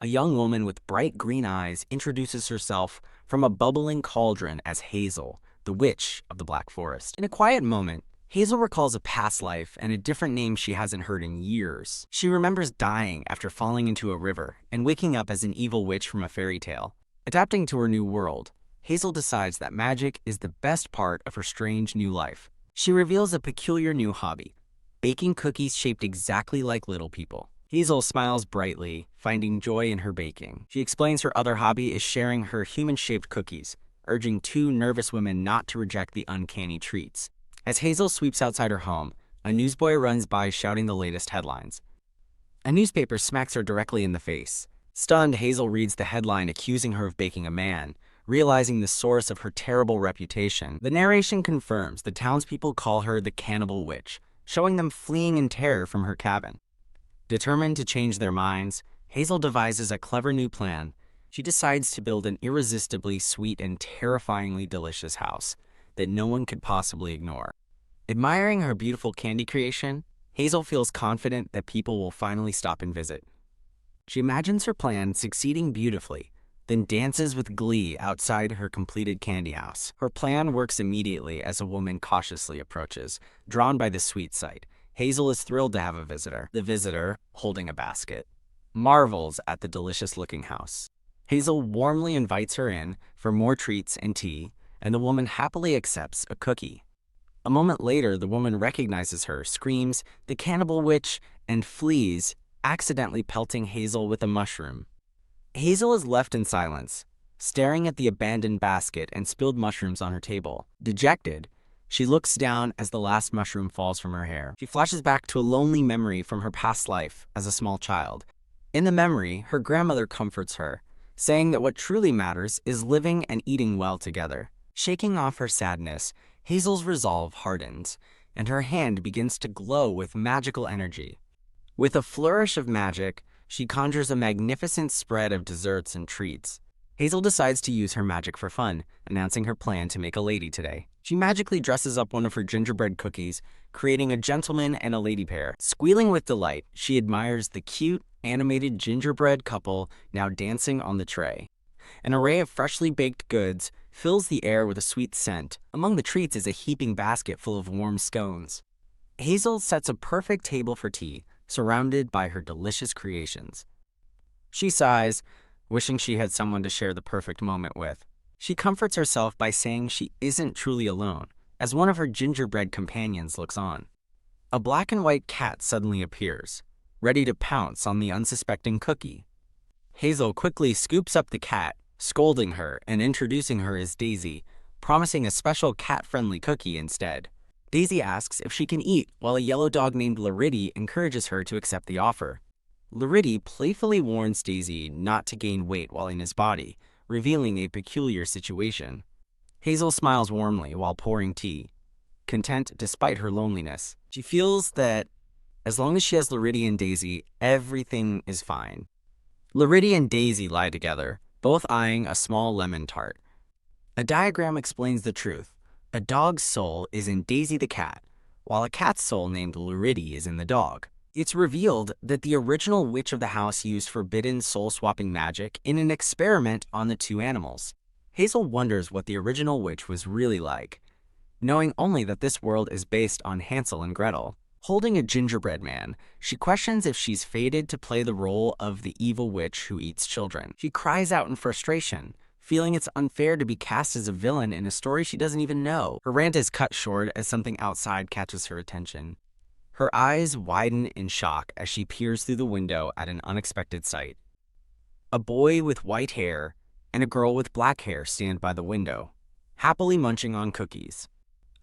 A young woman with bright green eyes introduces herself from a bubbling cauldron as Hazel, the witch of the Black Forest. In a quiet moment, Hazel recalls a past life and a different name she hasn't heard in years. She remembers dying after falling into a river and waking up as an evil witch from a fairy tale. Adapting to her new world, Hazel decides that magic is the best part of her strange new life. She reveals a peculiar new hobby, baking cookies shaped exactly like little people. Hazel smiles brightly, finding joy in her baking. She explains her other hobby is sharing her human-shaped cookies, urging two nervous women not to reject the uncanny treats. As Hazel sweeps outside her home, a newsboy runs by shouting the latest headlines. A newspaper smacks her directly in the face. Stunned, Hazel reads the headline accusing her of baking a man, realizing the source of her terrible reputation. The narration confirms the townspeople call her the Cannibal Witch, showing them fleeing in terror from her cabin. Determined to change their minds, Hazel devises a clever new plan. She decides to build an irresistibly sweet and terrifyingly delicious house that no one could possibly ignore. Admiring her beautiful candy creation, Hazel feels confident that people will finally stop and visit. She imagines her plan succeeding beautifully, then dances with glee outside her completed candy house. Her plan works immediately as a woman cautiously approaches, drawn by the sweet sight. Hazel is thrilled to have a visitor. The visitor, holding a basket, marvels at the delicious-looking house. Hazel warmly invites her in for more treats and tea, and the woman happily accepts a cookie. A moment later, the woman recognizes her, screams, "The Cannibal Witch," and flees, accidentally pelting Hazel with a mushroom. Hazel is left in silence, staring at the abandoned basket and spilled mushrooms on her table. Dejected, she looks down as the last mushroom falls from her hair. She flashes back to a lonely memory from her past life as a small child. In the memory, her grandmother comforts her, saying that what truly matters is living and eating well together. Shaking off her sadness, Hazel's resolve hardens, and her hand begins to glow with magical energy. With a flourish of magic, she conjures a magnificent spread of desserts and treats. Hazel decides to use her magic for fun, announcing her plan to make a lady today. She magically dresses up one of her gingerbread cookies, creating a gentleman and a lady pair. Squealing with delight, she admires the cute, animated gingerbread couple now dancing on the tray. An array of freshly baked goods fills the air with a sweet scent. Among the treats is a heaping basket full of warm scones. Hazel sets a perfect table for tea, surrounded by her delicious creations. She sighs, wishing she had someone to share the perfect moment with. She comforts herself by saying she isn't truly alone, as one of her gingerbread companions looks on. A black and white cat suddenly appears, ready to pounce on the unsuspecting cookie. Hazel quickly scoops up the cat, scolding her and introducing her as Daisy, promising a special cat-friendly cookie instead. Daisy asks if she can eat, while a yellow dog named Larity encourages her to accept the offer. Larity playfully warns Daisy not to gain weight while in his body, revealing a peculiar situation. Hazel smiles warmly while pouring tea, content despite her loneliness. She feels that as long as she has Larity and Daisy, everything is fine. Larity and Daisy lie together, both eyeing a small lemon tart. A diagram explains the truth. A dog's soul is in Daisy the cat, while a cat's soul named Larity is in the dog. It's revealed that the original witch of the house used forbidden soul-swapping magic in an experiment on the two animals. Hazel wonders what the original witch was really like, knowing only that this world is based on Hansel and Gretel. Holding a gingerbread man, she questions if she's fated to play the role of the evil witch who eats children. She cries out in frustration, feeling it's unfair to be cast as a villain in a story she doesn't even know. Her rant is cut short as something outside catches her attention. Her eyes widen in shock as she peers through the window at an unexpected sight. A boy with white hair and a girl with black hair stand by the window, happily munching on cookies.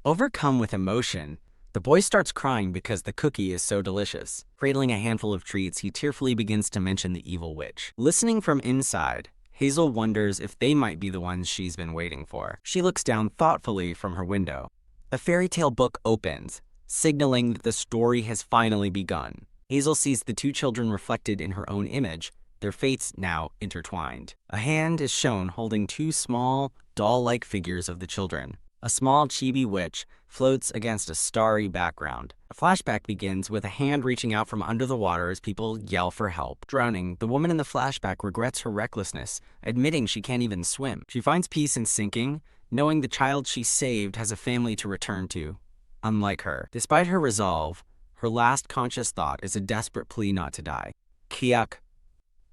Overcome with emotion, the boy starts crying because the cookie is so delicious. Cradling a handful of treats, he tearfully begins to mention the evil witch. Listening from inside, Hazel wonders if they might be the ones she's been waiting for. She looks down thoughtfully from her window. A fairy tale book opens, signaling that the story has finally begun. Hazel sees the two children reflected in her own image, their fates now intertwined. A hand is shown holding two small, doll-like figures of the children. A small chibi witch floats against a starry background. A flashback begins with a hand reaching out from under the water as people yell for help. Drowning, the woman in the flashback regrets her recklessness, admitting she can't even swim. She finds peace in sinking, knowing the child she saved has a family to return to, unlike her. Despite her resolve, her last conscious thought is a desperate plea not to die. Kiak.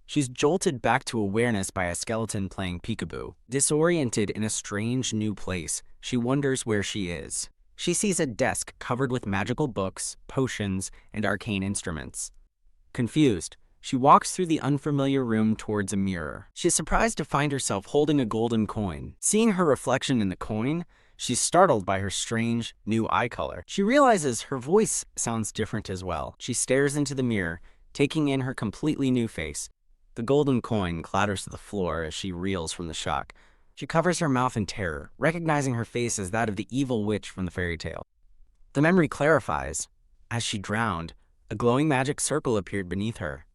She's jolted back to awareness by a skeleton playing peekaboo. Disoriented in a strange new place, she wonders where she is. She sees a desk covered with magical books, potions, and arcane instruments. Confused, she walks through the unfamiliar room towards a mirror. She's surprised to find herself holding a golden coin. Seeing her reflection in the coin, she's startled by her strange, new eye color. She realizes her voice sounds different as well. She stares into the mirror, taking in her completely new face. The golden coin clatters to the floor as she reels from the shock. She covers her mouth in terror, recognizing her face as that of the evil witch from the fairy tale. The memory clarifies. As she drowned, a glowing magic circle appeared beneath her.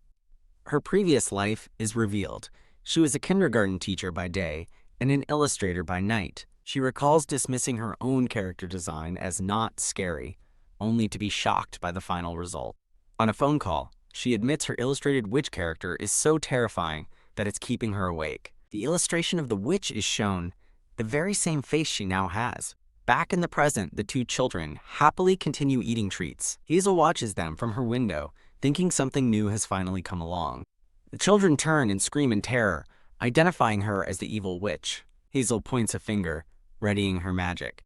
Her previous life is revealed. She was a kindergarten teacher by day and an illustrator by night. She recalls dismissing her own character design as not scary, only to be shocked by the final result. On a phone call, she admits her illustrated witch character is so terrifying that it's keeping her awake. The illustration of the witch is shown, the very same face she now has. Back in the present, the two children happily continue eating treats. Hazel watches them from her window, thinking something new has finally come along. The children turn and scream in terror, identifying her as the evil witch. Hazel points a finger, readying her magic.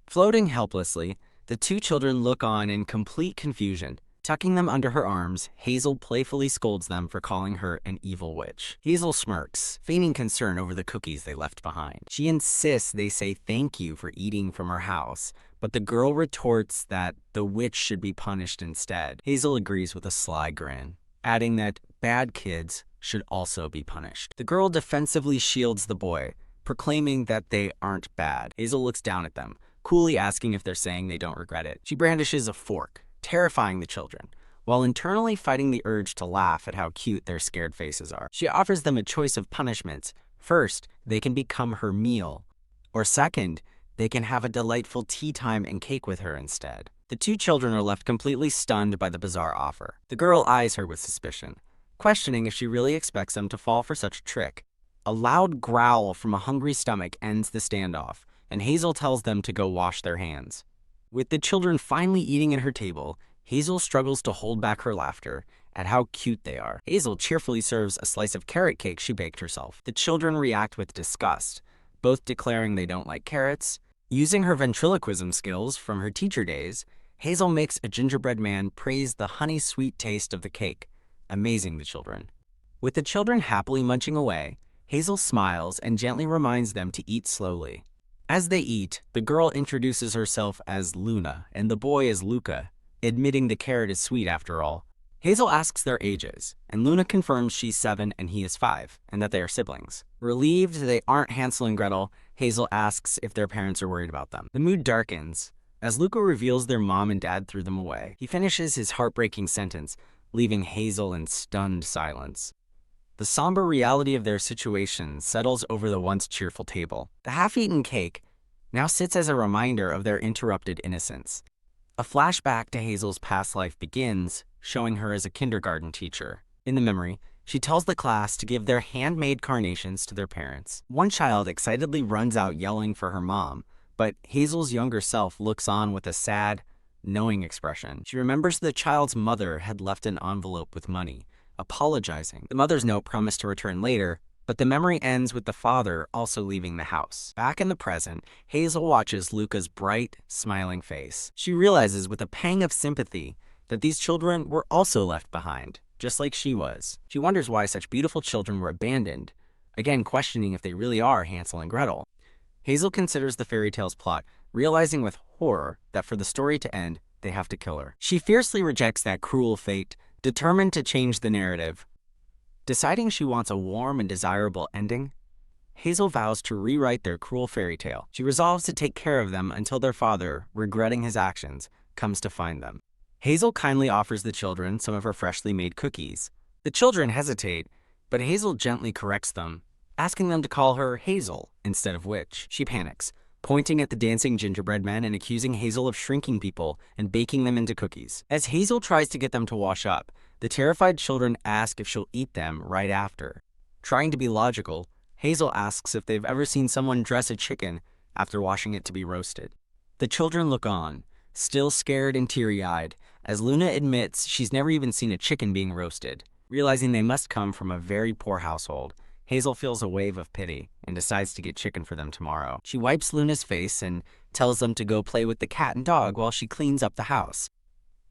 Floating helplessly, the two children look on in complete confusion. Tucking them under her arms, Hazel playfully scolds them for calling her an evil witch. Hazel smirks, feigning concern over the cookies they left behind. She insists they say thank you for eating from her house, but the girl retorts that the witch should be punished instead. Hazel agrees with a sly grin, adding that bad kids should also be punished. The girl defensively shields the boy, proclaiming that they aren't bad. Hazel looks down at them, coolly asking if they're saying they don't regret it. She brandishes a fork, terrifying the children, while internally fighting the urge to laugh at how cute their scared faces are. She offers them a choice of punishments. First, they can become her meal, or second, they can have a delightful tea time and cake with her instead. The two children are left completely stunned by the bizarre offer. The girl eyes her with suspicion, questioning if she really expects them to fall for such a trick. A loud growl from a hungry stomach ends the standoff, and Hazel tells them to go wash their hands. With the children finally eating at her table, Hazel struggles to hold back her laughter at how cute they are. Hazel cheerfully serves a slice of carrot cake she baked herself. The children react with disgust, both declaring they don't like carrots. Using her ventriloquism skills from her teacher days, Hazel makes a gingerbread man praise the honey-sweet taste of the cake, amazing the children. With the children happily munching away, Hazel smiles and gently reminds them to eat slowly. As they eat, the girl introduces herself as Luna and the boy as Luca, admitting the carrot is sweet after all. Hazel asks their ages, and Luna confirms she's 7 and he is 5, and that they are siblings. Relieved they aren't Hansel and Gretel, Hazel asks if their parents are worried about them. The mood darkens as Luca reveals their mom and dad threw them away. He finishes his heartbreaking sentence, leaving Hazel in stunned silence. The somber reality of their situation settles over the once cheerful table. The half-eaten cake now sits as a reminder of their interrupted innocence. A flashback to Hazel's past life begins, showing her as a kindergarten teacher. In the memory, she tells the class to give their handmade carnations to their parents. One child excitedly runs out yelling for her mom, but Hazel's younger self looks on with a sad, knowing expression. She remembers the child's mother had left an envelope with money, apologizing. The mother's note promised to return later, but the memory ends with the father also leaving the house. Back in the present, Hazel watches Luca's bright, smiling face. She realizes with a pang of sympathy that these children were also left behind, just like she was. She wonders why such beautiful children were abandoned, again questioning if they really are Hansel and Gretel. Hazel considers the fairy tale's plot, realizing with horror that for the story to end, they have to kill her. She fiercely rejects that cruel fate, determined to change the narrative. Deciding she wants a warm and desirable ending, Hazel vows to rewrite their cruel fairy tale. She resolves to take care of them until their father, regretting his actions, comes to find them. Hazel kindly offers the children some of her freshly made cookies. The children hesitate, but Hazel gently corrects them, asking them to call her Hazel instead of Witch. She panics, pointing at the dancing gingerbread men and accusing Hazel of shrinking people and baking them into cookies. As Hazel tries to get them to wash up, the terrified children ask if she'll eat them right after. Trying to be logical, Hazel asks if they've ever seen someone dress a chicken after washing it to be roasted. The children look on, still scared and teary-eyed, as Luna admits she's never even seen a chicken being roasted. Realizing they must come from a very poor household, Hazel feels a wave of pity and decides to get chicken for them tomorrow. She wipes Luna's face and tells them to go play with the cat and dog while she cleans up the house.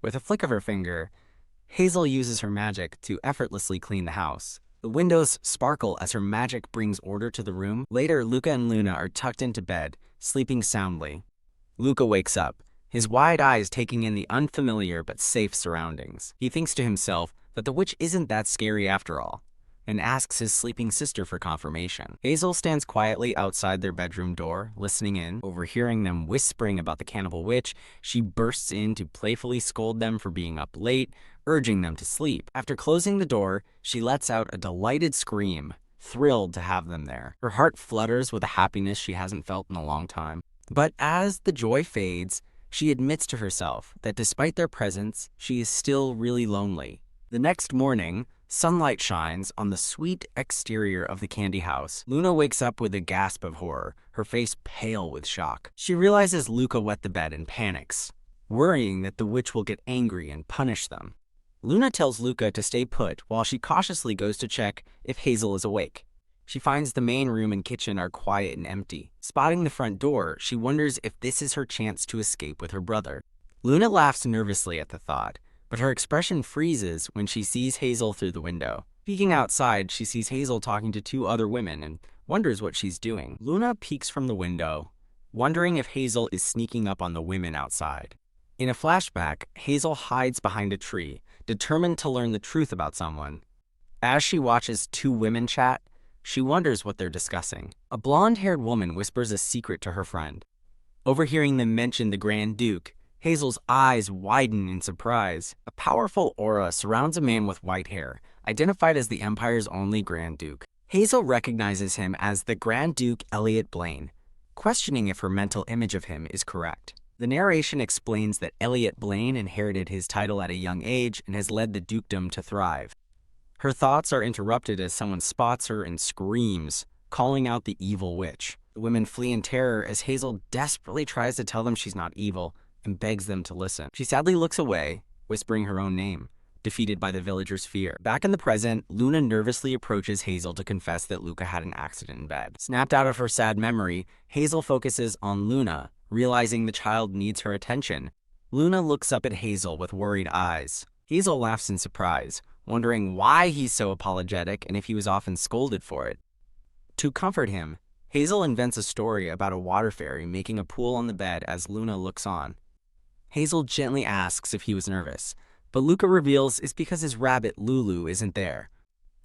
With a flick of her finger, Hazel uses her magic to effortlessly clean the house. The windows sparkle as her magic brings order to the room. Later, Luca and Luna are tucked into bed, sleeping soundly. Luca wakes up, his wide eyes taking in the unfamiliar but safe surroundings. He thinks to himself that the witch isn't that scary after all, and asks his sleeping sister for confirmation. Hazel stands quietly outside their bedroom door, listening in. Overhearing them whispering about the cannibal witch, she bursts in to playfully scold them for being up late, urging them to sleep. After closing the door, she lets out a delighted scream, thrilled to have them there. Her heart flutters with a happiness she hasn't felt in a long time. But as the joy fades, she admits to herself that despite their presence, she is still really lonely. The next morning, sunlight shines on the sweet exterior of the candy house. Luna wakes up with a gasp of horror, her face pale with shock. She realizes Luca wet the bed and panics, worrying that the witch will get angry and punish them. Luna tells Luca to stay put while she cautiously goes to check if Hazel is awake. She finds the main room and kitchen are quiet and empty. Spotting the front door, she wonders if this is her chance to escape with her brother. Luna laughs nervously at the thought, but her expression freezes when she sees Hazel through the window. Peeking outside, she sees Hazel talking to two other women and wonders what she's doing. Luna peeks from the window, wondering if Hazel is sneaking up on the women outside. In a flashback, Hazel hides behind a tree, determined to learn the truth about someone. As she watches two women chat, she wonders what they're discussing. A blonde-haired woman whispers a secret to her friend. Overhearing them mention the Grand Duke, Hazel's eyes widen in surprise. A powerful aura surrounds a man with white hair, identified as the Empire's only Grand Duke. Hazel recognizes him as the Grand Duke Elliot Blaine, questioning if her mental image of him is correct. The narration explains that Elliot Blaine inherited his title at a young age and has led the dukedom to thrive. Her thoughts are interrupted as someone spots her and screams, calling out the evil witch. The women flee in terror as Hazel desperately tries to tell them she's not evil and begs them to listen. She sadly looks away, whispering her own name, defeated by the villagers' fear. Back in the present, Luna nervously approaches Hazel to confess that Luca had an accident in bed. Snapped out of her sad memory, Hazel focuses on Luna, realizing the child needs her attention. Luna looks up at Hazel with worried eyes. Hazel laughs in surprise, wondering why he's so apologetic and if he was often scolded for it. To comfort him, Hazel invents a story about a water fairy making a pool on the bed as Luna looks on. Hazel gently asks if he was nervous, but Luca reveals it's because his rabbit Lulu isn't there.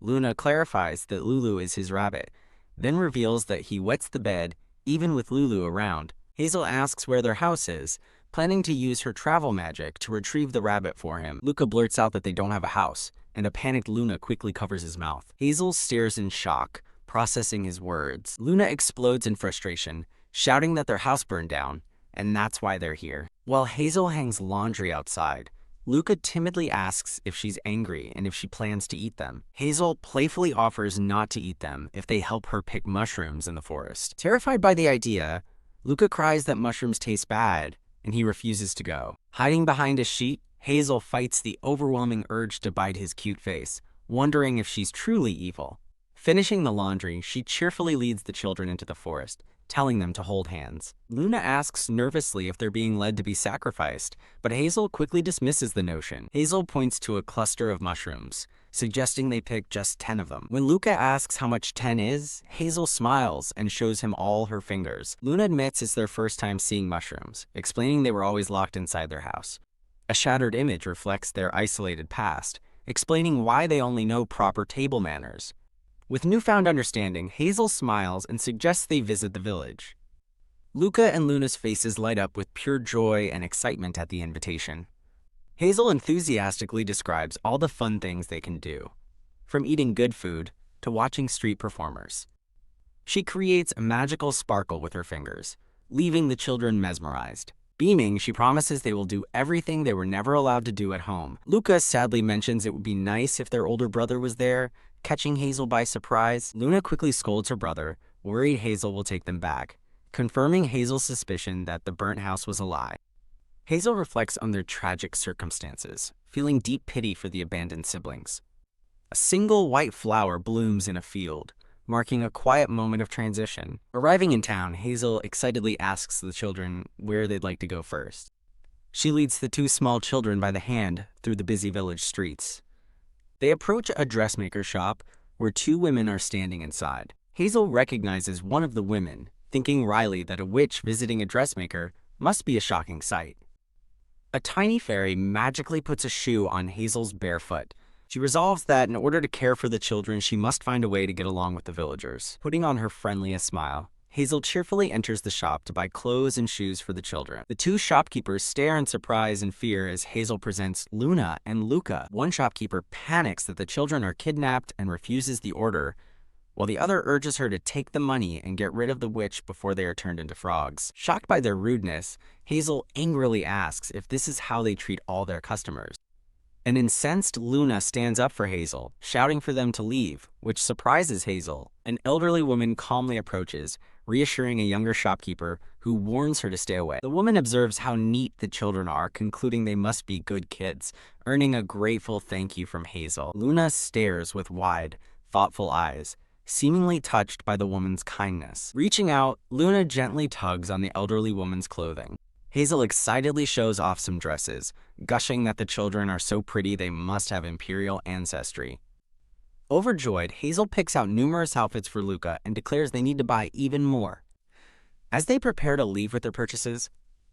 Luna clarifies that Lulu is his rabbit, then reveals that he wets the bed even with Lulu around. Hazel asks where their house is, planning to use her travel magic to retrieve the rabbit for him. Luca blurts out that they don't have a house, and a panicked Luna quickly covers his mouth. Hazel stares in shock, processing his words. Luna explodes in frustration, shouting that their house burned down, and that's why they're here. While Hazel hangs laundry outside, Luca timidly asks if she's angry and if she plans to eat them. Hazel playfully offers not to eat them if they help her pick mushrooms in the forest. Terrified by the idea, Luca cries that mushrooms taste bad, and he refuses to go. Hiding behind a sheet, Hazel fights the overwhelming urge to bite his cute face, wondering if she's truly evil. Finishing the laundry, she cheerfully leads the children into the forest, telling them to hold hands. Luna asks nervously if they're being led to be sacrificed, but Hazel quickly dismisses the notion. Hazel points to a cluster of mushrooms, suggesting they pick just 10 of them. When Luca asks how much 10 is, Hazel smiles and shows him all her fingers. Luna admits it's their first time seeing mushrooms, explaining they were always locked inside their house. A shattered image reflects their isolated past, explaining why they only know proper table manners. With newfound understanding, Hazel smiles and suggests they visit the village. Luca and Luna's faces light up with pure joy and excitement at the invitation. Hazel enthusiastically describes all the fun things they can do, from eating good food to watching street performers. She creates a magical sparkle with her fingers, leaving the children mesmerized. Beaming, she promises they will do everything they were never allowed to do at home. Luca sadly mentions it would be nice if their older brother was there, catching Hazel by surprise. Luna quickly scolds her brother, worried Hazel will take them back, confirming Hazel's suspicion that the burnt house was a lie. Hazel reflects on their tragic circumstances, feeling deep pity for the abandoned siblings. A single white flower blooms in a field, marking a quiet moment of transition. Arriving in town, Hazel excitedly asks the children where they'd like to go first. She leads the two small children by the hand through the busy village streets. They approach a dressmaker shop where two women are standing inside. Hazel recognizes one of the women, thinking wryly that a witch visiting a dressmaker must be a shocking sight. A tiny fairy magically puts a shoe on Hazel's bare foot. She resolves that in order to care for the children, she must find a way to get along with the villagers. Putting on her friendliest smile, Hazel cheerfully enters the shop to buy clothes and shoes for the children. The two shopkeepers stare in surprise and fear as Hazel presents Luna and Luca. One shopkeeper panics that the children are kidnapped and refuses the order, while the other urges her to take the money and get rid of the witch before they are turned into frogs. Shocked by their rudeness, Hazel angrily asks if this is how they treat all their customers. An incensed Luna stands up for Hazel, shouting for them to leave, which surprises Hazel. An elderly woman calmly approaches, reassuring a younger shopkeeper who warns her to stay away. The woman observes how neat the children are, concluding they must be good kids, earning a grateful thank you from Hazel. Luna stares with wide, thoughtful eyes, seemingly touched by the woman's kindness. Reaching out, Luna gently tugs on the elderly woman's clothing. Hazel excitedly shows off some dresses, gushing that the children are so pretty they must have Imperial ancestry. Overjoyed, Hazel picks out numerous outfits for Luca and declares they need to buy even more. As they prepare to leave with their purchases,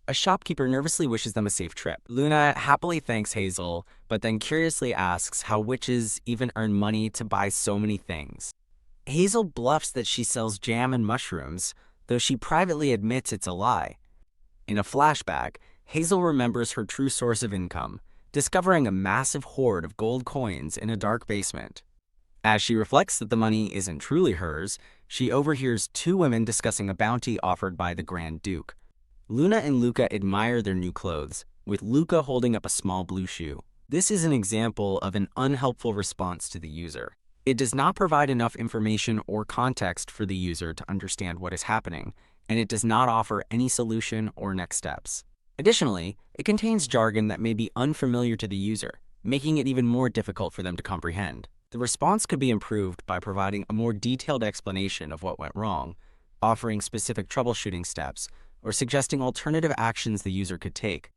a shopkeeper nervously wishes them a safe trip. Luna happily thanks Hazel, but then curiously asks how witches even earn money to buy so many things. Hazel bluffs that she sells jam and mushrooms, though she privately admits it's a lie. In a flashback, Hazel remembers her true source of income, discovering a massive hoard of gold coins in a dark basement. As she reflects that the money isn't truly hers, she overhears two women discussing a bounty offered by the Grand Duke. Luna and Luca admire their new clothes, with Luca holding up a small blue shoe. This is an example of an unhelpful response to the user. It does not provide enough information or context for the user to understand what is happening, and it does not offer any solution or next steps. Additionally, it contains jargon that may be unfamiliar to the user, making it even more difficult for them to comprehend. The response could be improved by providing a more detailed explanation of what went wrong, offering specific troubleshooting steps, or suggesting alternative actions the user could take.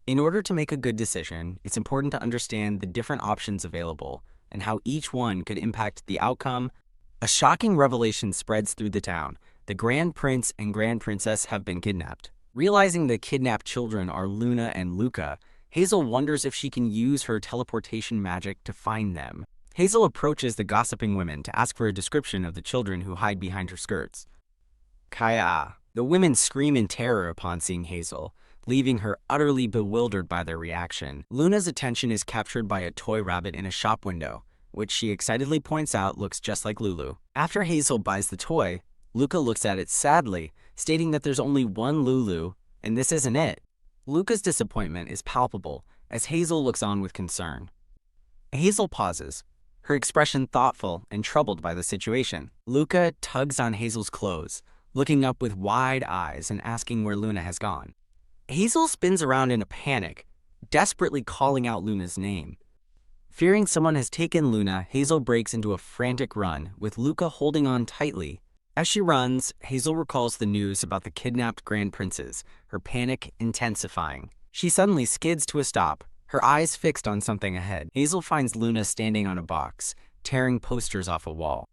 In order to make a good decision, it's important to understand the different options available and how each one could impact the outcome. A shocking revelation spreads through the town. The Grand Prince and Grand Princess have been kidnapped. Realizing the kidnapped children are Luna and Luca, Hazel wonders if she can use her teleportation magic to find them. Hazel approaches the gossiping women to ask for a description of the children who hide behind her skirts. Kaya. The women scream in terror upon seeing Hazel, leaving her utterly bewildered by their reaction. Luna's attention is captured by a toy rabbit in a shop window, which she excitedly points out looks just like Lulu. After Hazel buys the toy, Luca looks at it sadly, stating that there's only one Lulu, and this isn't it. Luca's disappointment is palpable as Hazel looks on with concern. Hazel pauses, her expression thoughtful and troubled by the situation. Luca tugs on Hazel's clothes, looking up with wide eyes and asking where Luna has gone. Hazel spins around in a panic, desperately calling out Luna's name. Fearing someone has taken Luna, Hazel breaks into a frantic run, with Luca holding on tightly. As she runs, Hazel recalls the news about the kidnapped Grand Princes, her panic intensifying. She suddenly skids to a stop, her eyes fixed on something ahead. Hazel finds Luna standing on a box, tearing posters off a wall.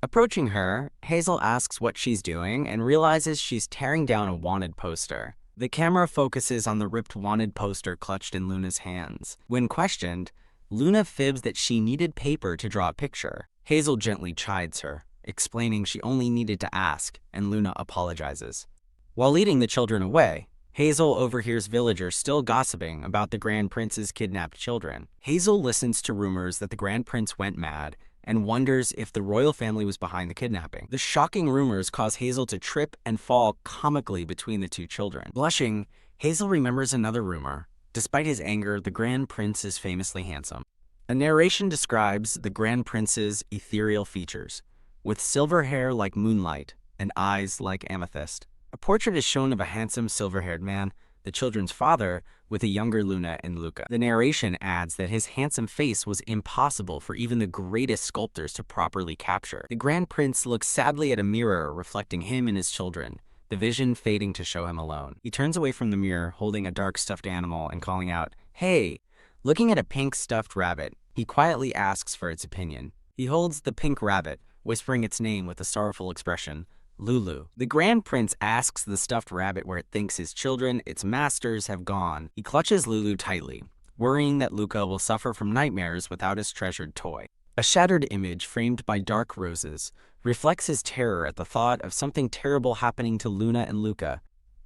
Approaching her, Hazel asks what she's doing and realizes she's tearing down a wanted poster. The camera focuses on the ripped wanted poster clutched in Luna's hands. When questioned, Luna fibs that she needed paper to draw a picture. Hazel gently chides her, explaining she only needed to ask, and Luna apologizes. While leading the children away, Hazel overhears villagers still gossiping about the Grand Prince's kidnapped children. Hazel listens to rumors that the Grand Prince went mad and wonders if the royal family was behind the kidnapping. The shocking rumors cause Hazel to trip and fall comically between the two children. Blushing, Hazel remembers another rumor. Despite his anger, the Grand Prince is famously handsome. A narration describes the Grand Prince's ethereal features, with silver hair like moonlight and eyes like amethyst. A portrait is shown of a handsome silver-haired man, the children's father, with a younger Luna and Luca. The narration adds that his handsome face was impossible for even the greatest sculptors to properly capture. The Grand Prince looks sadly at a mirror reflecting him and his children, the vision fading to show him alone. He turns away from the mirror, holding a dark stuffed animal and calling out, "Hey!" Looking at a pink stuffed rabbit, he quietly asks for its opinion. He holds the pink rabbit, whispering its name with a sorrowful expression, Lulu. The Grand Prince asks the stuffed rabbit where it thinks his children, its masters, have gone. He clutches Lulu tightly, worrying that Luca will suffer from nightmares without his treasured toy. A shattered image framed by dark roses reflects his terror at the thought of something terrible happening to Luna and Luca.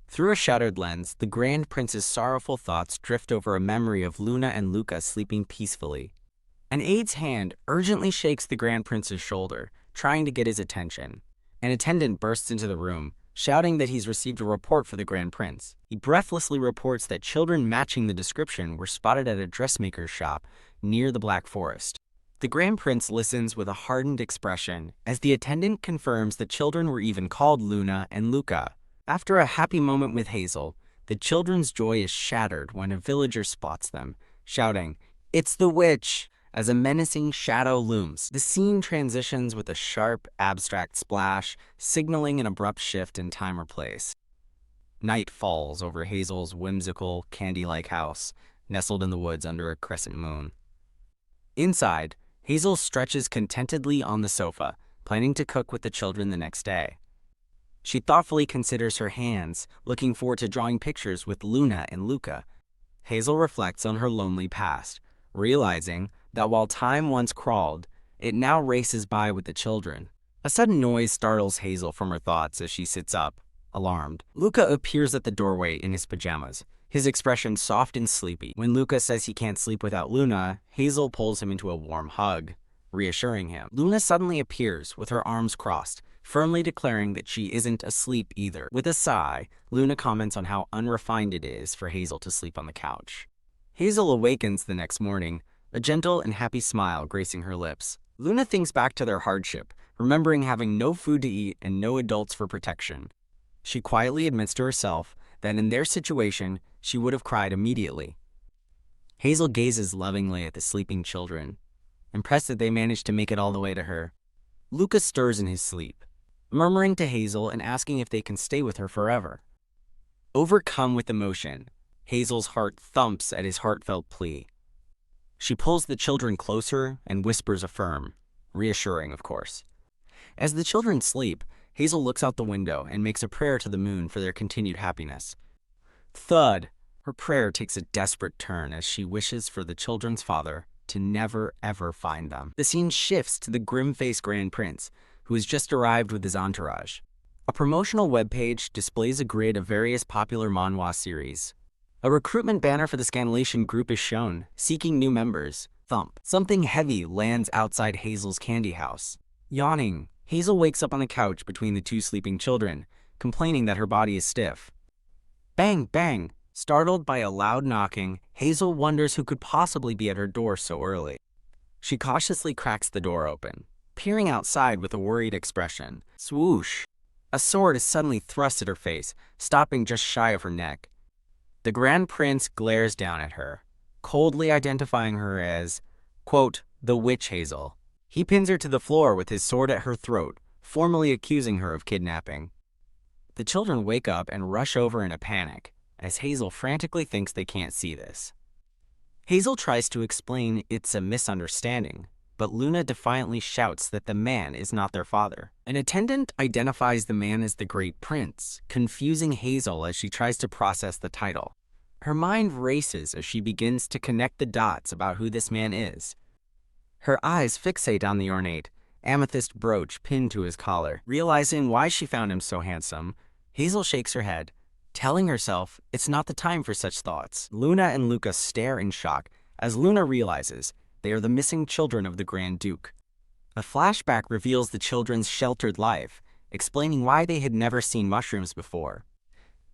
Through a shattered lens, the Grand Prince's sorrowful thoughts drift over a memory of Luna and Luca sleeping peacefully. An aide's hand urgently shakes the Grand Prince's shoulder, trying to get his attention. An attendant bursts into the room, shouting that he's received a report for the Grand Prince. He breathlessly reports that children matching the description were spotted at a dressmaker's shop near the Black Forest. The Grand Prince listens with a hardened expression as the attendant confirms the children were even called Luna and Luca. After a happy moment with Hazel, the children's joy is shattered when a villager spots them, shouting, "It's the witch!" as a menacing shadow looms. The scene transitions with a sharp, abstract splash, signaling an abrupt shift in time or place. Night falls over Hazel's whimsical, candy-like house, nestled in the woods under a crescent moon. Inside, Hazel stretches contentedly on the sofa, planning to cook with the children the next day. She thoughtfully considers her hands, looking forward to drawing pictures with Luna and Luca. Hazel reflects on her lonely past, realizing that while time once crawled, it now races by with the children. A sudden noise startles Hazel from her thoughts as she sits up, alarmed. Luca appears at the doorway in his pajamas, his expression soft and sleepy. When Luca says he can't sleep without Luna, Hazel pulls him into a warm hug, reassuring him. Luna suddenly appears with her arms crossed, firmly declaring that she isn't asleep either. With a sigh, Luna comments on how unrefined it is for Hazel to sleep on the couch. Hazel awakens the next morning, a gentle and happy smile gracing her lips. Luna thinks back to their hardship, remembering having no food to eat and no adults for protection. She quietly admits to herself that in their situation, she would have cried immediately. Hazel gazes lovingly at the sleeping children, impressed that they managed to make it all the way to her. Luca stirs in his sleep, murmuring to Hazel and asking if they can stay with her forever. Overcome with emotion, Hazel's heart thumps at his heartfelt plea. She pulls the children closer and whispers affirm, reassuring, of course. As the children sleep, Hazel looks out the window and makes a prayer to the moon for their continued happiness. Thud! Her prayer takes a desperate turn as she wishes for the children's father to never ever find them. The scene shifts to the grim-faced Grand Prince, who has just arrived with his entourage. A promotional webpage displays a grid of various popular Manhwa series. A recruitment banner for the Scanlation group is shown, seeking new members. Thump. Something heavy lands outside Hazel's candy house. Yawning, Hazel wakes up on the couch between the two sleeping children, complaining that her body is stiff. Bang, bang! Startled by a loud knocking, Hazel wonders who could possibly be at her door so early. She cautiously cracks the door open, peering outside with a worried expression. Swoosh! A sword is suddenly thrust at her face, stopping just shy of her neck. The Grand Prince glares down at her, coldly identifying her as, quote, the witch Hazel. He pins her to the floor with his sword at her throat, formally accusing her of kidnapping. The children wake up and rush over in a panic, as Hazel frantically thinks they can't see this. Hazel tries to explain it's a misunderstanding, but Luna defiantly shouts that the man is not their father. An attendant identifies the man as the Great Prince, confusing Hazel as she tries to process the title. Her mind races as she begins to connect the dots about who this man is. Her eyes fixate on the ornate, amethyst brooch pinned to his collar. Realizing why she found him so handsome, Hazel shakes her head, telling herself it's not the time for such thoughts. Luna and Luca stare in shock as Luna realizes they are the missing children of the Grand Duke. A flashback reveals the children's sheltered life, explaining why they had never seen mushrooms before.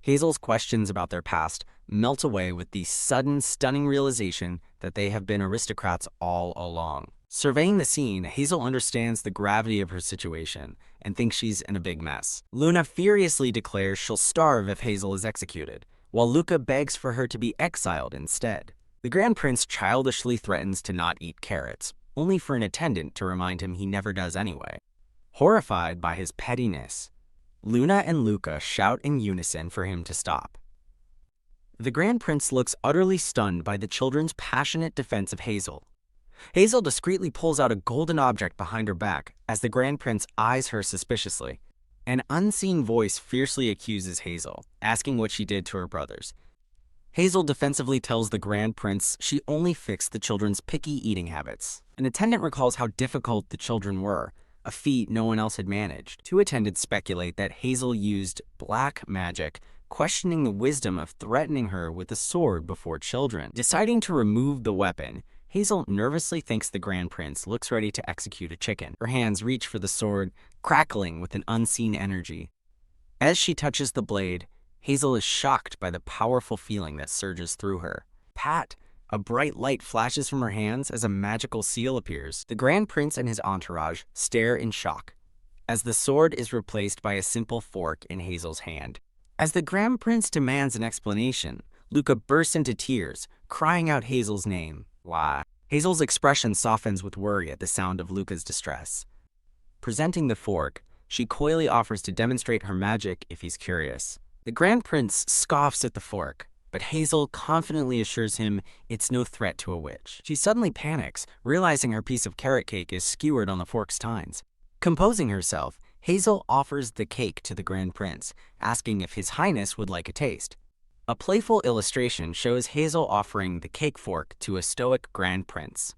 Hazel's questions about their past melt away with the sudden, stunning realization that they have been aristocrats all along. Surveying the scene, Hazel understands the gravity of her situation and thinks she's in a big mess. Luna furiously declares she'll starve if Hazel is executed, while Luca begs for her to be exiled instead. The Grand Prince childishly threatens to not eat carrots, only for an attendant to remind him he never does anyway. Horrified by his pettiness, Luna and Luca shout in unison for him to stop. The Grand Prince looks utterly stunned by the children's passionate defense of Hazel. Hazel discreetly pulls out a golden object behind her back as the Grand Prince eyes her suspiciously. An unseen voice fiercely accuses Hazel, asking what she did to her brothers. Hazel defensively tells the Grand Prince she only fixed the children's picky eating habits. An attendant recalls how difficult the children were, a feat no one else had managed. Two attendants speculate that Hazel used black magic, questioning the wisdom of threatening her with a sword before children. Deciding to remove the weapon, Hazel nervously thinks the Grand Prince looks ready to execute a chicken. Her hands reach for the sword, crackling with an unseen energy. As she touches the blade, Hazel is shocked by the powerful feeling that surges through her. Pat! A bright light flashes from her hands as a magical seal appears. The Grand Prince and his entourage stare in shock, as the sword is replaced by a simple fork in Hazel's hand. As the Grand Prince demands an explanation, Luca bursts into tears, crying out Hazel's name. Why? Hazel's expression softens with worry at the sound of Luca's distress. Presenting the fork, she coyly offers to demonstrate her magic if he's curious. The Grand Prince scoffs at the fork, but Hazel confidently assures him it's no threat to a witch. She suddenly panics, realizing her piece of carrot cake is skewered on the fork's tines. Composing herself, Hazel offers the cake to the Grand Prince, asking if His Highness would like a taste. A playful illustration shows Hazel offering the cake fork to a stoic Grand Prince.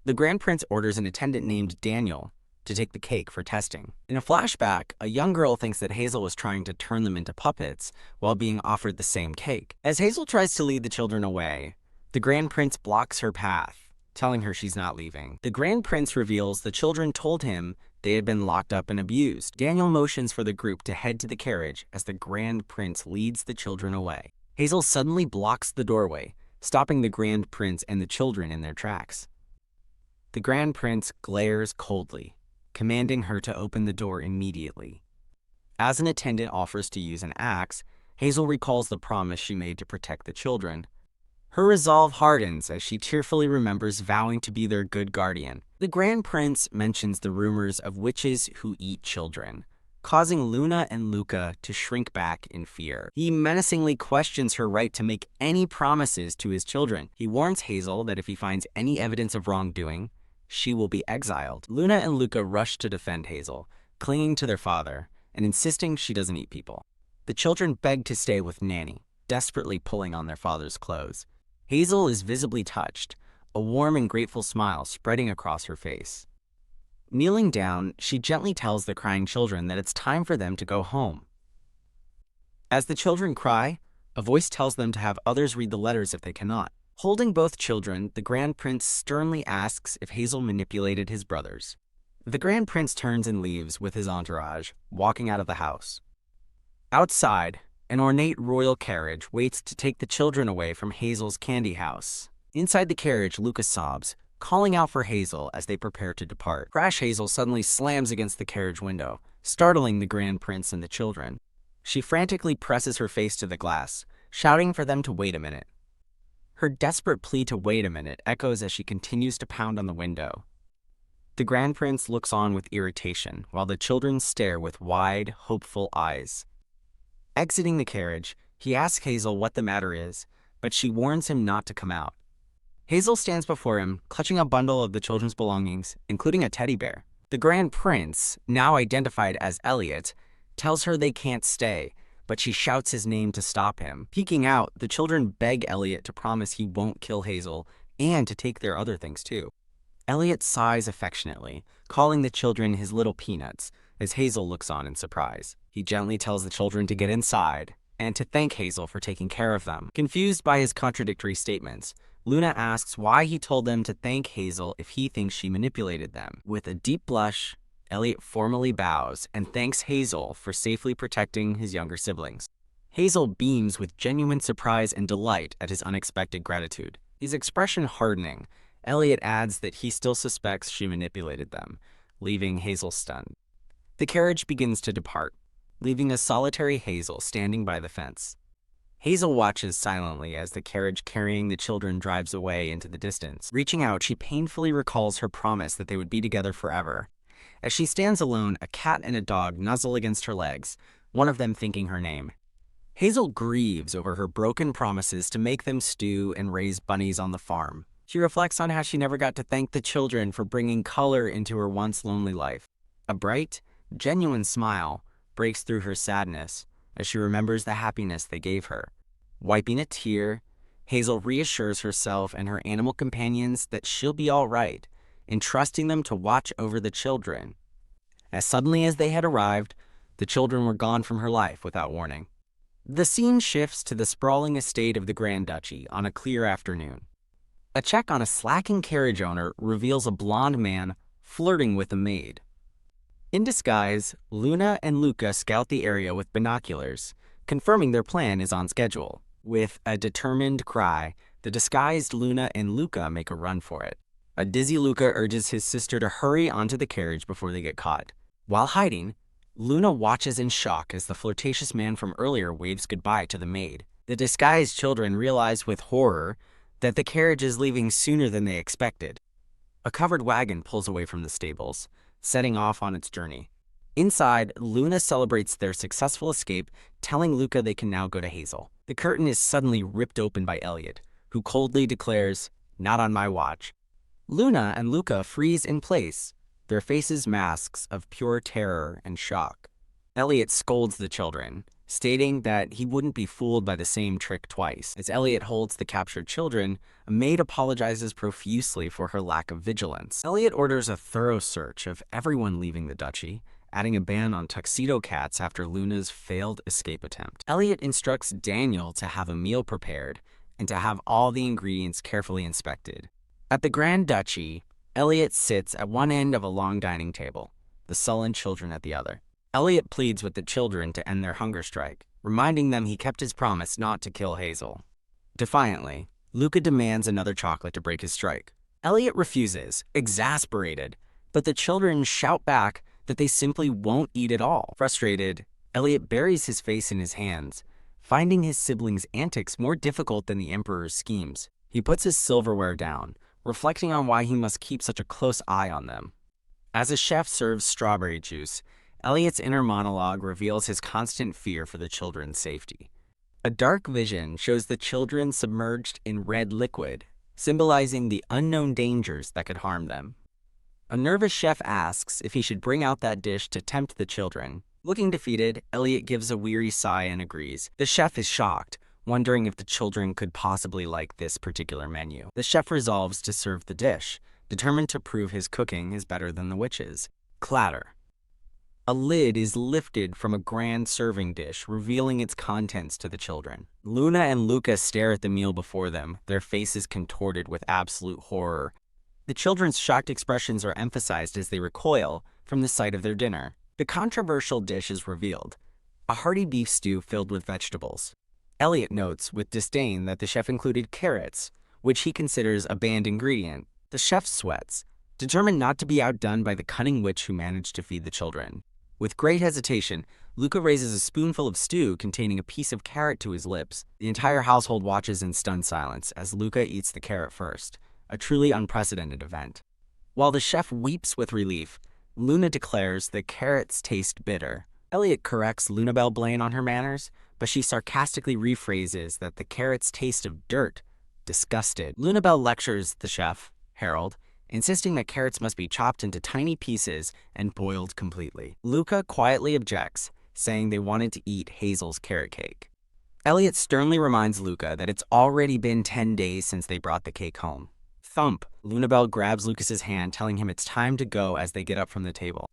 The Grand Prince orders an attendant named Daniel to take the cake for testing. In a flashback, a young girl thinks that Hazel was trying to turn them into puppets while being offered the same cake. As Hazel tries to lead the children away, the Grand Prince blocks her path, telling her she's not leaving. The Grand Prince reveals the children told him they had been locked up and abused. Daniel motions for the group to head to the carriage as the Grand Prince leads the children away. Hazel suddenly blocks the doorway, stopping the Grand Prince and the children in their tracks. The Grand Prince glares coldly, commanding her to open the door immediately. As an attendant offers to use an axe, Hazel recalls the promise she made to protect the children. Her resolve hardens as she tearfully remembers vowing to be their good guardian. The Grand Prince mentions the rumors of witches who eat children, causing Luna and Luca to shrink back in fear. He menacingly questions her right to make any promises to his children. He warns Hazel that if he finds any evidence of wrongdoing, she will be exiled. Luna and Luca rush to defend Hazel, clinging to their father and insisting she doesn't eat people. The children beg to stay with Nanny, desperately pulling on their father's clothes. Hazel is visibly touched, a warm and grateful smile spreading across her face. Kneeling down, she gently tells the crying children that it's time for them to go home. As the children cry, a voice tells them to have others read the letters if they cannot. Holding both children, the Grand Prince sternly asks if Hazel manipulated his brothers. The Grand Prince turns and leaves with his entourage, walking out of the house. Outside, an ornate royal carriage waits to take the children away from Hazel's candy house. Inside the carriage, Luca sobs, calling out for Hazel as they prepare to depart. Crash Hazel suddenly slams against the carriage window, startling the Grand Prince and the children. She frantically presses her face to the glass, shouting for them to wait a minute. Her desperate plea to wait a minute echoes as she continues to pound on the window. The Grand Prince looks on with irritation, while the children stare with wide, hopeful eyes. Exiting the carriage, he asks Hazel what the matter is, but she warns him not to come out. Hazel stands before him, clutching a bundle of the children's belongings, including a teddy bear. The Grand Prince, now identified as Elliot, tells her they can't stay, but she shouts his name to stop him. Peeking out, the children beg Elliot to promise he won't kill Hazel and to take their other things too. Elliot sighs affectionately, calling the children his little peanuts, as Hazel looks on in surprise. He gently tells the children to get inside and to thank Hazel for taking care of them. Confused by his contradictory statements, Luna asks why he told them to thank Hazel if he thinks she manipulated them. With a deep blush, Elliot formally bows and thanks Hazel for safely protecting his younger siblings. Hazel beams with genuine surprise and delight at his unexpected gratitude. His expression hardening, Elliot adds that he still suspects she manipulated them, leaving Hazel stunned. The carriage begins to depart, leaving a solitary Hazel standing by the fence. Hazel watches silently as the carriage carrying the children drives away into the distance. Reaching out, she painfully recalls her promise that they would be together forever. As she stands alone, a cat and a dog nuzzle against her legs, one of them thinking her name. Hazel grieves over her broken promises to make them stew and raise bunnies on the farm. She reflects on how she never got to thank the children for bringing color into her once lonely life. A bright, genuine smile breaks through her sadness as she remembers the happiness they gave her. Wiping a tear, Hazel reassures herself and her animal companions that she'll be all right, entrusting them to watch over the children. As suddenly as they had arrived, the children were gone from her life without warning. The scene shifts to the sprawling estate of the Grand Duchy on a clear afternoon. A check on a slacking carriage owner reveals a blonde man flirting with a maid. In disguise, Luna and Luca scout the area with binoculars, confirming their plan is on schedule. With a determined cry, the disguised Luna and Luca make a run for it. A dizzy Luca urges his sister to hurry onto the carriage before they get caught. While hiding, Luna watches in shock as the flirtatious man from earlier waves goodbye to the maid. The disguised children realize with horror that the carriage is leaving sooner than they expected. A covered wagon pulls away from the stables, setting off on its journey. Inside, Luna celebrates their successful escape, telling Luca they can now go to Hazel. The curtain is suddenly ripped open by Elliot, who coldly declares, "Not on my watch." Luna and Luca freeze in place, their faces masks of pure terror and shock. Elliot scolds the children, stating that he wouldn't be fooled by the same trick twice. As Elliot holds the captured children, a maid apologizes profusely for her lack of vigilance. Elliot orders a thorough search of everyone leaving the duchy, adding a ban on tuxedo cats after Luna's failed escape attempt. Elliot instructs Daniel to have a meal prepared and to have all the ingredients carefully inspected. At the Grand Duchy, Elliot sits at one end of a long dining table, the sullen children at the other. Elliot pleads with the children to end their hunger strike, reminding them he kept his promise not to kill Hazel. Defiantly, Luca demands another chocolate to break his strike. Elliot refuses, exasperated, but the children shout back that they simply won't eat at all. Frustrated, Elliot buries his face in his hands, finding his siblings' antics more difficult than the Emperor's schemes. He puts his silverware down, reflecting on why he must keep such a close eye on them. As a chef serves strawberry juice, Elliot's inner monologue reveals his constant fear for the children's safety. A dark vision shows the children submerged in red liquid, symbolizing the unknown dangers that could harm them. A nervous chef asks if he should bring out that dish to tempt the children. Looking defeated, Elliot gives a weary sigh and agrees. The chef is shocked, wondering if the children could possibly like this particular menu. The chef resolves to serve the dish, determined to prove his cooking is better than the witch's. Clatter. A lid is lifted from a grand serving dish, revealing its contents to the children. Luna and Luca stare at the meal before them, their faces contorted with absolute horror. The children's shocked expressions are emphasized as they recoil from the sight of their dinner. The controversial dish is revealed, a hearty beef stew filled with vegetables. Elliot notes with disdain that the chef included carrots, which he considers a banned ingredient. The chef sweats, determined not to be outdone by the cunning witch who managed to feed the children. With great hesitation, Luca raises a spoonful of stew containing a piece of carrot to his lips. The entire household watches in stunned silence as Luca eats the carrot first, a truly unprecedented event. While the chef weeps with relief, Luna declares the carrots taste bitter. Elliot corrects Lunabelle Blaine on her manners, but she sarcastically rephrases that the carrots taste of dirt. Disgusted, Lunabelle lectures the chef, Harold, insisting that carrots must be chopped into tiny pieces and boiled completely. Luca quietly objects, saying they wanted to eat Hazel's carrot cake. Elliot sternly reminds Luca that it's already been 10 days since they brought the cake home. Thump! Lunabelle grabs Lucas's hand, telling him it's time to go as they get up from the table.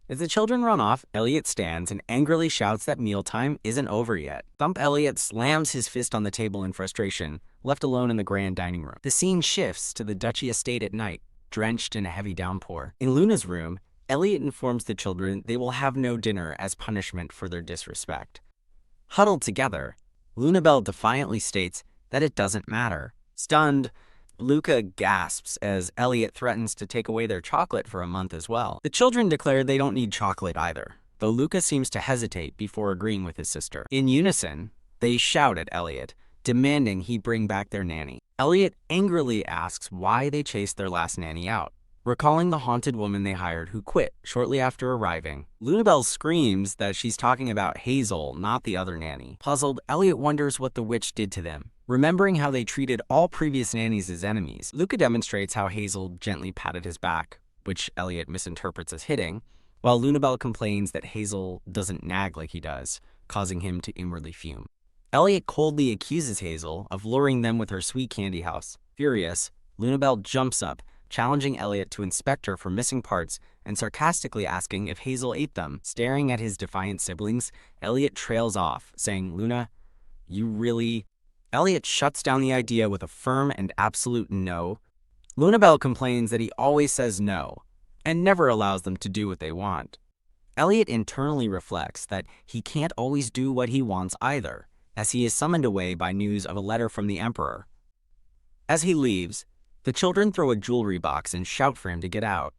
As the children run off, Elliot stands and angrily shouts that mealtime isn't over yet. Thump! Elliot slams his fist on the table in frustration, left alone in the grand dining room. The scene shifts to the Duchy estate at night, drenched in a heavy downpour. In Luna's room, Elliot informs the children they will have no dinner as punishment for their disrespect. Huddled together, Lunabelle defiantly states that it doesn't matter. Stunned, Luca gasps as Elliot threatens to take away their chocolate for a month as well. The children declare they don't need chocolate either, though Luca seems to hesitate before agreeing with his sister. In unison, they shout at Elliot, demanding he bring back their nanny. Elliot angrily asks why they chased their last nanny out, recalling the haunted woman they hired who quit shortly after arriving. Lunabelle screams that she's talking about Hazel, not the other nanny. Puzzled, Elliot wonders what the witch did to them. Remembering how they treated all previous nannies as enemies, Luca demonstrates how Hazel gently patted his back, which Elliot misinterprets as hitting, while Lunabelle complains that Hazel doesn't nag like he does, causing him to inwardly fume. Elliot coldly accuses Hazel of luring them with her sweet candy house. Furious, Lunabelle jumps up, challenging Elliot to inspect her for missing parts and sarcastically asking if Hazel ate them. Staring at his defiant siblings, Elliot trails off, saying, "Luna, you really..." Elliot shuts down the idea with a firm and absolute no. Lunabelle complains that he always says no, and never allows them to do what they want. Elliot internally reflects that he can't always do what he wants either, as he is summoned away by news of a letter from the Emperor. As he leaves, the children throw a jewelry box and shout for him to get out.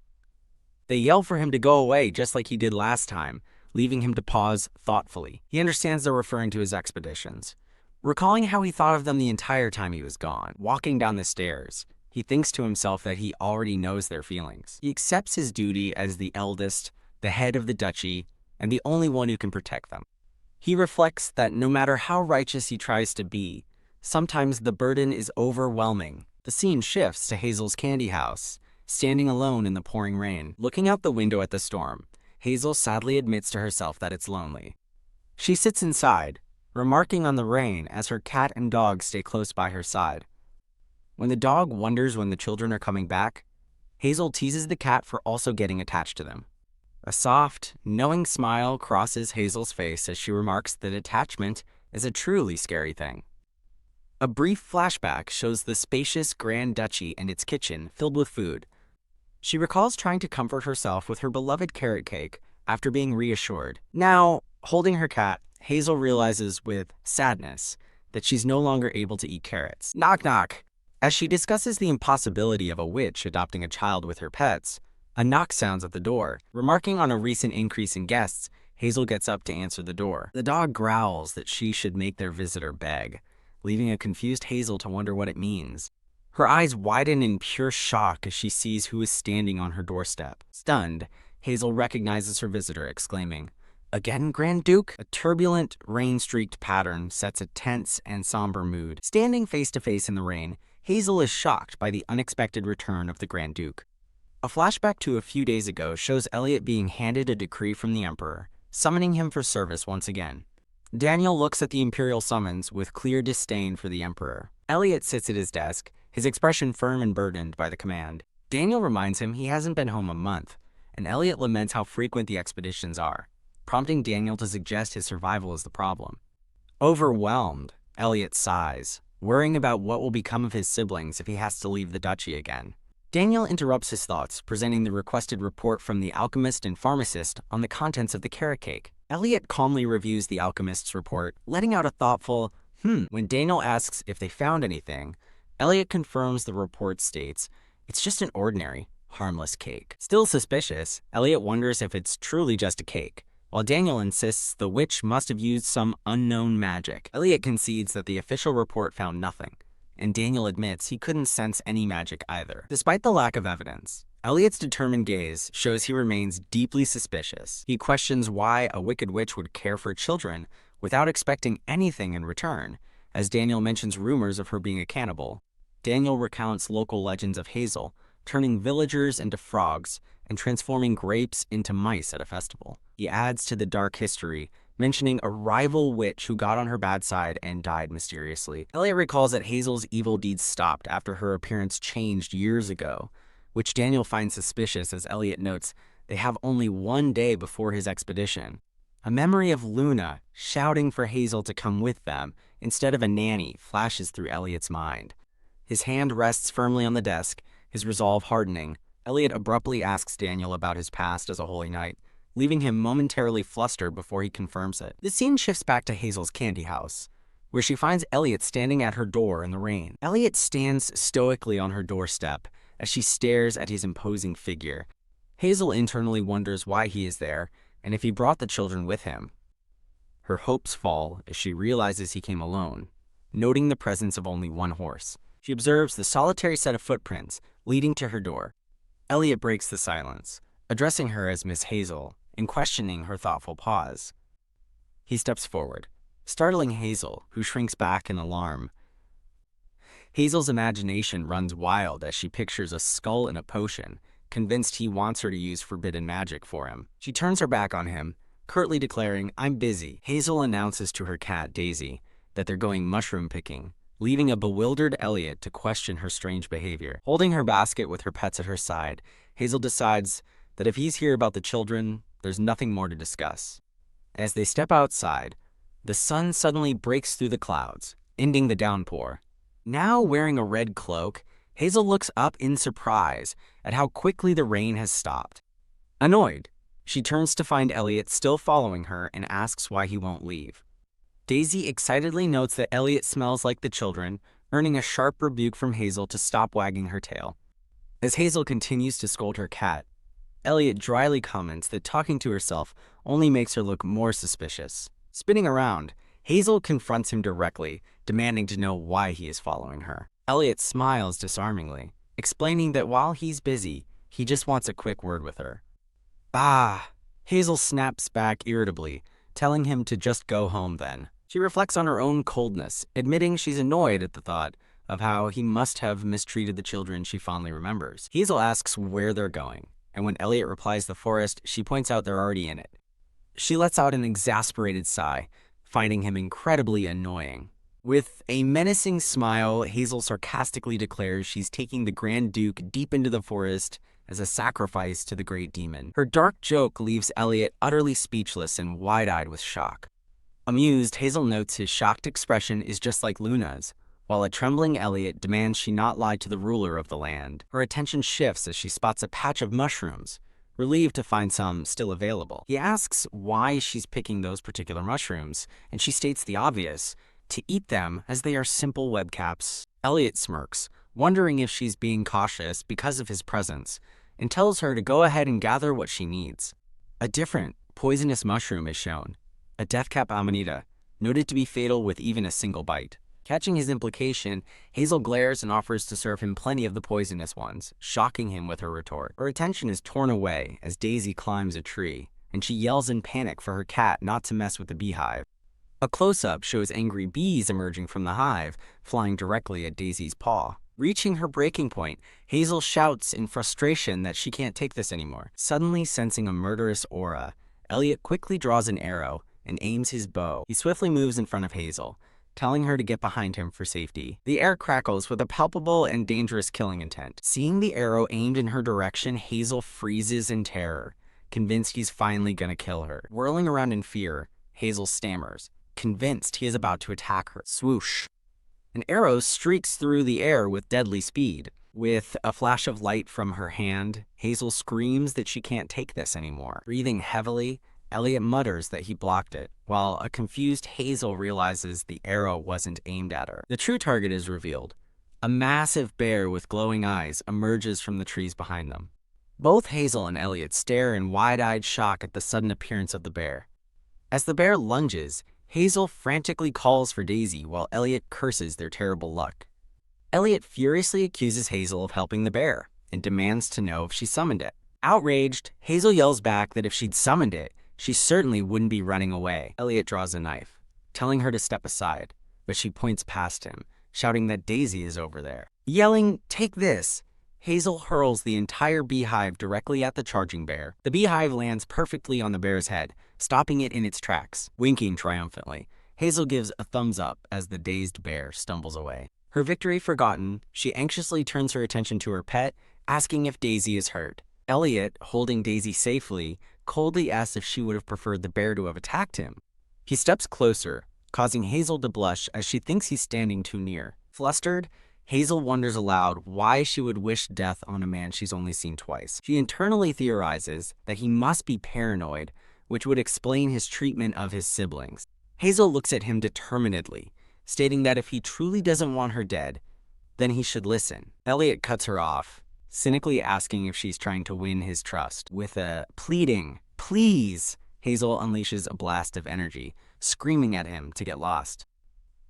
They yell for him to go away just like he did last time, leaving him to pause thoughtfully. He understands they're referring to his expeditions. Recalling how he thought of them the entire time he was gone, walking down the stairs, he thinks to himself that he already knows their feelings. He accepts his duty as the eldest, the head of the duchy, and the only one who can protect them. He reflects that no matter how righteous he tries to be, sometimes the burden is overwhelming. The scene shifts to Hazel's candy house, standing alone in the pouring rain. Looking out the window at the storm, Hazel sadly admits to herself that it's lonely. She sits inside, remarking on the rain as her cat and dog stay close by her side. When the dog wonders when the children are coming back, Hazel teases the cat for also getting attached to them. A soft, knowing smile crosses Hazel's face as she remarks that attachment is a truly scary thing. A brief flashback shows the spacious Grand Duchy and its kitchen filled with food. She recalls trying to comfort herself with her beloved carrot cake after being reassured. Now, holding her cat, Hazel realizes with sadness that she's no longer able to eat carrots. Knock knock! As she discusses the impossibility of a witch adopting a child with her pets, a knock sounds at the door. Remarking on a recent increase in guests, Hazel gets up to answer the door. The dog growls that she should make their visitor beg, leaving a confused Hazel to wonder what it means. Her eyes widen in pure shock as she sees who is standing on her doorstep. Stunned, Hazel recognizes her visitor, exclaiming, "Again, Grand Duke?" A turbulent, rain-streaked pattern sets a tense and somber mood. Standing face-to-face in the rain, Hazel is shocked by the unexpected return of the Grand Duke. A flashback to a few days ago shows Elliot being handed a decree from the Emperor, summoning him for service once again. Daniel looks at the Imperial summons with clear disdain for the Emperor. Elliot sits at his desk, his expression firm and burdened by the command. Daniel reminds him he hasn't been home a month, and Elliot laments how frequent the expeditions are, prompting Daniel to suggest his survival is the problem. Overwhelmed, Elliot sighs, worrying about what will become of his siblings if he has to leave the duchy again. Daniel interrupts his thoughts, presenting the requested report from the alchemist and pharmacist on the contents of the carrot cake. Elliot calmly reviews the alchemist's report, letting out a thoughtful, When Daniel asks if they found anything, Elliot confirms the report states, it's just an ordinary, harmless cake. Still suspicious, Elliot wonders if it's truly just a cake, while Daniel insists the witch must have used some unknown magic. Elliot concedes that the official report found nothing, and Daniel admits he couldn't sense any magic either. Despite the lack of evidence, Elliot's determined gaze shows he remains deeply suspicious. He questions why a wicked witch would care for children without expecting anything in return, as Daniel mentions rumors of her being a cannibal. Daniel recounts local legends of Hazel, turning villagers into frogs and transforming grapes into mice at a festival. He adds to the dark history, mentioning a rival witch who got on her bad side and died mysteriously. Elliot recalls that Hazel's evil deeds stopped after her appearance changed years ago, which Daniel finds suspicious as Elliot notes they have only one day before his expedition. A memory of Luna shouting for Hazel to come with them instead of a nanny flashes through Elliot's mind. His hand rests firmly on the desk, his resolve hardening. Elliot abruptly asks Daniel about his past as a holy knight, leaving him momentarily flustered before he confirms it. The scene shifts back to Hazel's candy house, where she finds Elliot standing at her door in the rain. Elliot stands stoically on her doorstep as she stares at his imposing figure. Hazel internally wonders why he is there and if he brought the children with him. Her hopes fall as she realizes he came alone, noting the presence of only one horse. She observes the solitary set of footprints leading to her door. Elliot breaks the silence, addressing her as Miss Hazel and questioning her thoughtful pause. He steps forward, startling Hazel, who shrinks back in alarm. Hazel's imagination runs wild as she pictures a skull and a potion, convinced he wants her to use forbidden magic for him. She turns her back on him, curtly declaring, "I'm busy." Hazel announces to her cat, Daisy, that they're going mushroom picking, leaving a bewildered Elliot to question her strange behavior. Holding her basket with her pets at her side, Hazel decides that if he's here about the children, there's nothing more to discuss. As they step outside, the sun suddenly breaks through the clouds, ending the downpour. Now wearing a red cloak, Hazel looks up in surprise at how quickly the rain has stopped. Annoyed, she turns to find Elliot still following her and asks why he won't leave. Daisy excitedly notes that Elliot smells like the children, earning a sharp rebuke from Hazel to stop wagging her tail. As Hazel continues to scold her cat, Elliot dryly comments that talking to herself only makes her look more suspicious. Spinning around, Hazel confronts him directly, demanding to know why he is following her. Elliot smiles disarmingly, explaining that while he's busy, he just wants a quick word with her. "Ah!" Hazel snaps back irritably, telling him to just go home then. She reflects on her own coldness, admitting she's annoyed at the thought of how he must have mistreated the children she fondly remembers. Hazel asks where they're going, and when Elliot replies the forest, she points out they're already in it. She lets out an exasperated sigh, finding him incredibly annoying. With a menacing smile, Hazel sarcastically declares she's taking the Grand Duke deep into the forest as a sacrifice to the great demon. Her dark joke leaves Elliot utterly speechless and wide-eyed with shock. Amused, Hazel notes his shocked expression is just like Luna's, while a trembling Elliot demands she not lie to the ruler of the land. Her attention shifts as she spots a patch of mushrooms, relieved to find some still available. He asks why she's picking those particular mushrooms, and she states the obvious, to eat them as they are simple web caps. Elliot smirks, wondering if she's being cautious because of his presence, and tells her to go ahead and gather what she needs. A different, poisonous mushroom is shown, a deathcap amanita, noted to be fatal with even a single bite. Catching his implication, Hazel glares and offers to serve him plenty of the poisonous ones, shocking him with her retort. Her attention is torn away as Daisy climbs a tree, and she yells in panic for her cat not to mess with the beehive. A close-up shows angry bees emerging from the hive, flying directly at Daisy's paw. Reaching her breaking point, Hazel shouts in frustration that she can't take this anymore. Suddenly sensing a murderous aura, Elliot quickly draws an arrow and aims his bow. He swiftly moves in front of Hazel, telling her to get behind him for safety. The air crackles with a palpable and dangerous killing intent. Seeing the arrow aimed in her direction, Hazel freezes in terror, convinced he's finally gonna kill her. Whirling around in fear, Hazel stammers, convinced he is about to attack her. Swoosh! An arrow streaks through the air with deadly speed. With a flash of light from her hand, Hazel screams that she can't take this anymore. Breathing heavily, Elliot mutters that he blocked it, while a confused Hazel realizes the arrow wasn't aimed at her. The true target is revealed. A massive bear with glowing eyes emerges from the trees behind them. Both Hazel and Elliot stare in wide-eyed shock at the sudden appearance of the bear. As the bear lunges, Hazel frantically calls for Daisy while Elliot curses their terrible luck. Elliot furiously accuses Hazel of helping the bear and demands to know if she summoned it. Outraged, Hazel yells back that if she'd summoned it, she certainly wouldn't be running away. Elliot draws a knife, telling her to step aside, but she points past him, shouting that Daisy is over there. Yelling, "Take this!" Hazel hurls the entire beehive directly at the charging bear. The beehive lands perfectly on the bear's head, stopping it in its tracks. Winking triumphantly, Hazel gives a thumbs up as the dazed bear stumbles away. Her victory forgotten, she anxiously turns her attention to her pet, asking if Daisy is hurt. Elliot, holding Daisy safely, coldly asks if she would have preferred the bear to have attacked him. He steps closer, causing Hazel to blush as she thinks he's standing too near. Flustered, Hazel wonders aloud why she would wish death on a man she's only seen twice. She internally theorizes that he must be paranoid, which would explain his treatment of his siblings. Hazel looks at him determinedly, stating that if he truly doesn't want her dead, then he should listen. Elliot cuts her off, cynically asking if she's trying to win his trust. With a pleading, "Please," Hazel unleashes a blast of energy, screaming at him to get lost.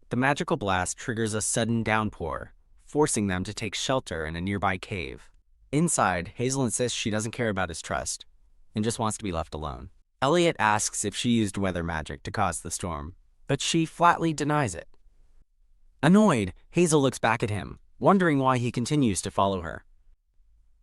The magical blast triggers a sudden downpour, forcing them to take shelter in a nearby cave. Inside, Hazel insists she doesn't care about his trust and just wants to be left alone. Elliot asks if she used weather magic to cause the storm, but she flatly denies it. Annoyed, Hazel looks back at him, wondering why he continues to follow her.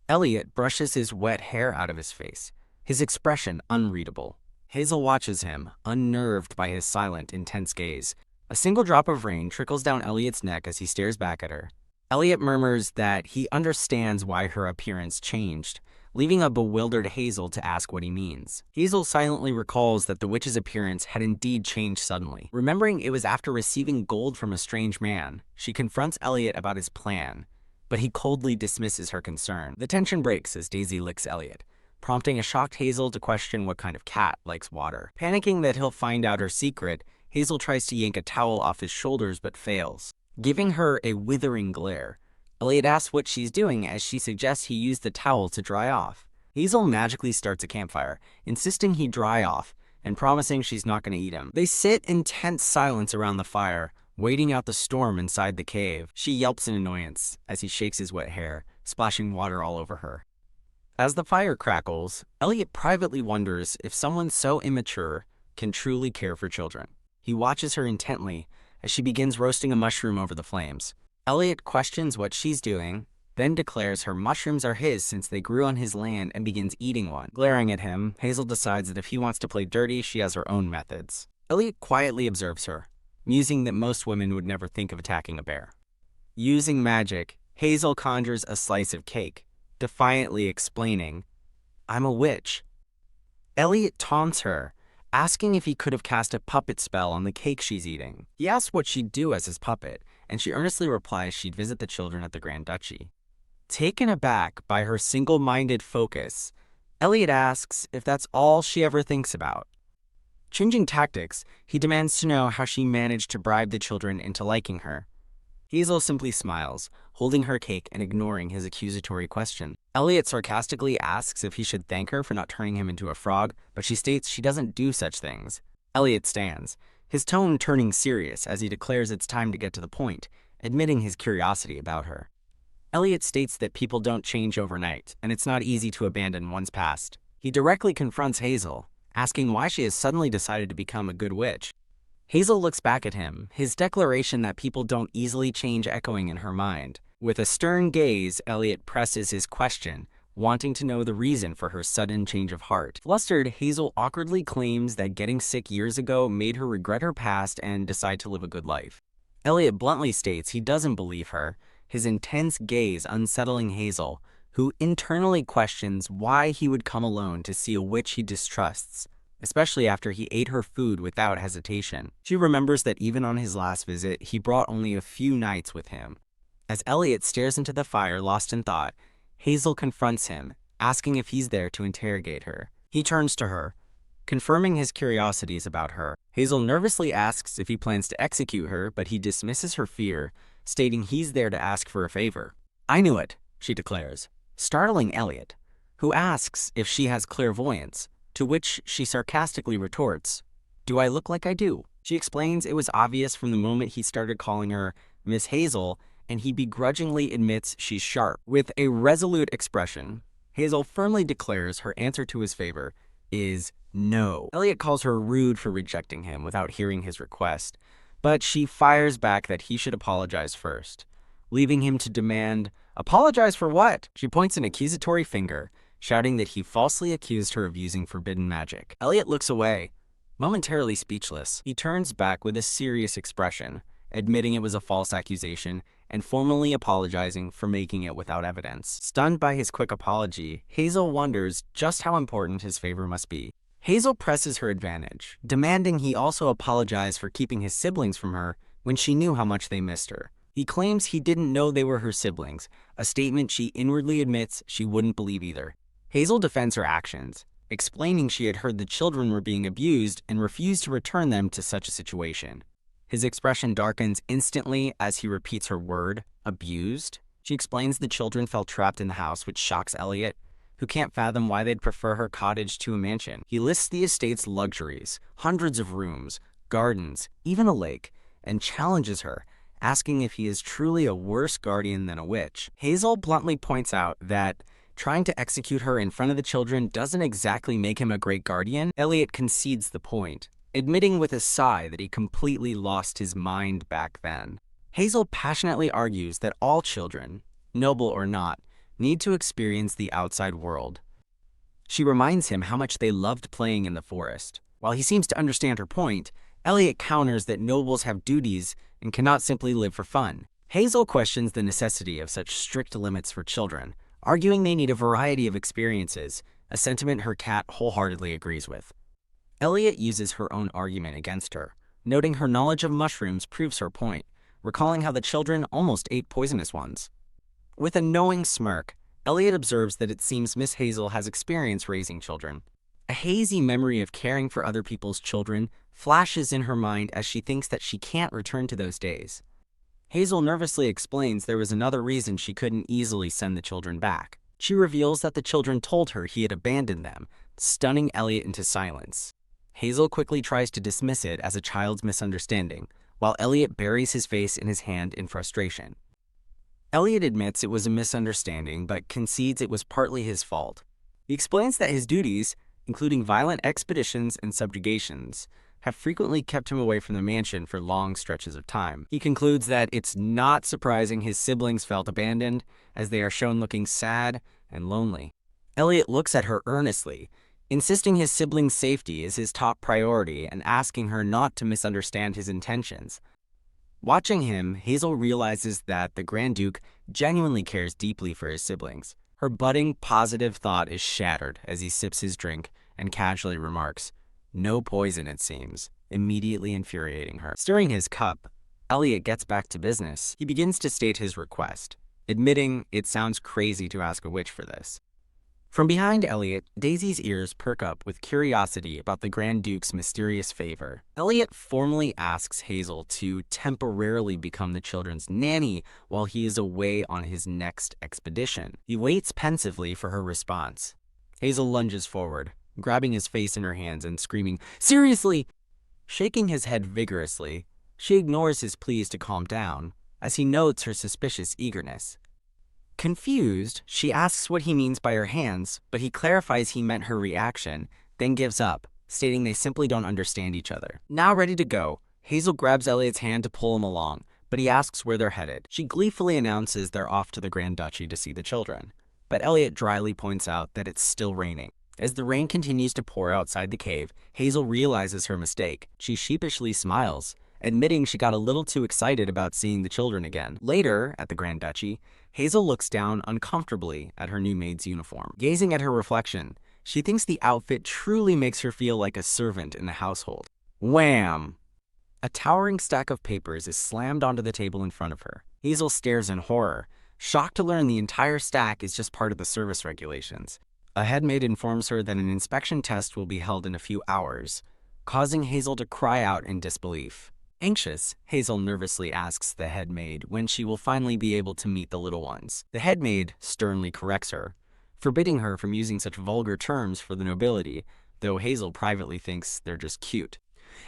Elliot brushes his wet hair out of his face, his expression unreadable. Hazel watches him, unnerved by his silent, intense gaze. A single drop of rain trickles down Elliot's neck as he stares back at her. Elliot murmurs that he understands why her appearance changed, leaving a bewildered Hazel to ask what he means. Hazel silently recalls that the witch's appearance had indeed changed suddenly. Remembering it was after receiving gold from a strange man, she confronts Elliot about his plan, but he coldly dismisses her concern. The tension breaks as Daisy licks Elliot, prompting a shocked Hazel to question what kind of cat likes water. Panicking that he'll find out her secret, Hazel tries to yank a towel off his shoulders but fails. Giving her a withering glare, Elliot asks what she's doing as she suggests he use the towel to dry off. Hazel magically starts a campfire, insisting he dry off and promising she's not going to eat him. They sit in tense silence around the fire, waiting out the storm inside the cave. She yelps in annoyance as he shakes his wet hair, splashing water all over her. As the fire crackles, Elliot privately wonders if someone so immature can truly care for children. He watches her intently as she begins roasting a mushroom over the flames. Elliot questions what she's doing, then declares her mushrooms are his since they grew on his land and begins eating one. Glaring at him, Hazel decides that if he wants to play dirty, she has her own methods. Elliot quietly observes her, musing that most women would never think of attacking a bear. Using magic, Hazel conjures a slice of cake, defiantly explaining, "I'm a witch." Elliot taunts her, asking if he could have cast a puppet spell on the cake she's eating. He asks what she'd do as his puppet, and she earnestly replies she'd visit the children at the Grand Duchy. Taken aback by her single-minded focus, Elliot asks if that's all she ever thinks about. Changing tactics, he demands to know how she managed to bribe the children into liking her. Hazel simply smiles, holding her cake and ignoring his accusatory question. Elliot sarcastically asks if he should thank her for not turning him into a frog, but she states she doesn't do such things. Elliot stands, his tone turning serious as he declares it's time to get to the point, admitting his curiosity about her. Elliot states that people don't change overnight, and it's not easy to abandon one's past. He directly confronts Hazel, asking why she has suddenly decided to become a good witch. Hazel looks back at him, his declaration that people don't easily change echoing in her mind. With a stern gaze, Elliot presses his question, wanting to know the reason for her sudden change of heart. Flustered, Hazel awkwardly claims that getting sick years ago made her regret her past and decide to live a good life. Elliot bluntly states he doesn't believe her, his intense gaze unsettling Hazel, who internally questions why he would come alone to see a witch he distrusts, especially after he ate her food without hesitation. She remembers that even on his last visit, he brought only a few nights with him. As Elliot stares into the fire, lost in thought, Hazel confronts him, asking if he's there to interrogate her. He turns to her, confirming his curiosities about her. Hazel nervously asks if he plans to execute her, but he dismisses her fear, stating he's there to ask for a favor. "I knew it," she declares, startling Elliot, who asks if she has clairvoyance, to which she sarcastically retorts, "Do I look like I do?" She explains it was obvious from the moment he started calling her Miss Hazel, and he begrudgingly admits she's sharp. With a resolute expression, Hazel firmly declares her answer to his favor is no. Elliot calls her rude for rejecting him without hearing his request, but she fires back that he should apologize first, leaving him to demand, "Apologize for what?" She points an accusatory finger, shouting that he falsely accused her of using forbidden magic. Elliot looks away, momentarily speechless. He turns back with a serious expression, admitting it was a false accusation and formally apologizing for making it without evidence. Stunned by his quick apology, Hazel wonders just how important his favor must be. Hazel presses her advantage, demanding he also apologize for keeping his siblings from her when she knew how much they missed her. He claims he didn't know they were her siblings, a statement she inwardly admits she wouldn't believe either. Hazel defends her actions, explaining she had heard the children were being abused and refused to return them to such a situation. His expression darkens instantly as he repeats her word, abused. She explains the children felt trapped in the house, which shocks Elliot, who can't fathom why they'd prefer her cottage to a mansion. He lists the estate's luxuries, hundreds of rooms, gardens, even a lake, and challenges her, asking if he is truly a worse guardian than a witch. Hazel bluntly points out that trying to execute her in front of the children doesn't exactly make him a great guardian. Elliot concedes the point, admitting with a sigh that he completely lost his mind back then. Hazel passionately argues that all children, noble or not, need to experience the outside world. She reminds him how much they loved playing in the forest. While he seems to understand her point, Elliot counters that nobles have duties and cannot simply live for fun. Hazel questions the necessity of such strict limits for children, arguing they need a variety of experiences, a sentiment her cat wholeheartedly agrees with. Elliot uses her own argument against her, noting her knowledge of mushrooms proves her point, recalling how the children almost ate poisonous ones. With a knowing smirk, Elliot observes that it seems Miss Hazel has experience raising children. A hazy memory of caring for other people's children flashes in her mind as she thinks that she can't return to those days. Hazel nervously explains there was another reason she couldn't easily send the children back. She reveals that the children told her he had abandoned them, stunning Elliot into silence. Hazel quickly tries to dismiss it as a child's misunderstanding, while Elliot buries his face in his hand in frustration. Elliot admits it was a misunderstanding, but concedes it was partly his fault. He explains that his duties, including violent expeditions and subjugations, have frequently kept him away from the mansion for long stretches of time. He concludes that it's not surprising his siblings felt abandoned, as they are shown looking sad and lonely. Elliot looks at her earnestly, insisting his siblings' safety is his top priority and asking her not to misunderstand his intentions. Watching him, Hazel realizes that the Grand Duke genuinely cares deeply for his siblings. Her budding, positive thought is shattered as he sips his drink and casually remarks, "No poison, it seems," immediately infuriating her. Stirring his cup, Elliot gets back to business. He begins to state his request, admitting it sounds crazy to ask a witch for this. From behind Elliot, Daisy's ears perk up with curiosity about the Grand Duke's mysterious favor. Elliot formally asks Hazel to temporarily become the children's nanny while he is away on his next expedition. He waits pensively for her response. Hazel lunges forward, grabbing his face in her hands and screaming, "Seriously!" Shaking his head vigorously, she ignores his pleas to calm down, as he notes her suspicious eagerness. Confused, she asks what he means by her hands, but he clarifies he meant her reaction, then gives up, stating they simply don't understand each other. Now ready to go, Hazel grabs Elliot's hand to pull him along, but he asks where they're headed. She gleefully announces they're off to the Grand Duchy to see the children, but Elliot dryly points out that it's still raining. As the rain continues to pour outside the cave, Hazel realizes her mistake. She sheepishly smiles, admitting she got a little too excited about seeing the children again. Later, at the Grand Duchy, Hazel looks down uncomfortably at her new maid's uniform. Gazing at her reflection, she thinks the outfit truly makes her feel like a servant in the household. Wham! A towering stack of papers is slammed onto the table in front of her. Hazel stares in horror, shocked to learn the entire stack is just part of the service regulations. A headmaid informs her that an inspection test will be held in a few hours, causing Hazel to cry out in disbelief. Anxious, Hazel nervously asks the headmaid when she will finally be able to meet the little ones. The headmaid sternly corrects her, forbidding her from using such vulgar terms for the nobility, though Hazel privately thinks they're just cute.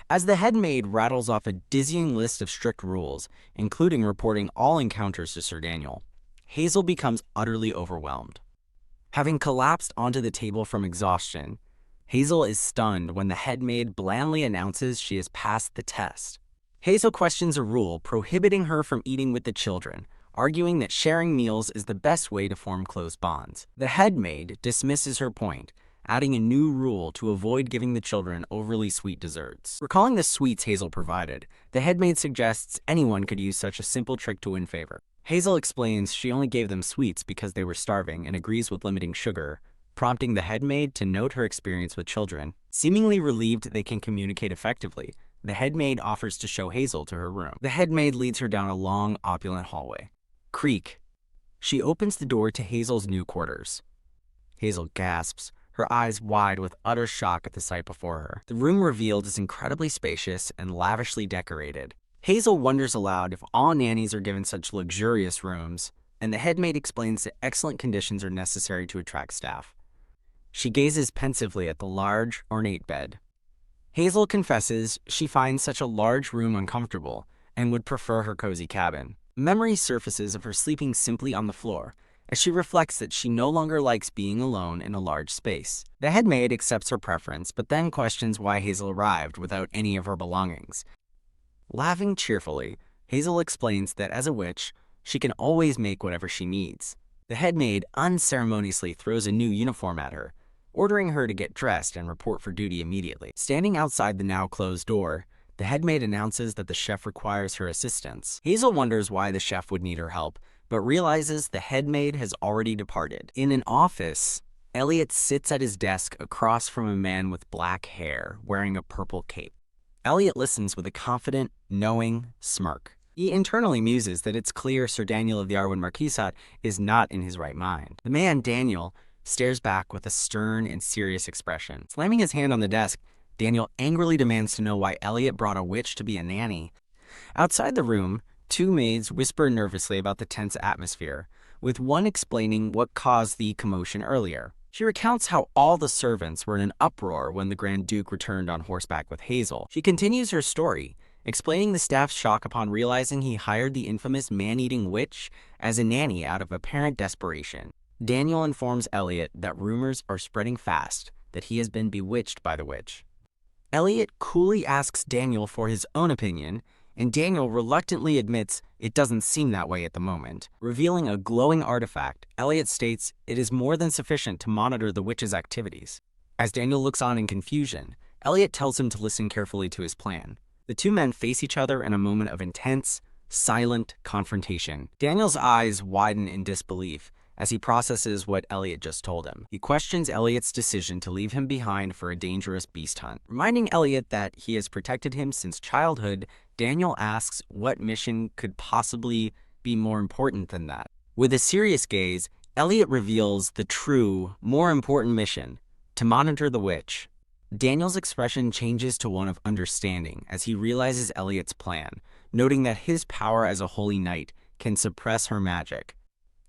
As the headmaid rattles off a dizzying list of strict rules, including reporting all encounters to Sir Daniel, Hazel becomes utterly overwhelmed. Having collapsed onto the table from exhaustion, Hazel is stunned when the headmaid blandly announces she has passed the test. Hazel questions a rule prohibiting her from eating with the children, arguing that sharing meals is the best way to form close bonds. The headmaid dismisses her point, adding a new rule to avoid giving the children overly sweet desserts. Recalling the sweets Hazel provided, the headmaid suggests anyone could use such a simple trick to win favor. Hazel explains she only gave them sweets because they were starving and agrees with limiting sugar, prompting the headmaid to note her experience with children. Seemingly relieved they can communicate effectively, the headmaid offers to show Hazel to her room. The headmaid leads her down a long, opulent hallway. Creak. She opens the door to Hazel's new quarters. Hazel gasps, her eyes wide with utter shock at the sight before her. The room revealed is incredibly spacious and lavishly decorated. Hazel wonders aloud if all nannies are given such luxurious rooms, and the headmaid explains that excellent conditions are necessary to attract staff. She gazes pensively at the large, ornate bed. Hazel confesses she finds such a large room uncomfortable and would prefer her cozy cabin. Memory surfaces of her sleeping simply on the floor, as she reflects that she no longer likes being alone in a large space. The headmaid accepts her preference, but then questions why Hazel arrived without any of her belongings. Laughing cheerfully, Hazel explains that as a witch, she can always make whatever she needs. The headmaid unceremoniously throws a new uniform at her, ordering her to get dressed and report for duty immediately. Standing outside the now closed door, the headmaid announces that the chef requires her assistance. Hazel wonders why the chef would need her help, but realizes the headmaid has already departed. In an office, Elliot sits at his desk across from a man with black hair wearing a purple cape. Elliot listens with a confident, knowing smirk. He internally muses that it's clear Sir Daniel of the Arwen Marquisate is not in his right mind. The man, Daniel, stares back with a stern and serious expression. Slamming his hand on the desk, Daniel angrily demands to know why Elliot brought a witch to be a nanny. Outside the room, two maids whisper nervously about the tense atmosphere, with one explaining what caused the commotion earlier. She recounts how all the servants were in an uproar when the Grand Duke returned on horseback with Hazel. She continues her story, explaining the staff's shock upon realizing he hired the infamous man-eating witch as a nanny out of apparent desperation. Daniel informs Elliot that rumors are spreading fast that he has been bewitched by the witch. Elliot coolly asks Daniel for his own opinion, and Daniel reluctantly admits it doesn't seem that way at the moment. Revealing a glowing artifact, Elliot states it is more than sufficient to monitor the witch's activities. As Daniel looks on in confusion, Elliot tells him to listen carefully to his plan. The two men face each other in a moment of intense, silent confrontation. Daniel's eyes widen in disbelief as he processes what Elliot just told him. He questions Elliot's decision to leave him behind for a dangerous beast hunt. Reminding Elliot that he has protected him since childhood, Daniel asks what mission could possibly be more important than that. With a serious gaze, Elliot reveals the true, more important mission: to monitor the witch. Daniel's expression changes to one of understanding as he realizes Elliot's plan, noting that his power as a holy knight can suppress her magic.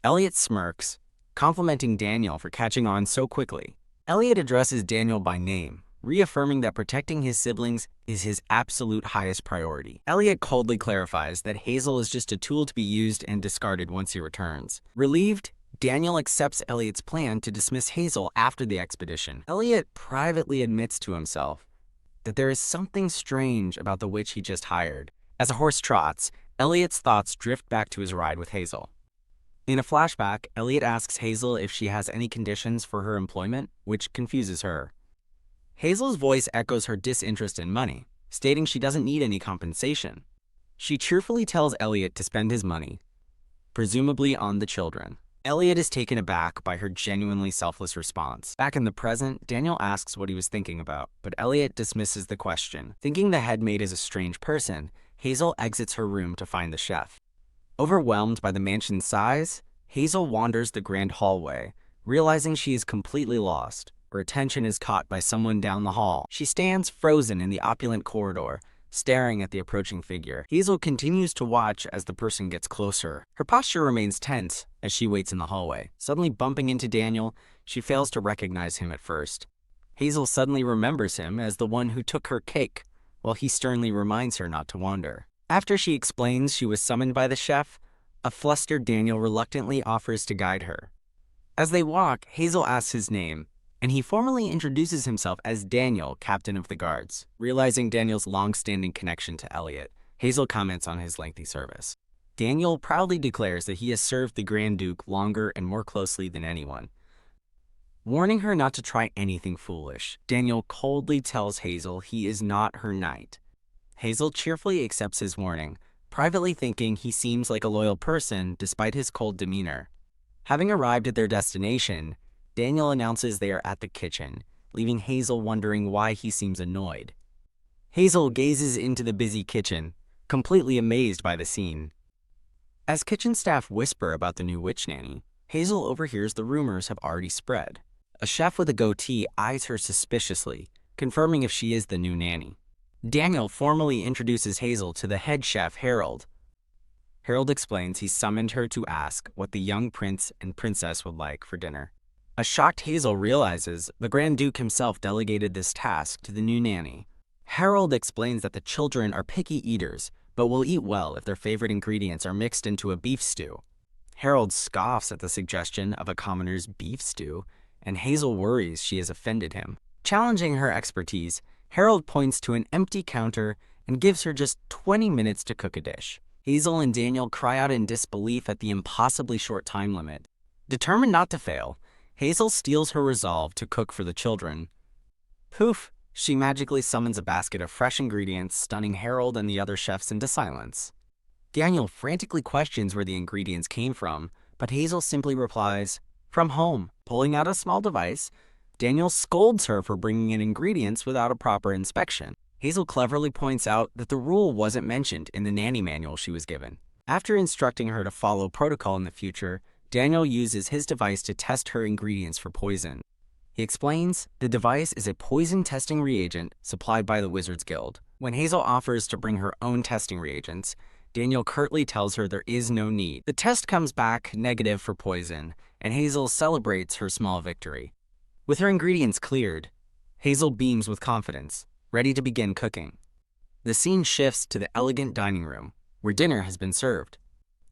Elliot smirks, complimenting Daniel for catching on so quickly. Elliot addresses Daniel by name, reaffirming that protecting his siblings is his absolute highest priority. Elliot coldly clarifies that Hazel is just a tool to be used and discarded once he returns. Relieved, Daniel accepts Elliot's plan to dismiss Hazel after the expedition. Elliot privately admits to himself that there is something strange about the witch he just hired. As a horse trots, Elliot's thoughts drift back to his ride with Hazel. In a flashback, Elliot asks Hazel if she has any conditions for her employment, which confuses her. Hazel's voice echoes her disinterest in money, stating she doesn't need any compensation. She cheerfully tells Elliot to spend his money, presumably on the children. Elliot is taken aback by her genuinely selfless response. Back in the present, Daniel asks what he was thinking about, but Elliot dismisses the question. Thinking the headmaid is a strange person, Hazel exits her room to find the chef. Overwhelmed by the mansion's size, Hazel wanders the grand hallway, realizing she is completely lost. Her attention is caught by someone down the hall. She stands frozen in the opulent corridor, staring at the approaching figure. Hazel continues to watch as the person gets closer. Her posture remains tense as she waits in the hallway. Suddenly bumping into Daniel, she fails to recognize him at first. Hazel suddenly remembers him as the one who took her cake, while he sternly reminds her not to wander. After she explains she was summoned by the chef, a flustered Daniel reluctantly offers to guide her. As they walk, Hazel asks his name, and he formally introduces himself as Daniel, captain of the guards. Realizing Daniel's long-standing connection to Elliot, Hazel comments on his lengthy service. Daniel proudly declares that he has served the Grand Duke longer and more closely than anyone. Warning her not to try anything foolish, Daniel coldly tells Hazel he is not her knight. Hazel cheerfully accepts his warning, privately thinking he seems like a loyal person despite his cold demeanor. Having arrived at their destination, Daniel announces they are at the kitchen, leaving Hazel wondering why he seems annoyed. Hazel gazes into the busy kitchen, completely amazed by the scene. As kitchen staff whisper about the new witch nanny, Hazel overhears the rumors have already spread. A chef with a goatee eyes her suspiciously, confirming if she is the new nanny. Daniel formally introduces Hazel to the head chef, Harold. Harold explains he summoned her to ask what the young prince and princess would like for dinner. A shocked Hazel realizes the Grand Duke himself delegated this task to the new nanny. Harold explains that the children are picky eaters, but will eat well if their favorite ingredients are mixed into a beef stew. Harold scoffs at the suggestion of a commoner's beef stew, and Hazel worries she has offended him. Challenging her expertise, Harold points to an empty counter and gives her just 20 minutes to cook a dish. Hazel and Daniel cry out in disbelief at the impossibly short time limit. Determined not to fail, Hazel steels her resolve to cook for the children. Poof! She magically summons a basket of fresh ingredients, stunning Harold and the other chefs into silence. Daniel frantically questions where the ingredients came from, but Hazel simply replies, "From home." Pulling out a small device, Daniel scolds her for bringing in ingredients without a proper inspection. Hazel cleverly points out that the rule wasn't mentioned in the nanny manual she was given. After instructing her to follow protocol in the future, Daniel uses his device to test her ingredients for poison. He explains the device is a poison testing reagent supplied by the Wizards Guild. When Hazel offers to bring her own testing reagents, Daniel curtly tells her there is no need. The test comes back negative for poison, and Hazel celebrates her small victory. With her ingredients cleared, Hazel beams with confidence, ready to begin cooking. The scene shifts to the elegant dining room, where dinner has been served.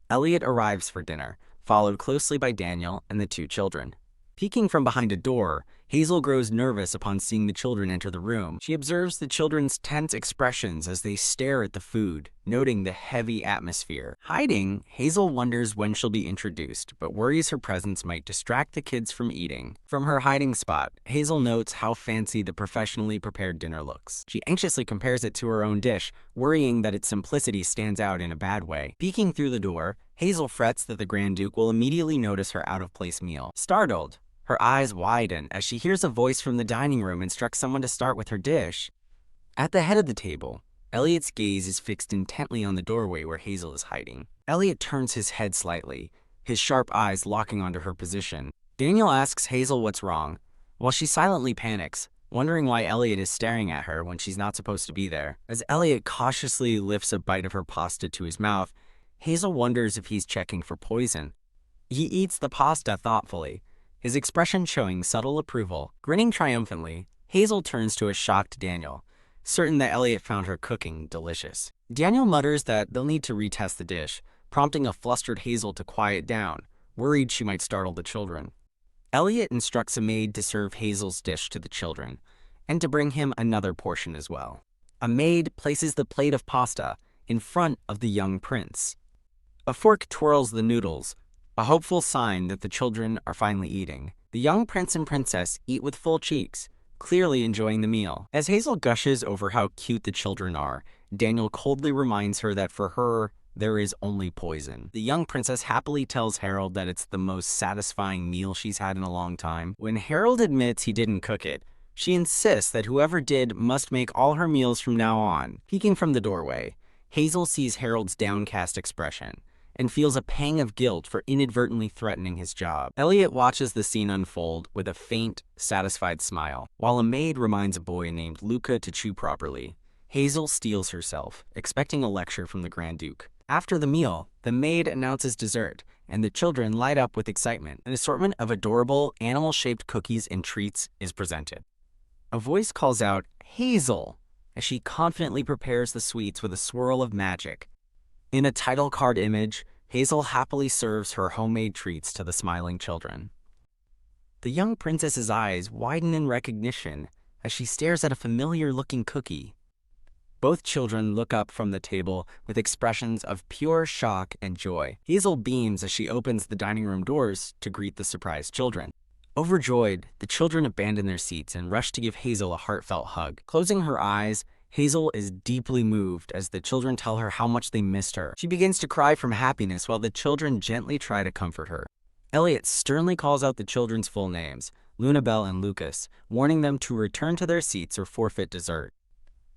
Elliot arrives for dinner, followed closely by Daniel and the two children. Peeking from behind a door, Hazel grows nervous upon seeing the children enter the room. She observes the children's tense expressions as they stare at the food, noting the heavy atmosphere. Hiding, Hazel wonders when she'll be introduced, but worries her presence might distract the kids from eating. From her hiding spot, Hazel notes how fancy the professionally prepared dinner looks. She anxiously compares it to her own dish, worrying that its simplicity stands out in a bad way. Peeking through the door, Hazel frets that the Grand Duke will immediately notice her out-of-place meal. Startled, her eyes widen as she hears a voice from the dining room instruct someone to start with her dish. At the head of the table, Elliot's gaze is fixed intently on the doorway where Hazel is hiding. Elliot turns his head slightly, his sharp eyes locking onto her position. Daniel asks Hazel what's wrong, while she silently panics, wondering why Elliot is staring at her when she's not supposed to be there. As Elliot cautiously lifts a bite of her pasta to his mouth, Hazel wonders if he's checking for poison. He eats the pasta thoughtfully, his expression showing subtle approval. Grinning triumphantly, Hazel turns to a shocked Daniel, certain that Elliot found her cooking delicious. Daniel mutters that they'll need to retest the dish, prompting a flustered Hazel to quiet down, worried she might startle the children. Elliot instructs a maid to serve Hazel's dish to the children, and to bring him another portion as well. A maid places the plate of pasta in front of the young prince. A fork twirls the noodles, a hopeful sign that the children are finally eating. The young prince and princess eat with full cheeks, clearly enjoying the meal. As Hazel gushes over how cute the children are, Daniel coldly reminds her that for her, there is only poison. The young princess happily tells Harold that it's the most satisfying meal she's had in a long time. When Harold admits he didn't cook it, she insists that whoever did must make all her meals from now on. Peeking from the doorway, Hazel sees Harold's downcast expression and feels a pang of guilt for inadvertently threatening his job. Elliot watches the scene unfold with a faint, satisfied smile. While a maid reminds a boy named Luca to chew properly, Hazel steels herself, expecting a lecture from the Grand Duke. After the meal, the maid announces dessert, and the children light up with excitement. An assortment of adorable, animal-shaped cookies and treats is presented. A voice calls out, "Hazel," as she confidently prepares the sweets with a swirl of magic. In a title card image, Hazel happily serves her homemade treats to the smiling children. The young princess's eyes widen in recognition as she stares at a familiar-looking cookie. Both children look up from the table with expressions of pure shock and joy. Hazel beams as she opens the dining room doors to greet the surprised children. Overjoyed, the children abandon their seats and rush to give Hazel a heartfelt hug. Closing her eyes, Hazel is deeply moved as the children tell her how much they missed her. She begins to cry from happiness while the children gently try to comfort her. Elliot sternly calls out the children's full names, Lunabelle and Lucas, warning them to return to their seats or forfeit dessert.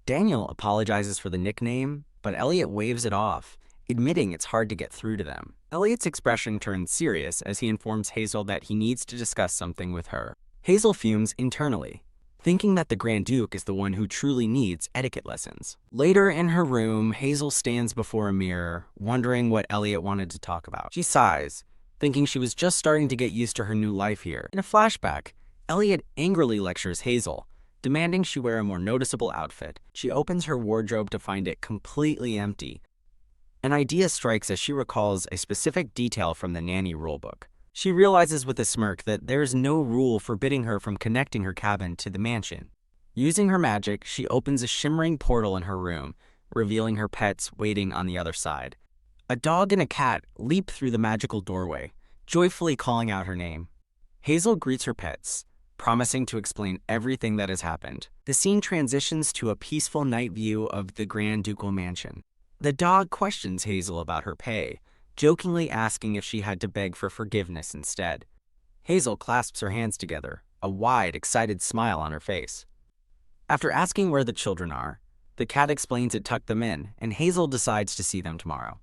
Daniel apologizes for the nickname, but Elliot waves it off, admitting it's hard to get through to them. Elliot's expression turns serious as he informs Hazel that he needs to discuss something with her. Hazel fumes internally, thinking that the Grand Duke is the one who truly needs etiquette lessons. Later in her room, Hazel stands before a mirror, wondering what Elliot wanted to talk about. She sighs, thinking she was just starting to get used to her new life here. In a flashback, Elliot angrily lectures Hazel, demanding she wear a more noticeable outfit. She opens her wardrobe to find it completely empty. An idea strikes as she recalls a specific detail from the Nanny rulebook. She realizes with a smirk that there is no rule forbidding her from connecting her cabin to the mansion. Using her magic, she opens a shimmering portal in her room, revealing her pets waiting on the other side. A dog and a cat leap through the magical doorway, joyfully calling out her name. Hazel greets her pets, promising to explain everything that has happened. The scene transitions to a peaceful night view of the Grand Ducal Mansion. The dog questions Hazel about her pay, jokingly asking if she had to beg for forgiveness instead. Hazel clasps her hands together, a wide, excited smile on her face. After asking where the children are, the cat explains it tucked them in, and Hazel decides to see them tomorrow.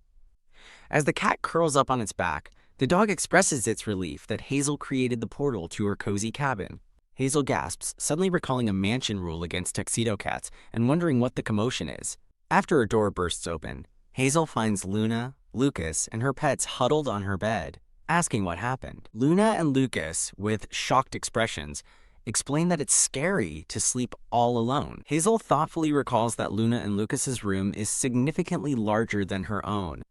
As the cat curls up on its back, the dog expresses its relief that Hazel created the portal to her cozy cabin. Hazel gasps, suddenly recalling a mansion rule against tuxedo cats and wondering what the commotion is. After a door bursts open, Hazel finds Luna, Lucas, and her pets huddled on her bed, asking what happened. Luna and Lucas, with shocked expressions, explain that it's scary to sleep all alone. Hazel thoughtfully recalls that Luna and Lucas's room is significantly larger than her own.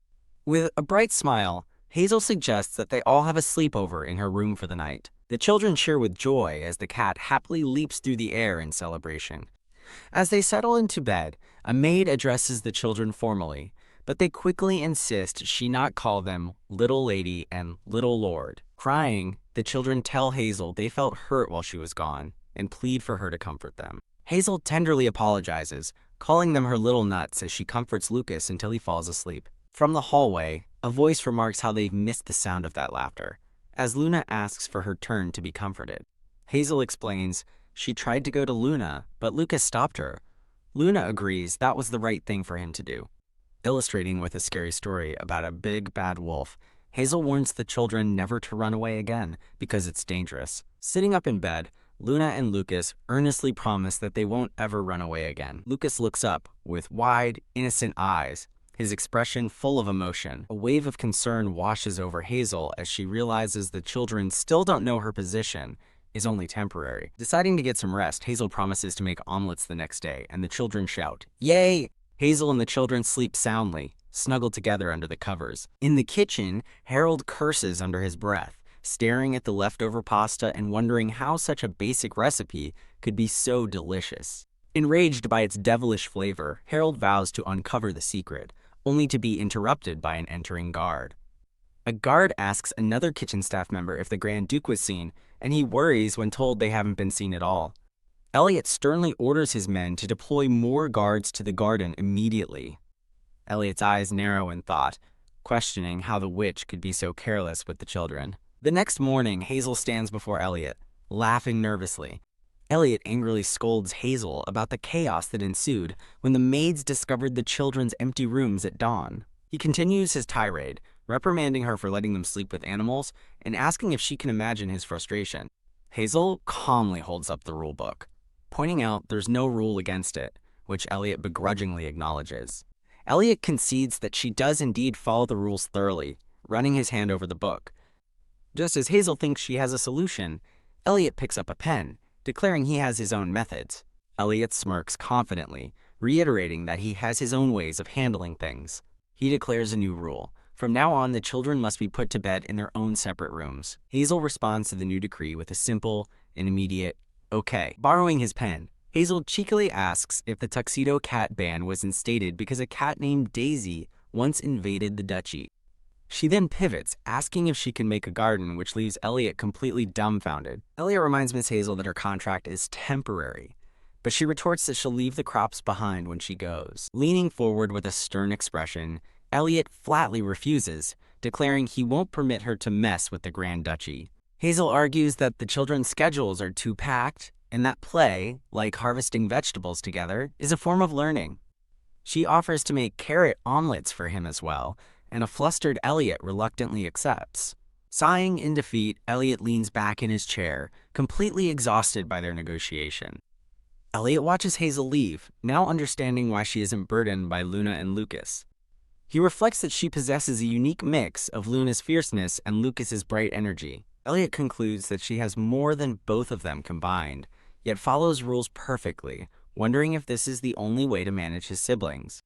With a bright smile, Hazel suggests that they all have a sleepover in her room for the night. The children cheer with joy as the cat happily leaps through the air in celebration. As they settle into bed, a maid addresses the children formally, but they quickly insist she not call them Little Lady and Little Lord. Crying, the children tell Hazel they felt hurt while she was gone and plead for her to comfort them. Hazel tenderly apologizes, calling them her little nuts as she comforts Lucas until he falls asleep. From the hallway, a voice remarks how they've missed the sound of that laughter, as Luna asks for her turn to be comforted. Hazel explains she tried to go to Luna, but Lucas stopped her. Luna agrees that was the right thing for him to do. Illustrating with a scary story about a big bad wolf, Hazel warns the children never to run away again because it's dangerous. Sitting up in bed, Luna and Lucas earnestly promise that they won't ever run away again. Lucas looks up with wide, innocent eyes, his expression full of emotion. A wave of concern washes over Hazel as she realizes the children still don't know her position is only temporary. Deciding to get some rest, Hazel promises to make omelets the next day, and the children shout, "Yay!" Hazel and the children sleep soundly, snuggled together under the covers. In the kitchen, Harold curses under his breath, staring at the leftover pasta and wondering how such a basic recipe could be so delicious. Enraged by its devilish flavor, Harold vows to uncover the secret, only to be interrupted by an entering guard. A guard asks another kitchen staff member if the Grand Duke was seen, and he worries when told they haven't been seen at all. Elliot sternly orders his men to deploy more guards to the garden immediately. Elliot's eyes narrow in thought, questioning how the witch could be so careless with the children. The next morning, Hazel stands before Elliot, laughing nervously. Elliot angrily scolds Hazel about the chaos that ensued when the maids discovered the children's empty rooms at dawn. He continues his tirade, reprimanding her for letting them sleep with animals and asking if she can imagine his frustration. Hazel calmly holds up the rule book, pointing out there's no rule against it, which Elliot begrudgingly acknowledges. Elliot concedes that she does indeed follow the rules thoroughly, running his hand over the book. Just as Hazel thinks she has a solution, Elliot picks up a pen, declaring he has his own methods. Elliot smirks confidently, reiterating that he has his own ways of handling things. He declares a new rule. From now on, the children must be put to bed in their own separate rooms. Hazel responds to the new decree with a simple and immediate, "Okay." Borrowing his pen, Hazel cheekily asks if the tuxedo cat ban was instated because a cat named Daisy once invaded the duchy. She then pivots, asking if she can make a garden, which leaves Elliot completely dumbfounded. Elliot reminds Miss Hazel that her contract is temporary, but she retorts that she'll leave the crops behind when she goes. Leaning forward with a stern expression, Elliot flatly refuses, declaring he won't permit her to mess with the Grand Duchy. Hazel argues that the children's schedules are too packed, and that play, like harvesting vegetables together, is a form of learning. She offers to make carrot omelets for him as well, and a flustered Elliot reluctantly accepts. Sighing in defeat, Elliot leans back in his chair, completely exhausted by their negotiation. Elliot watches Hazel leave, now understanding why she isn't burdened by Luna and Lucas. He reflects that she possesses a unique mix of Luna's fierceness and Lucas's bright energy. Elliot concludes that she has more than both of them combined, yet follows rules perfectly, wondering if this is the only way to manage his siblings.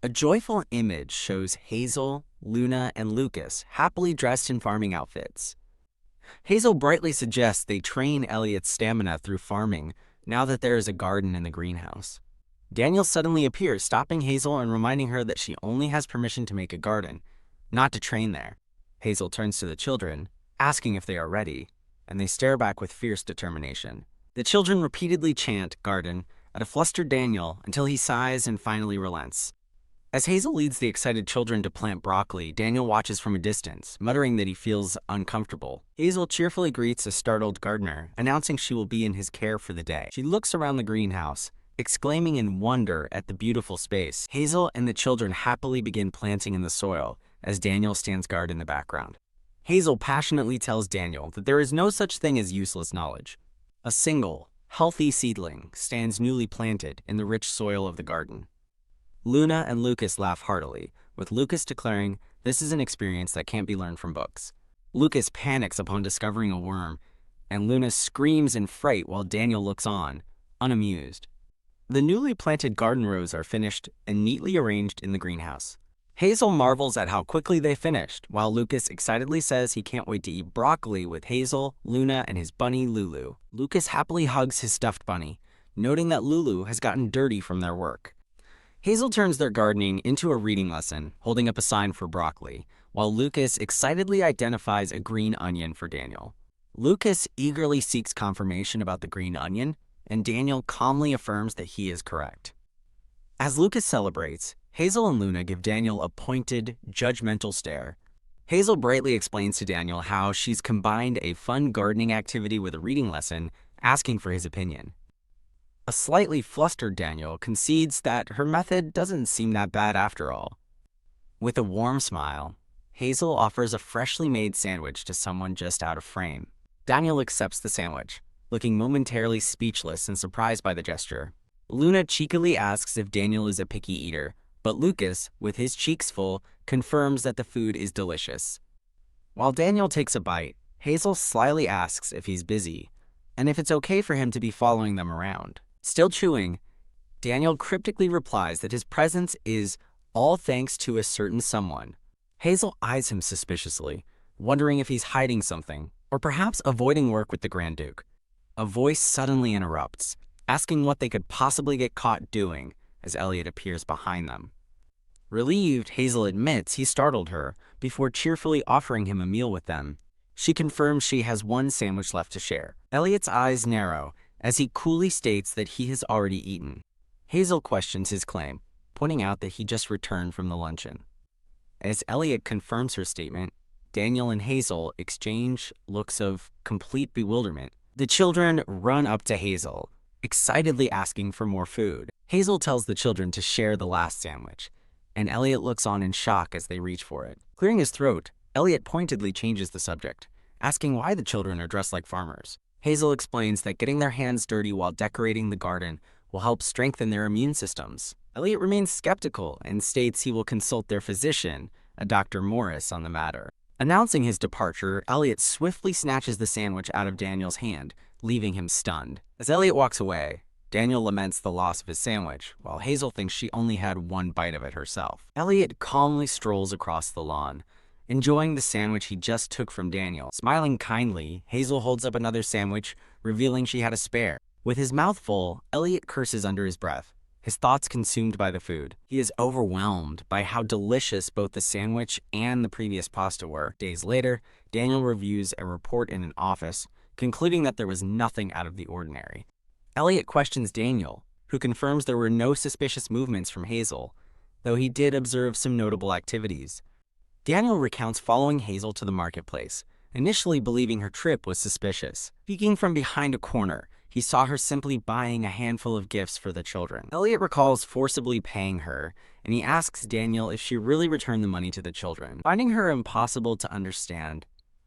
A joyful image shows Hazel, Luna, and Lucas happily dressed in farming outfits. Hazel brightly suggests they train Elliot's stamina through farming now that there is a garden in the greenhouse. Daniel suddenly appears, stopping Hazel and reminding her that she only has permission to make a garden, not to train there. Hazel turns to the children, asking if they are ready, and they stare back with fierce determination. The children repeatedly chant "garden" at a flustered Daniel until he sighs and finally relents. As Hazel leads the excited children to plant broccoli, Daniel watches from a distance, muttering that he feels uncomfortable. Hazel cheerfully greets a startled gardener, announcing she will be in his care for the day. She looks around the greenhouse, exclaiming in wonder at the beautiful space. Hazel and the children happily begin planting in the soil, as Daniel stands guard in the background. Hazel passionately tells Daniel that there is no such thing as useless knowledge. A single, healthy seedling stands newly planted in the rich soil of the garden. Luna and Lucas laugh heartily, with Lucas declaring this is an experience that can't be learned from books. Lucas panics upon discovering a worm, and Luna screams in fright while Daniel looks on, unamused. The newly planted garden rows are finished and neatly arranged in the greenhouse. Hazel marvels at how quickly they finished, while Lucas excitedly says he can't wait to eat broccoli with Hazel, Luna, and his bunny Lulu. Lucas happily hugs his stuffed bunny, noting that Lulu has gotten dirty from their work. Hazel turns their gardening into a reading lesson, holding up a sign for broccoli, while Lucas excitedly identifies a green onion for Daniel. Lucas eagerly seeks confirmation about the green onion, and Daniel calmly affirms that he is correct. As Lucas celebrates, Hazel and Luna give Daniel a pointed, judgmental stare. Hazel brightly explains to Daniel how she's combined a fun gardening activity with a reading lesson, asking for his opinion. A slightly flustered Daniel concedes that her method doesn't seem that bad after all. With a warm smile, Hazel offers a freshly made sandwich to someone just out of frame. Daniel accepts the sandwich, looking momentarily speechless and surprised by the gesture. Luna cheekily asks if Daniel is a picky eater, but Lucas, with his cheeks full, confirms that the food is delicious. While Daniel takes a bite, Hazel slyly asks if he's busy, and if it's okay for him to be following them around. Still chewing, Daniel cryptically replies that his presence is all thanks to a certain someone. Hazel eyes him suspiciously, wondering if he's hiding something, or perhaps avoiding work with the Grand Duke. A voice suddenly interrupts, asking what they could possibly get caught doing as Elliot appears behind them. Relieved, Hazel admits he startled her before cheerfully offering him a meal with them. She confirms she has one sandwich left to share. Elliot's eyes narrow as he coolly states that he has already eaten. Hazel questions his claim, pointing out that he just returned from the luncheon. As Elliot confirms her statement, Daniel and Hazel exchange looks of complete bewilderment. The children run up to Hazel, excitedly asking for more food. Hazel tells the children to share the last sandwich, and Elliot looks on in shock as they reach for it. Clearing his throat, Elliot pointedly changes the subject, asking why the children are dressed like farmers. Hazel explains that getting their hands dirty while decorating the garden will help strengthen their immune systems. Elliot remains skeptical and states he will consult their physician, a Dr. Morris, on the matter. Announcing his departure, Elliot swiftly snatches the sandwich out of Daniel's hand, leaving him stunned. As Elliot walks away, Daniel laments the loss of his sandwich, while Hazel thinks she only had one bite of it herself. Elliot calmly strolls across the lawn, enjoying the sandwich he just took from Daniel. Smiling kindly, Hazel holds up another sandwich, revealing she had a spare. With his mouth full, Elliot curses under his breath, his thoughts consumed by the food. He is overwhelmed by how delicious both the sandwich and the previous pasta were. Days later, Daniel reviews a report in an office, concluding that there was nothing out of the ordinary. Elliot questions Daniel, who confirms there were no suspicious movements from Hazel, though he did observe some notable activities. Daniel recounts following Hazel to the marketplace, initially believing her trip was suspicious. Peeking from behind a corner, he saw her simply buying a handful of gifts for the children. Elliot recalls forcibly paying her, and he asks Daniel if she really returned the money to the children. Finding her impossible to understand,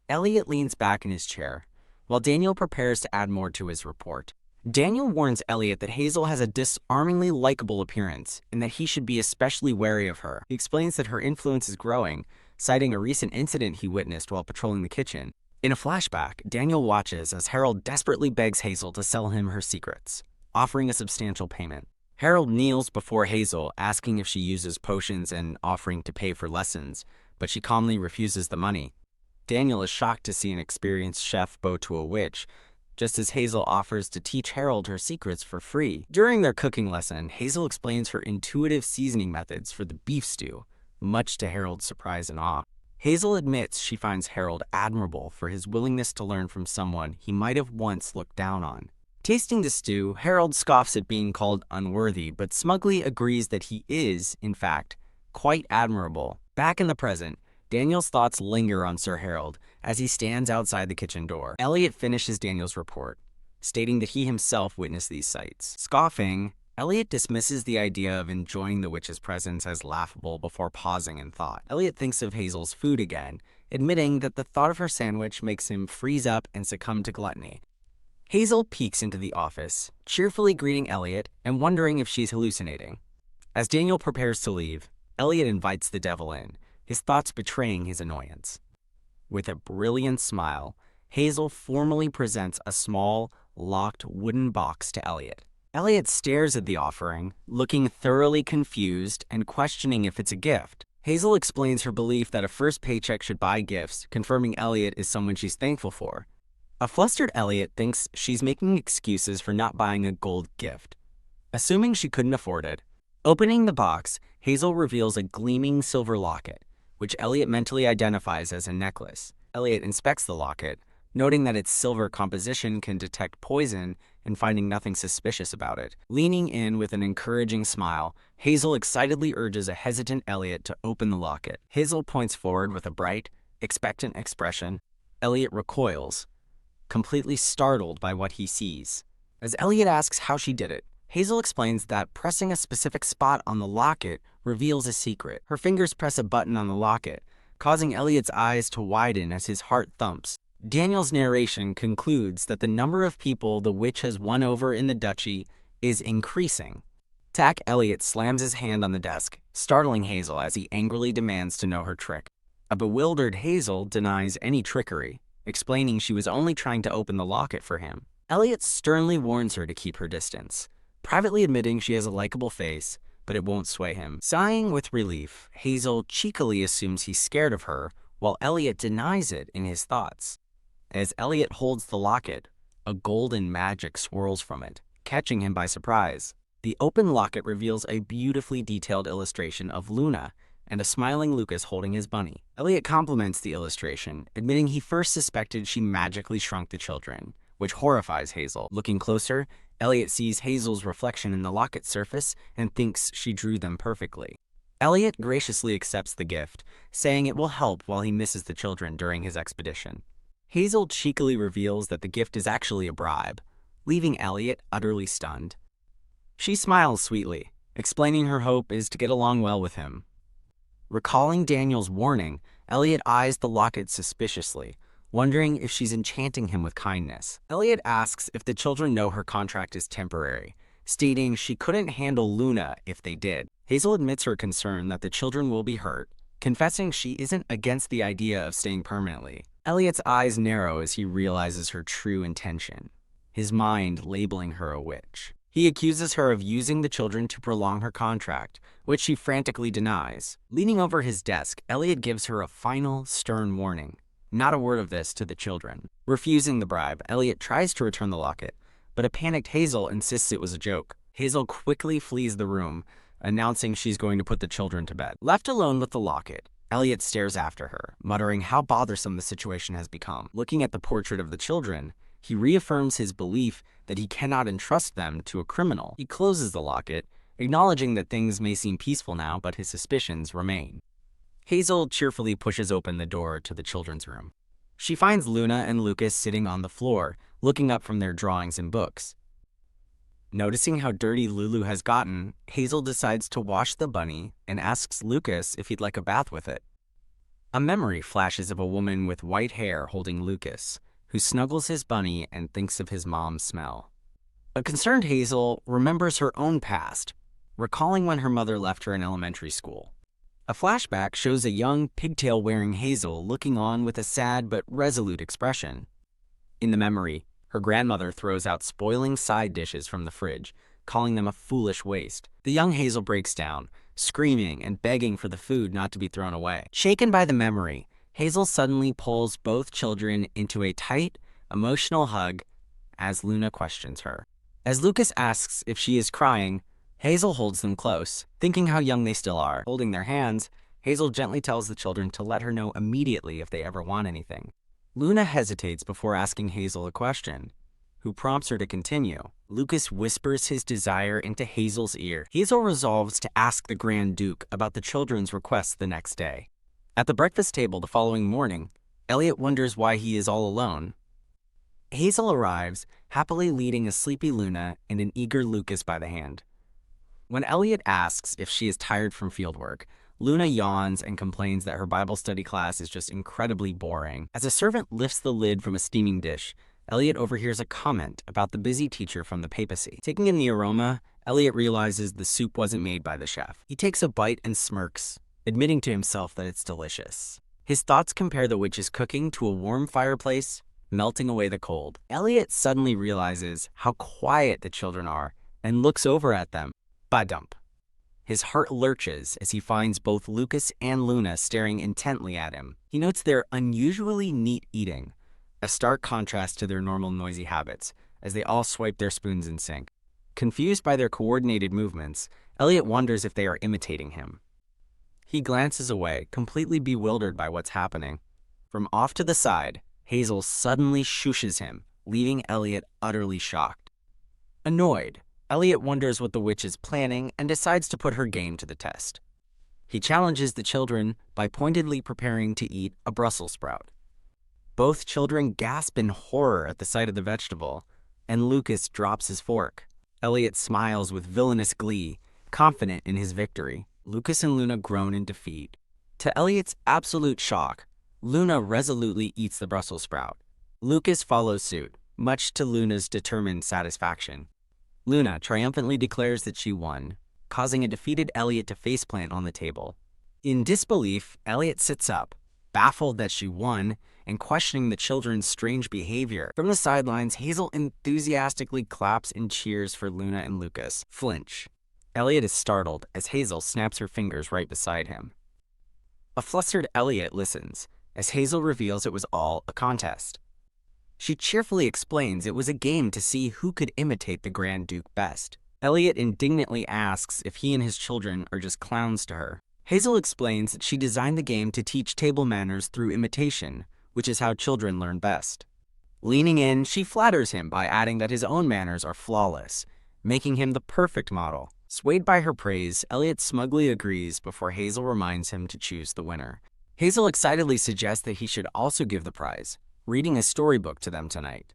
Elliot leans back in his chair, while Daniel prepares to add more to his report. Daniel warns Elliot that Hazel has a disarmingly likable appearance, and that he should be especially wary of her. He explains that her influence is growing, citing a recent incident he witnessed while patrolling the kitchen. In a flashback, Daniel watches as Harold desperately begs Hazel to sell him her secrets, offering a substantial payment. Harold kneels before Hazel, asking if she uses potions and offering to pay for lessons, but she calmly refuses the money. Daniel is shocked to see an experienced chef bow to a witch, just as Hazel offers to teach Harold her secrets for free. During their cooking lesson, Hazel explains her intuitive seasoning methods for the beef stew, much to Harold's surprise and awe. Hazel admits she finds Harold admirable for his willingness to learn from someone he might have once looked down on. Tasting the stew, Harold scoffs at being called unworthy, but smugly agrees that he is, in fact, quite admirable. Back in the present, Daniel's thoughts linger on Sir Harold as he stands outside the kitchen door. Elliot finishes Daniel's report, stating that he himself witnessed these sights. Scoffing, Elliot dismisses the idea of enjoying the witch's presence as laughable before pausing in thought. Elliot thinks of Hazel's food again, admitting that the thought of her sandwich makes him freeze up and succumb to gluttony. Hazel peeks into the office, cheerfully greeting Elliot and wondering if she's hallucinating. As Daniel prepares to leave, Elliot invites the devil in, his thoughts betraying his annoyance. With a brilliant smile, Hazel formally presents a small, locked wooden box to Elliot. Elliot stares at the offering, looking thoroughly confused and questioning if it's a gift. Hazel explains her belief that a first paycheck should buy gifts, confirming Elliot is someone she's thankful for. A flustered Elliot thinks she's making excuses for not buying a gold gift. Assuming she couldn't afford it, opening the box, Hazel reveals a gleaming silver locket, which Elliot mentally identifies as a necklace. Elliot inspects the locket, noting that its silver composition can detect poison and finding nothing suspicious about it. Leaning in with an encouraging smile, Hazel excitedly urges a hesitant Elliot to open the locket. Hazel points forward with a bright, expectant expression. Elliot recoils, completely startled by what he sees. As Elliot asks how she did it, Hazel explains that pressing a specific spot on the locket reveals a secret. Her fingers press a button on the locket, causing Elliot's eyes to widen as his heart thumps. Daniel's narration concludes that the number of people the witch has won over in the duchy is increasing. Tack Elliot slams his hand on the desk, startling Hazel as he angrily demands to know her trick. A bewildered Hazel denies any trickery, explaining she was only trying to open the locket for him. Elliot sternly warns her to keep her distance, privately admitting she has a likable face, but it won't sway him. Sighing with relief, Hazel cheekily assumes he's scared of her, while Elliot denies it in his thoughts. As Elliot holds the locket, a golden magic swirls from it, catching him by surprise. The open locket reveals a beautifully detailed illustration of Luna and a smiling Lucas holding his bunny. Elliot compliments the illustration, admitting he first suspected she magically shrunk the children, which horrifies Hazel. Looking closer, Elliot sees Hazel's reflection in the locket surface and thinks she drew them perfectly. Elliot graciously accepts the gift, saying it will help while he misses the children during his expedition. Hazel cheekily reveals that the gift is actually a bribe, leaving Elliot utterly stunned. She smiles sweetly, explaining her hope is to get along well with him. Recalling Daniel's warning, Elliot eyes the locket suspiciously, wondering if she's enchanting him with kindness. Elliot asks if the children know her contract is temporary, stating she couldn't handle Luna if they did. Hazel admits her concern that the children will be hurt, confessing she isn't against the idea of staying permanently. Elliot's eyes narrow as he realizes her true intention, his mind labeling her a witch. He accuses her of using the children to prolong her contract, which she frantically denies. Leaning over his desk, Elliot gives her a final, stern warning. Not a word of this to the children. Refusing the bribe, Elliot tries to return the locket, but a panicked Hazel insists it was a joke. Hazel quickly flees the room, announcing she's going to put the children to bed. Left alone with the locket, Elliot stares after her, muttering how bothersome the situation has become. Looking at the portrait of the children, He reaffirms his belief that he cannot entrust them to a criminal. He closes the locket, acknowledging that things may seem peaceful now, but his suspicions remain. Hazel cheerfully pushes open the door to the children's room. She finds Luna and Lucas sitting on the floor, looking up from their drawings and books. Noticing how dirty Lulu has gotten, Hazel decides to wash the bunny and asks Lucas if he'd like a bath with it. A memory flashes of a woman with white hair holding Lucas, who snuggles his bunny and thinks of his mom's smell. A concerned Hazel remembers her own past, recalling when her mother left her in elementary school. A flashback shows a young, pigtail-wearing Hazel looking on with a sad but resolute expression. In the memory, her grandmother throws out spoiling side dishes from the fridge, calling them a foolish waste. The young Hazel breaks down, screaming and begging for the food not to be thrown away. Shaken by the memory, Hazel suddenly pulls both children into a tight, emotional hug as Luna questions her. As Lucas asks if she is crying, Hazel holds them close, thinking how young they still are. Holding their hands, Hazel gently tells the children to let her know immediately if they ever want anything. Luna hesitates before asking Hazel a question, who prompts her to continue. Lucas whispers his desire into Hazel's ear. Hazel resolves to ask the Grand Duke about the children's requests the next day. At the breakfast table the following morning, Elliot wonders why he is all alone. Hazel arrives, happily leading a sleepy Luna and an eager Lucas by the hand. When Elliot asks if she is tired from fieldwork, Luna yawns and complains that her Bible study class is just incredibly boring. As a servant lifts the lid from a steaming dish, Elliot overhears a comment about the busy teacher from the papacy. Taking in the aroma, Elliot realizes the soup wasn't made by the chef. He takes a bite and smirks, admitting to himself that it's delicious. His thoughts compare the witch's cooking to a warm fireplace, melting away the cold. Elliot suddenly realizes how quiet the children are and looks over at them. Badump. His heart lurches as he finds both Lucas and Luna staring intently at him. He notes their unusually neat eating, a stark contrast to their normal noisy habits, as they all swipe their spoons in sync. Confused by their coordinated movements, Elliot wonders if they are imitating him. He glances away, completely bewildered by what's happening. From off to the side, Hazel suddenly shushes him, leaving Elliot utterly shocked. Annoyed, Elliot wonders what the witch is planning and decides to put her game to the test. He challenges the children by pointedly preparing to eat a Brussels sprout. Both children gasp in horror at the sight of the vegetable, and Lucas drops his fork. Elliot smiles with villainous glee, confident in his victory. Lucas and Luna groan in defeat. To Elliot's absolute shock, Luna resolutely eats the Brussels sprout. Lucas follows suit, much to Luna's determined satisfaction. Luna triumphantly declares that she won, causing a defeated Elliot to faceplant on the table. In disbelief, Elliot sits up, baffled that she won, and questioning the children's strange behavior. From the sidelines, Hazel enthusiastically claps and cheers for Luna and Lucas. Flinch. Elliot is startled as Hazel snaps her fingers right beside him. A flustered Elliot listens, as Hazel reveals it was all a contest. She cheerfully explains it was a game to see who could imitate the Grand Duke best. Elliot indignantly asks if he and his children are just clowns to her. Hazel explains that she designed the game to teach table manners through imitation, which is how children learn best. Leaning in, she flatters him by adding that his own manners are flawless, making him the perfect model. Swayed by her praise, Elliot smugly agrees before Hazel reminds him to choose the winner. Hazel excitedly suggests that he should also give the prize, reading a storybook to them tonight.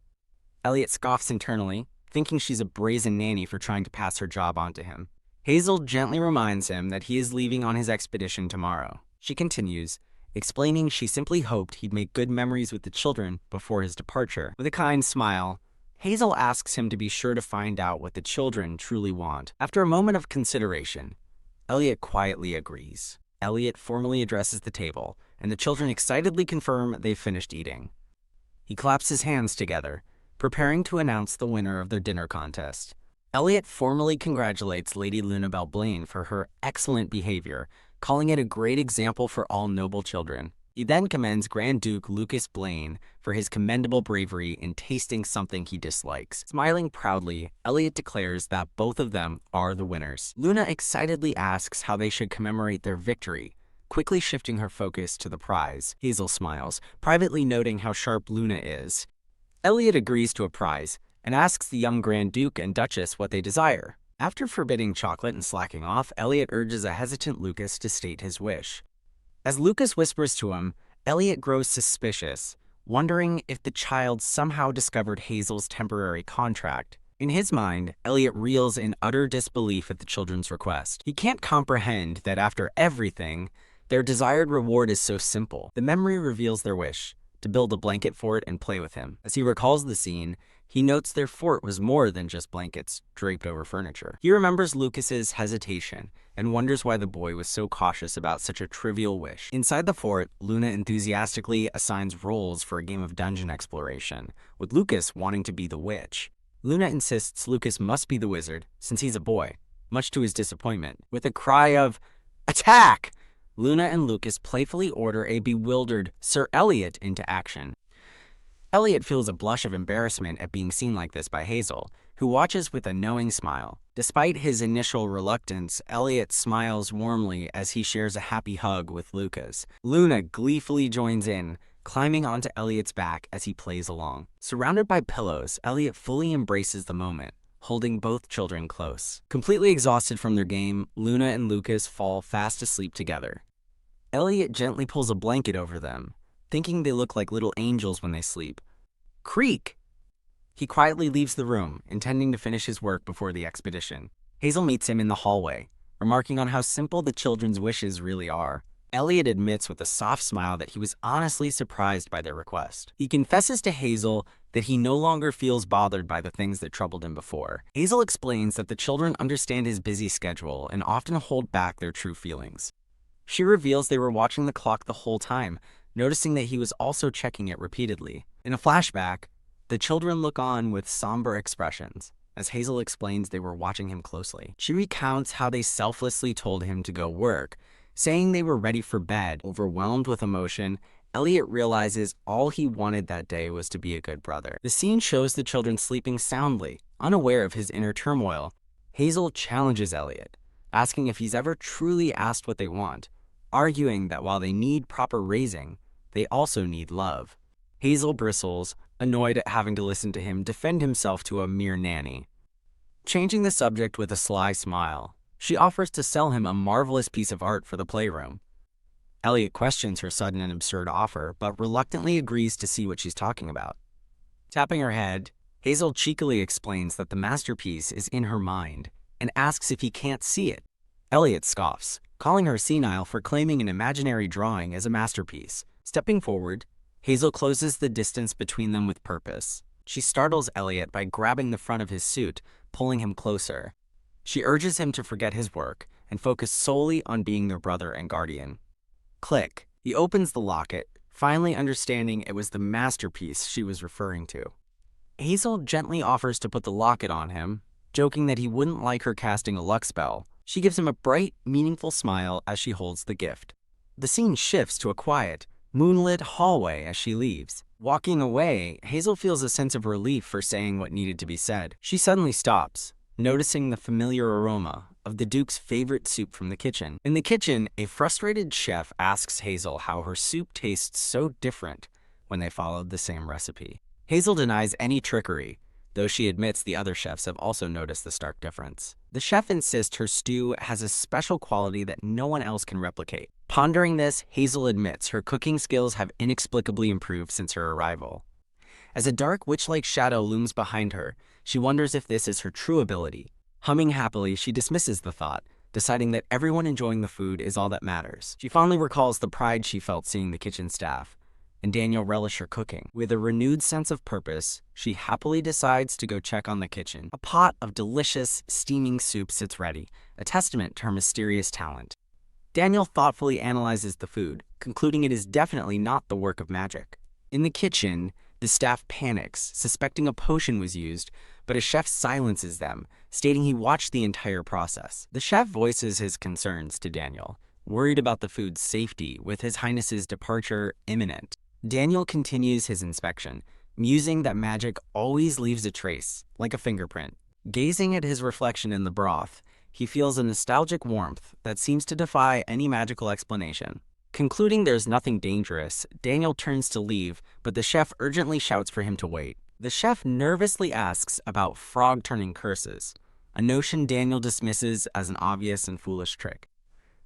Elliot scoffs internally, thinking she's a brazen nanny for trying to pass her job on to him. Hazel gently reminds him that he is leaving on his expedition tomorrow. She continues, explaining she simply hoped he'd make good memories with the children before his departure. With a kind smile, Hazel asks him to be sure to find out what the children truly want. After a moment of consideration, Elliot quietly agrees. Elliot formally addresses the table, and the children excitedly confirm they've finished eating. He claps his hands together, preparing to announce the winner of their dinner contest. Elliot formally congratulates Lady Lunabelle Blaine for her excellent behavior, calling it a great example for all noble children. He then commends Grand Duke Lucas Blaine for his commendable bravery in tasting something he dislikes. Smiling proudly, Elliot declares that both of them are the winners. Luna excitedly asks how they should commemorate their victory, quickly shifting her focus to the prize. Hazel smiles, privately noting how sharp Luna is. Elliot agrees to a prize and asks the young Grand Duke and Duchess what they desire. After forbidding chocolate and slacking off, Elliot urges a hesitant Lucas to state his wish. As Lucas whispers to him, Elliot grows suspicious, wondering if the child somehow discovered Hazel's temporary contract. In his mind, Elliot reels in utter disbelief at the children's request. He can't comprehend that after everything, their desired reward is so simple. The memory reveals their wish to build a blanket fort and play with him. As he recalls the scene, he notes their fort was more than just blankets draped over furniture. He remembers Lucas's hesitation and wonders why the boy was so cautious about such a trivial wish. Inside the fort, Luna enthusiastically assigns roles for a game of dungeon exploration, with Lucas wanting to be the witch. Luna insists Lucas must be the wizard since he's a boy, much to his disappointment. With a cry of, "Attack!" Luna and Lucas playfully order a bewildered Sir Elliot into action. Elliot feels a blush of embarrassment at being seen like this by Hazel, who watches with a knowing smile. Despite his initial reluctance, Elliot smiles warmly as he shares a happy hug with Lucas. Luna gleefully joins in, climbing onto Elliot's back as he plays along. Surrounded by pillows, Elliot fully embraces the moment, holding both children close. Completely exhausted from their game, Luna and Lucas fall fast asleep together. Elliot gently pulls a blanket over them, thinking they look like little angels when they sleep. Creak! He quietly leaves the room, intending to finish his work before the expedition. Hazel meets him in the hallway, remarking on how simple the children's wishes really are. Elliot admits with a soft smile that he was honestly surprised by their request. He confesses to Hazel that he no longer feels bothered by the things that troubled him before. Hazel explains that the children understand his busy schedule and often hold back their true feelings. She reveals they were watching the clock the whole time, noticing that he was also checking it repeatedly. In a flashback, the children look on with somber expressions, as Hazel explains they were watching him closely. She recounts how they selflessly told him to go work, saying they were ready for bed. Overwhelmed with emotion, Elliot realizes all he wanted that day was to be a good brother. The scene shows the children sleeping soundly, unaware of his inner turmoil. Hazel challenges Elliot, asking if he's ever truly asked what they want, arguing that while they need proper raising, they also need love. Hazel bristles, annoyed at having to listen to him defend himself to a mere nanny. Changing the subject with a sly smile, she offers to sell him a marvelous piece of art for the playroom. Elliot questions her sudden and absurd offer, but reluctantly agrees to see what she's talking about. Tapping her head, Hazel cheekily explains that the masterpiece is in her mind and asks if he can't see it. Elliot scoffs, calling her senile for claiming an imaginary drawing as a masterpiece. Stepping forward, Hazel closes the distance between them with purpose. She startles Elliot by grabbing the front of his suit, pulling him closer. She urges him to forget his work and focus solely on being their brother and guardian. Click. He opens the locket, finally understanding it was the masterpiece she was referring to. Hazel gently offers to put the locket on him, joking that he wouldn't like her casting a luck spell. She gives him a bright, meaningful smile as she holds the gift. The scene shifts to a quiet, moonlit hallway as she leaves. Walking away, Hazel feels a sense of relief for saying what needed to be said. She suddenly stops, noticing the familiar aroma of the Duke's favorite soup from the kitchen. In the kitchen, a frustrated chef asks Hazel how her soup tastes so different when they followed the same recipe. Hazel denies any trickery, though she admits the other chefs have also noticed the stark difference. The chef insists her stew has a special quality that no one else can replicate. Pondering this, Hazel admits her cooking skills have inexplicably improved since her arrival. As a dark witch-like shadow looms behind her, she wonders if this is her true ability. Humming happily, she dismisses the thought, deciding that everyone enjoying the food is all that matters. She fondly recalls the pride she felt seeing the kitchen staff, and Daniel relish her cooking. With a renewed sense of purpose, she happily decides to go check on the kitchen. A pot of delicious, steaming soup sits ready, a testament to her mysterious talent. Daniel thoughtfully analyzes the food, concluding it is definitely not the work of magic. In the kitchen, the staff panics, suspecting a potion was used, but a chef silences them, stating he watched the entire process. The chef voices his concerns to Daniel, worried about the food's safety, with His Highness's departure imminent. Daniel continues his inspection, musing that magic always leaves a trace, like a fingerprint. Gazing at his reflection in the broth, he feels a nostalgic warmth that seems to defy any magical explanation. Concluding there's nothing dangerous, Daniel turns to leave, but the chef urgently shouts for him to wait. The chef nervously asks about frog-turning curses, a notion Daniel dismisses as an obvious and foolish trick.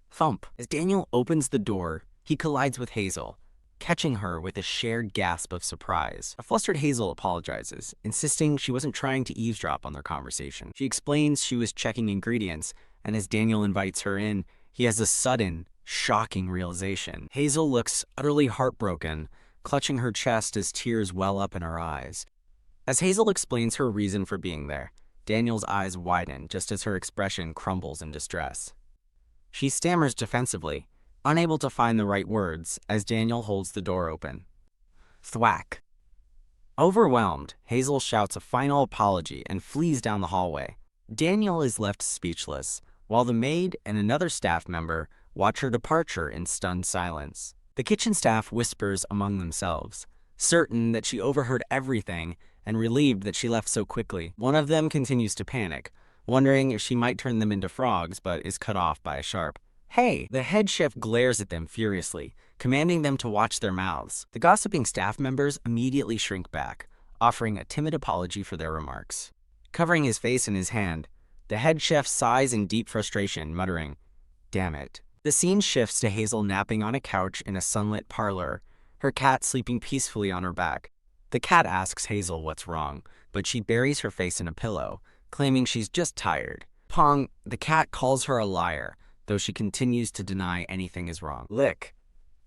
Thump. As Daniel opens the door, he collides with Hazel, catching her with a shared gasp of surprise. A flustered Hazel apologizes, insisting she wasn't trying to eavesdrop on their conversation. She explains she was checking ingredients, and as Daniel invites her in, he has a sudden, shocking realization. Hazel looks utterly heartbroken, clutching her chest as tears well up in her eyes. As Hazel explains her reason for being there, Daniel's eyes widen just as her expression crumbles in distress. She stammers defensively, unable to find the right words as Daniel holds the door open. Thwack. Overwhelmed, Hazel shouts a final apology and flees down the hallway. Daniel is left speechless, while the maid and another staff member watch her departure in stunned silence. The kitchen staff whispers among themselves, certain that she overheard everything and relieved that she left so quickly. One of them continues to panic, wondering if she might turn them into frogs, but is cut off by a sharp "Hey!" The head chef glares at them furiously, commanding them to watch their mouths. The gossiping staff members immediately shrink back, offering a timid apology for their remarks. Covering his face in his hand, the head chef sighs in deep frustration, muttering, "Damn it." The scene shifts to Hazel napping on a couch in a sunlit parlor, her cat sleeping peacefully on her back. The cat asks Hazel what's wrong, but she buries her face in a pillow, claiming she's just tired. Pong, the cat calls her a liar, though she continues to deny anything is wrong. Lick.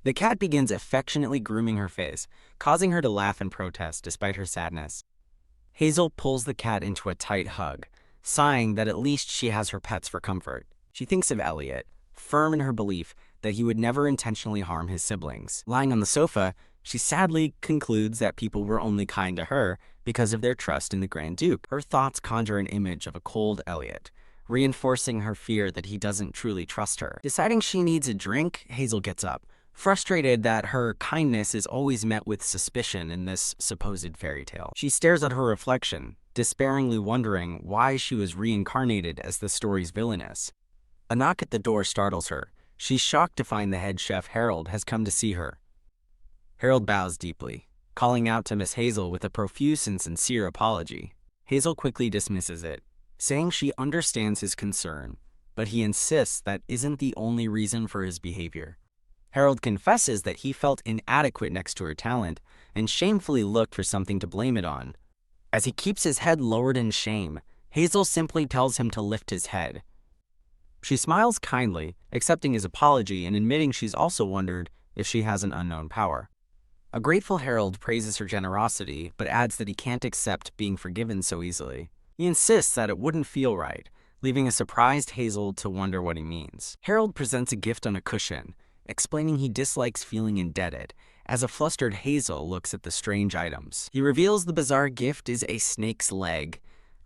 The cat begins affectionately grooming her face, causing her to laugh and protest despite her sadness. Hazel pulls the cat into a tight hug, sighing that at least she has her pets for comfort. She thinks of Elliot, firm in her belief that he would never intentionally harm his siblings. Lying on the sofa, she sadly concludes that people were only kind to her because of their trust in the Grand Duke. Her thoughts conjure an image of a cold Elliot, reinforcing her fear that he doesn't truly trust her. Deciding she needs a drink, Hazel gets up, frustrated that her kindness is always met with suspicion in this supposed fairy tale. She stares at her reflection, despairingly wondering why she was reincarnated as the story's villainess. A knock at the door startles her. She's shocked to find the head chef, Harold, has come to see her. Harold bows deeply, calling out to Miss Hazel with a profuse and sincere apology. Hazel quickly dismisses it, saying she understands his concern, but he insists that isn't the only reason for his behavior. Harold confesses that he felt inadequate next to her talent and shamefully looked for something to blame it on. As he keeps his head lowered in shame, Hazel simply tells him to lift his head. She smiles kindly, accepting his apology and admitting she's also wondered if she has an unknown power. A grateful Harold praises her generosity, but adds that he can't accept being forgiven so easily. He insists that it wouldn't feel right, leaving a surprised Hazel to wonder what he means. Harold presents a gift on a cushion, explaining he dislikes feeling indebted, as a flustered Hazel looks at the strange items. He reveals the bizarre gift is a snake's leg,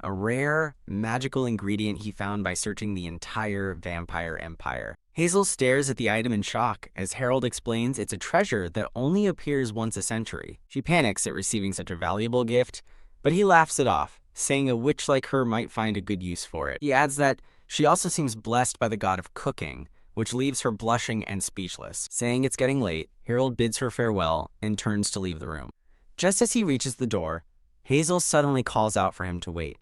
a rare, magical ingredient he found by searching the entire vampire empire. Hazel stares at the item in shock as Harold explains it's a treasure that only appears once a century. She panics at receiving such a valuable gift, but he laughs it off, saying a witch like her might find a good use for it. He adds that she also seems blessed by the god of cooking, which leaves her blushing and speechless. Saying it's getting late, Harold bids her farewell and turns to leave the room. Just as he reaches the door, Hazel suddenly calls out for him to wait.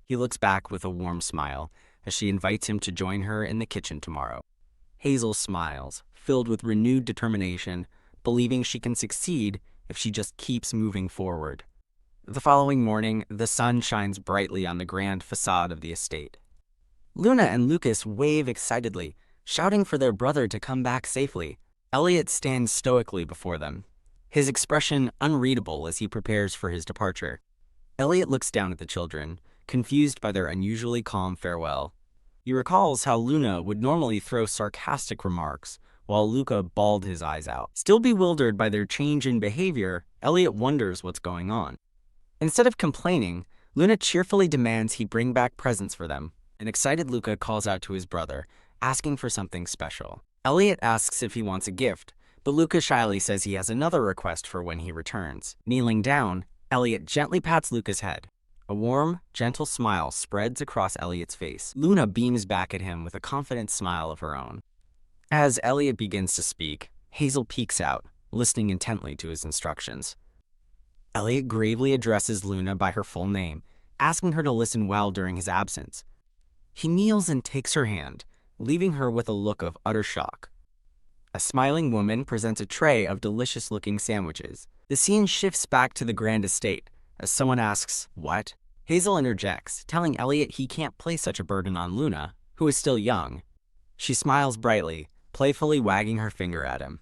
He looks back with a warm smile as she invites him to join her in the kitchen tomorrow. Hazel smiles, filled with renewed determination, believing she can succeed if she just keeps moving forward. The following morning, the sun shines brightly on the grand facade of the estate. Luna and Lucas wave excitedly, shouting for their brother to come back safely. Elliot stands stoically before them, his expression unreadable as he prepares for his departure. Elliot looks down at the children, confused by their unusually calm farewell. He recalls how Luna would normally throw sarcastic remarks, while Luca bawled his eyes out. Still bewildered by their change in behavior, Elliot wonders what's going on. Instead of complaining, Luna cheerfully demands he bring back presents for them. An excited Luca calls out to his brother, asking for something special. Elliot asks if he wants a gift, but Luca shyly says he has another request for when he returns. Kneeling down, Elliot gently pats Luca's head. A warm, gentle smile spreads across Elliot's face. Luna beams back at him with a confident smile of her own. As Elliot begins to speak, Hazel peeks out, listening intently to his instructions. Elliot gravely addresses Luna by her full name, asking her to listen well during his absence. He kneels and takes her hand, leaving her with a look of utter shock. A smiling woman presents a tray of delicious-looking sandwiches. The scene shifts back to the grand estate, as someone asks, "What?" Hazel interjects, telling Elliot he can't place such a burden on Luna, who is still young. She smiles brightly, playfully wagging her finger at him.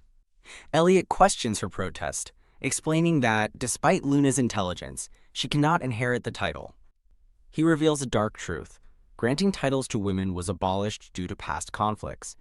Elliot questions her protest, explaining that, despite Luna's intelligence, she cannot inherit the title. He reveals a dark truth. Granting titles to women was abolished due to past conflicts.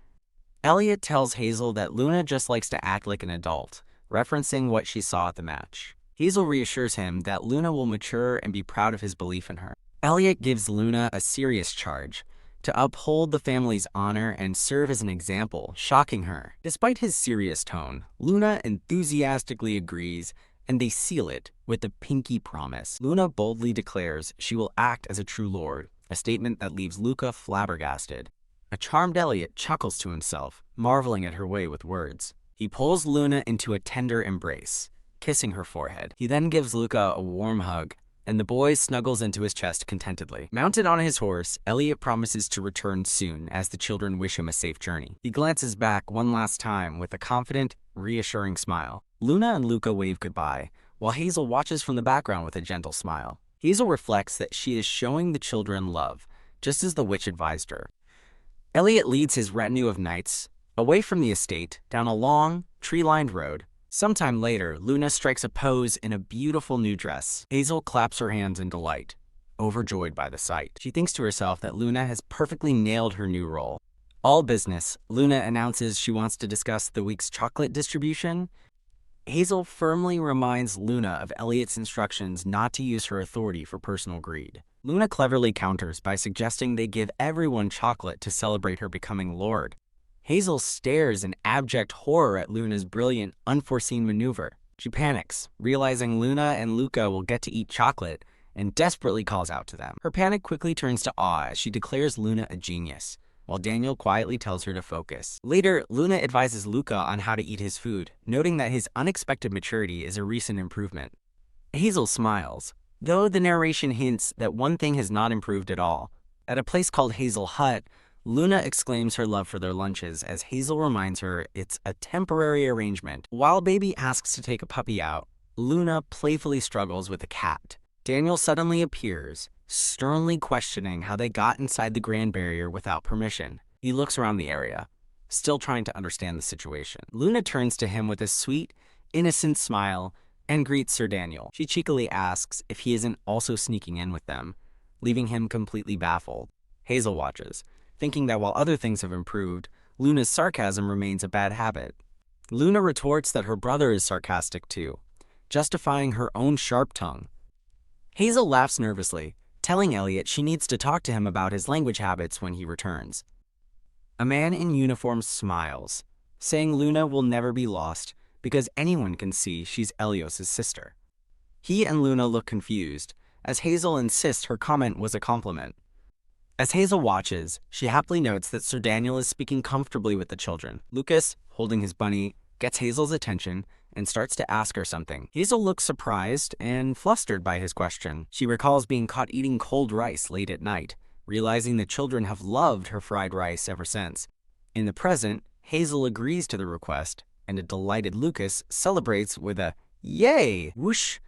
Elliot tells Hazel that Luna just likes to act like an adult, referencing what she saw at the match. Hazel reassures him that Luna will mature and be proud of his belief in her. Elliot gives Luna a serious charge, to uphold the family's honor and serve as an example, shocking her. Despite his serious tone, Luna enthusiastically agrees, and they seal it with a pinky promise. Luna boldly declares she will act as a true lord, a statement that leaves Luca flabbergasted. A charmed Elliot chuckles to himself, marveling at her way with words. He pulls Luna into a tender embrace, kissing her forehead. He then gives Luca a warm hug, and the boy snuggles into his chest contentedly. Mounted on his horse, Elliot promises to return soon as the children wish him a safe journey. He glances back one last time with a confident, reassuring smile. Luna and Luca wave goodbye, while Hazel watches from the background with a gentle smile. Hazel reflects that she is showing the children love, just as the witch advised her. Elliot leads his retinue of knights away from the estate down a long, tree-lined road. Sometime later, Luna strikes a pose in a beautiful new dress. Hazel claps her hands in delight, overjoyed by the sight. She thinks to herself that Luna has perfectly nailed her new role. All business, Luna announces she wants to discuss the week's chocolate distribution. Hazel firmly reminds Luna of Elliot's instructions not to use her authority for personal greed. Luna cleverly counters by suggesting they give everyone chocolate to celebrate her becoming lord. Hazel stares in abject horror at Luna's brilliant, unforeseen maneuver. She panics, realizing Luna and Luca will get to eat chocolate, and desperately calls out to them. Her panic quickly turns to awe as she declares Luna a genius, while Daniel quietly tells her to focus. Later, Luna advises Luca on how to eat his food, noting that his unexpected maturity is a recent improvement. Hazel smiles, though the narration hints that one thing has not improved at all. At a place called Hazel Hut, Luna exclaims her love for their lunches as Hazel reminds her it's a temporary arrangement. While Baby asks to take a puppy out, Luna playfully struggles with a cat. Daniel suddenly appears, sternly questioning how they got inside the Grand Barrier without permission. He looks around the area, still trying to understand the situation. Luna turns to him with a sweet, innocent smile and greets Sir Daniel. She cheekily asks if he isn't also sneaking in with them, leaving him completely baffled. Hazel watches, thinking that while other things have improved, Luna's sarcasm remains a bad habit. Luna retorts that her brother is sarcastic too, justifying her own sharp tongue. Hazel laughs nervously, telling Elliot she needs to talk to him about his language habits when he returns. A man in uniform smiles, saying Luna will never be lost because anyone can see she's Elios's sister. He and Luna look confused, as Hazel insists her comment was a compliment. As Hazel watches, she happily notes that Sir Daniel is speaking comfortably with the children. Lucas, holding his bunny, gets Hazel's attention and starts to ask her something. Hazel looks surprised and flustered by his question. She recalls being caught eating cold rice late at night, realizing the children have loved her fried rice ever since. In the present, Hazel agrees to the request, and a delighted Lucas celebrates with a "Yay!" whoosh.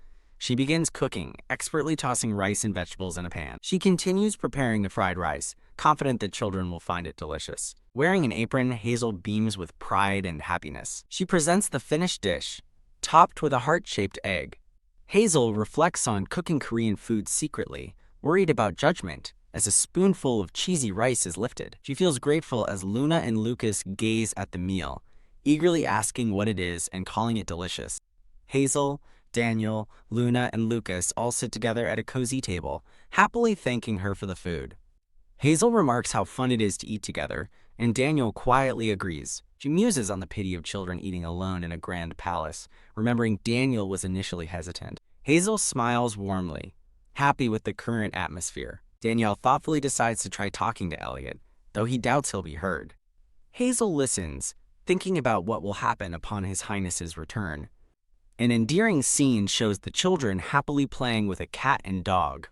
She begins cooking, expertly tossing rice and vegetables in a pan. She continues preparing the fried rice, confident that children will find it delicious. Wearing an apron, Hazel beams with pride and happiness. She presents the finished dish, topped with a heart-shaped egg. Hazel reflects on cooking Korean food secretly, worried about judgment, as a spoonful of cheesy rice is lifted. She feels grateful as Luna and Lucas gaze at the meal, eagerly asking what it is and calling it delicious. Hazel, Daniel, Luna, and Lucas all sit together at a cozy table, happily thanking her for the food. Hazel remarks how fun it is to eat together, and Daniel quietly agrees. She muses on the pity of children eating alone in a grand palace, remembering Daniel was initially hesitant. Hazel smiles warmly, happy with the current atmosphere. Daniel thoughtfully decides to try talking to Elliot, though he doubts he'll be heard. Hazel listens, thinking about what will happen upon His Highness's return. An endearing scene shows the children happily playing with a cat and dog.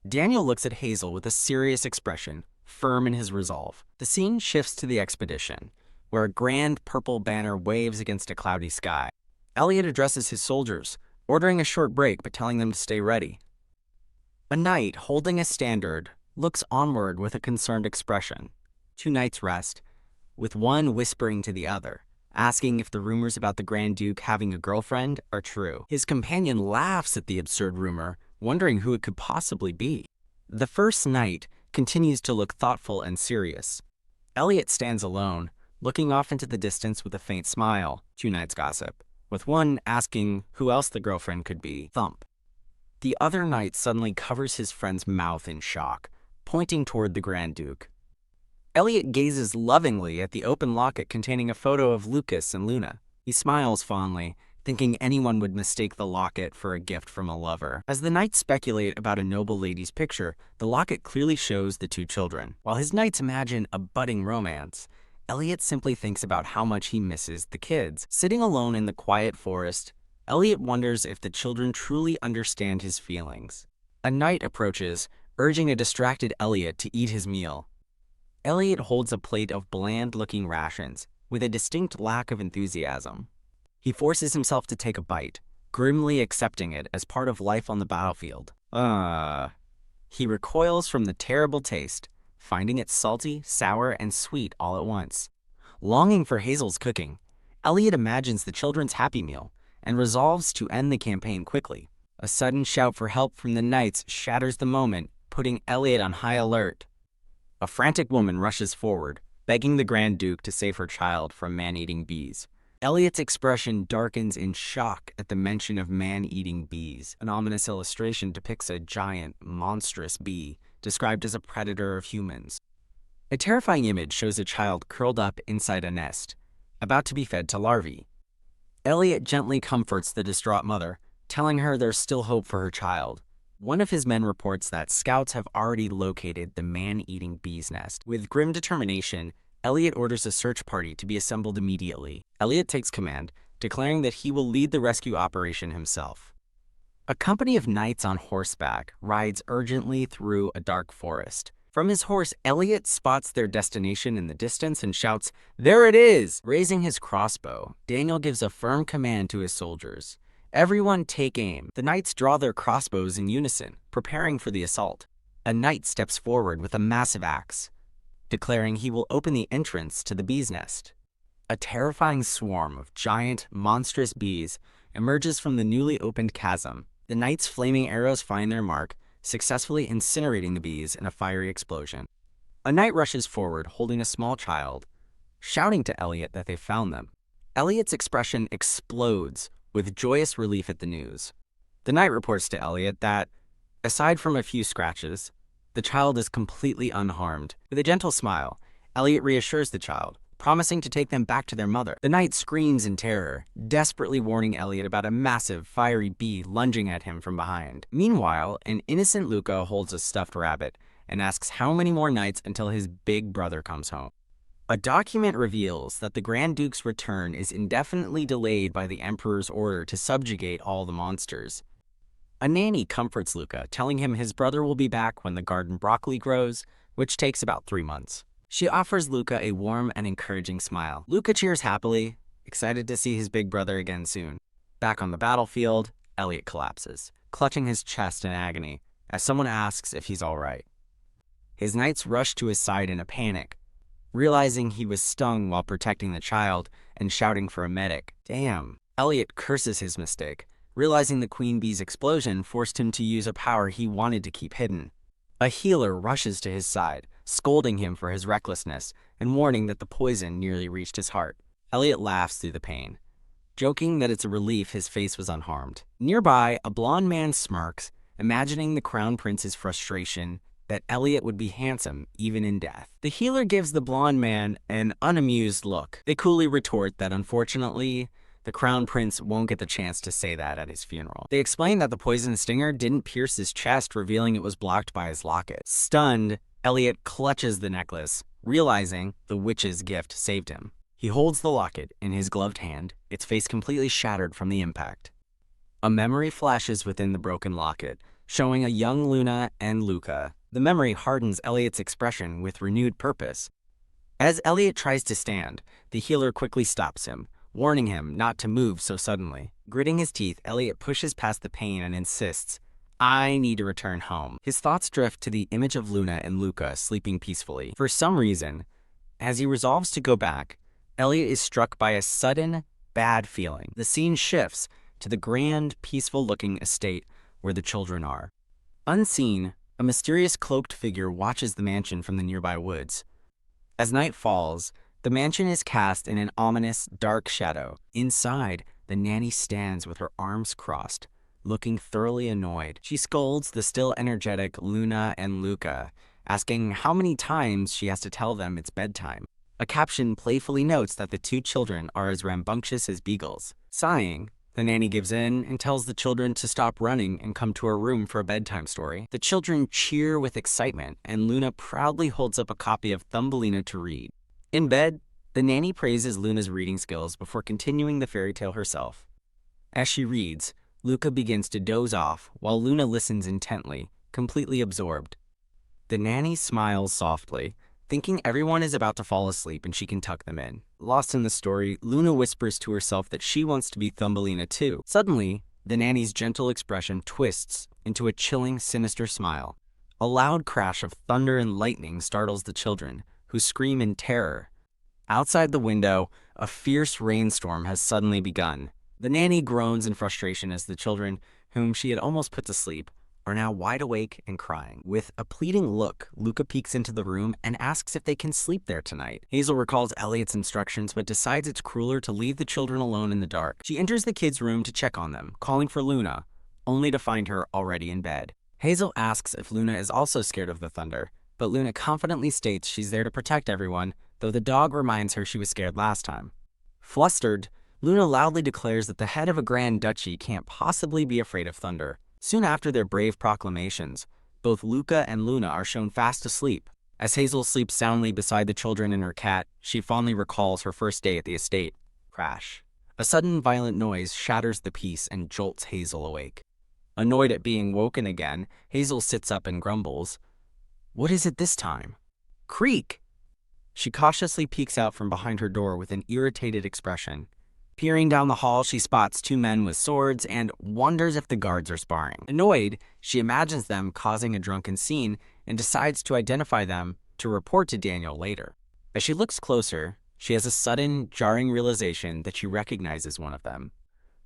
Daniel looks at Hazel with a serious expression, firm in his resolve. The scene shifts to the expedition, where a grand purple banner waves against a cloudy sky. Elliot addresses his soldiers, ordering a short break but telling them to stay ready. A knight holding a standard looks onward with a concerned expression. Two knights rest, with one whispering to the other, asking if the rumors about the Grand Duke having a girlfriend are true. His companion laughs at the absurd rumor, wondering who it could possibly be. The first knight continues to look thoughtful and serious. Elliot stands alone, looking off into the distance with a faint smile. Two knights gossip, with one asking who else the girlfriend could be. Thump. The other knight suddenly covers his friend's mouth in shock, pointing toward the Grand Duke. Elliot gazes lovingly at the open locket containing a photo of Lucas and Luna. He smiles fondly, thinking anyone would mistake the locket for a gift from a lover. As the knights speculate about a noble lady's picture, the locket clearly shows the two children. While his knights imagine a budding romance, Elliot simply thinks about how much he misses the kids. Sitting alone in the quiet forest, Elliot wonders if the children truly understand his feelings. A knight approaches, urging a distracted Elliot to eat his meal. Elliot holds a plate of bland-looking rations, with a distinct lack of enthusiasm. He forces himself to take a bite, grimly accepting it as part of life on the battlefield. He recoils from the terrible taste, finding it salty, sour, and sweet all at once. Longing for Hazel's cooking, Elliot imagines the children's happy meal and resolves to end the campaign quickly. A sudden shout for help from the knights shatters the moment, putting Elliot on high alert. A frantic woman rushes forward, begging the Grand Duke to save her child from man-eating bees. Elliot's expression darkens in shock at the mention of man-eating bees. An ominous illustration depicts a giant, monstrous bee, described as a predator of humans. A terrifying image shows a child curled up inside a nest, about to be fed to larvae. Elliot gently comforts the distraught mother, telling her there's still hope for her child. One of his men reports that scouts have already located the man-eating bee's nest. With grim determination, Elliot orders a search party to be assembled immediately. Elliot takes command, declaring that he will lead the rescue operation himself. A company of knights on horseback rides urgently through a dark forest. From his horse, Elliot spots their destination in the distance and shouts, "There it is!" Raising his crossbow, Daniel gives a firm command to his soldiers. Everyone take aim. The knights draw their crossbows in unison, preparing for the assault. A knight steps forward with a massive axe, declaring he will open the entrance to the bee's nest. A terrifying swarm of giant, monstrous bees emerges from the newly opened chasm. The knight's flaming arrows find their mark, successfully incinerating the bees in a fiery explosion. A knight rushes forward, holding a small child, shouting to Elliot that they found them. Elliot's expression explodes with joyous relief at the news. The knight reports to Elliot that, aside from a few scratches, the child is completely unharmed. With a gentle smile, Elliot reassures the child, promising to take them back to their mother. The knight screams in terror, desperately warning Elliot about a massive, fiery bee lunging at him from behind. Meanwhile, an innocent Luca holds a stuffed rabbit and asks how many more nights until his big brother comes home. A document reveals that the Grand Duke's return is indefinitely delayed by the Emperor's order to subjugate all the monsters. A nanny comforts Luca, telling him his brother will be back when the garden broccoli grows, which takes about 3 months. She offers Luca a warm and encouraging smile. Luca cheers happily, excited to see his big brother again soon. Back on the battlefield, Elliot collapses, clutching his chest in agony, as someone asks if he's all right. His knights rush to his side in a panic, realizing he was stung while protecting the child and shouting for a medic. Damn. Elliot curses his mistake, realizing the queen bee's explosion forced him to use a power he wanted to keep hidden. A healer rushes to his side, scolding him for his recklessness and warning that the poison nearly reached his heart. Elliot laughs through the pain, joking that it's a relief his face was unharmed. Nearby, a blonde man smirks, imagining the crown prince's frustration that Elliot would be handsome even in death. The healer gives the blonde man an unamused look. They coolly retort that unfortunately, the crown prince won't get the chance to say that at his funeral. They explain that the poison stinger didn't pierce his chest, revealing it was blocked by his locket. Stunned, Elliot clutches the necklace, realizing the witch's gift saved him. He holds the locket in his gloved hand, its face completely shattered from the impact. A memory flashes within the broken locket, showing a young Luna and Luca. The memory hardens Elliot's expression with renewed purpose. As Elliot tries to stand, the healer quickly stops him, warning him not to move so suddenly. Gritting his teeth, Elliot pushes past the pain and insists, "I need to return home." His thoughts drift to the image of Luna and Luca sleeping peacefully. For some reason, as he resolves to go back, Elliot is struck by a sudden, bad feeling. The scene shifts to the grand, peaceful-looking estate where the children are. Unseen, a mysterious cloaked figure watches the mansion from the nearby woods. As night falls, the mansion is cast in an ominous, dark shadow. Inside, the nanny stands with her arms crossed, looking thoroughly annoyed. She scolds the still energetic Luna and Luca, asking how many times she has to tell them it's bedtime. A caption playfully notes that the two children are as rambunctious as beagles. Sighing, the nanny gives in and tells the children to stop running and come to her room for a bedtime story. The children cheer with excitement, and Luna proudly holds up a copy of Thumbelina to read. In bed, the nanny praises Luna's reading skills before continuing the fairy tale herself. As she reads, Luca begins to doze off while Luna listens intently, completely absorbed. The nanny smiles softly, thinking everyone is about to fall asleep and she can tuck them in. Lost in the story, Luna whispers to herself that she wants to be Thumbelina too. Suddenly, the nanny's gentle expression twists into a chilling, sinister smile. A loud crash of thunder and lightning startles the children, who scream in terror. Outside the window, a fierce rainstorm has suddenly begun. The nanny groans in frustration as the children, whom she had almost put to sleep, are now wide awake and crying. With a pleading look, Luca peeks into the room and asks if they can sleep there tonight. Hazel recalls Elliot's instructions but decides it's crueler to leave the children alone in the dark. She enters the kids' room to check on them, calling for Luna, only to find her already in bed. Hazel asks if Luna is also scared of the thunder, but Luna confidently states she's there to protect everyone, though the dog reminds her she was scared last time. Flustered, Luna loudly declares that the head of a grand duchy can't possibly be afraid of thunder. Soon after their brave proclamations, both Luca and Luna are shown fast asleep. As Hazel sleeps soundly beside the children and her cat, she fondly recalls her first day at the estate. Crash. A sudden violent noise shatters the peace and jolts Hazel awake. Annoyed at being woken again, Hazel sits up and grumbles, "What is it this time?" Creak! She cautiously peeks out from behind her door with an irritated expression. Peering down the hall, she spots two men with swords and wonders if the guards are sparring. Annoyed, she imagines them causing a drunken scene and decides to identify them to report to Daniel later. As she looks closer, she has a sudden, jarring realization that she recognizes one of them.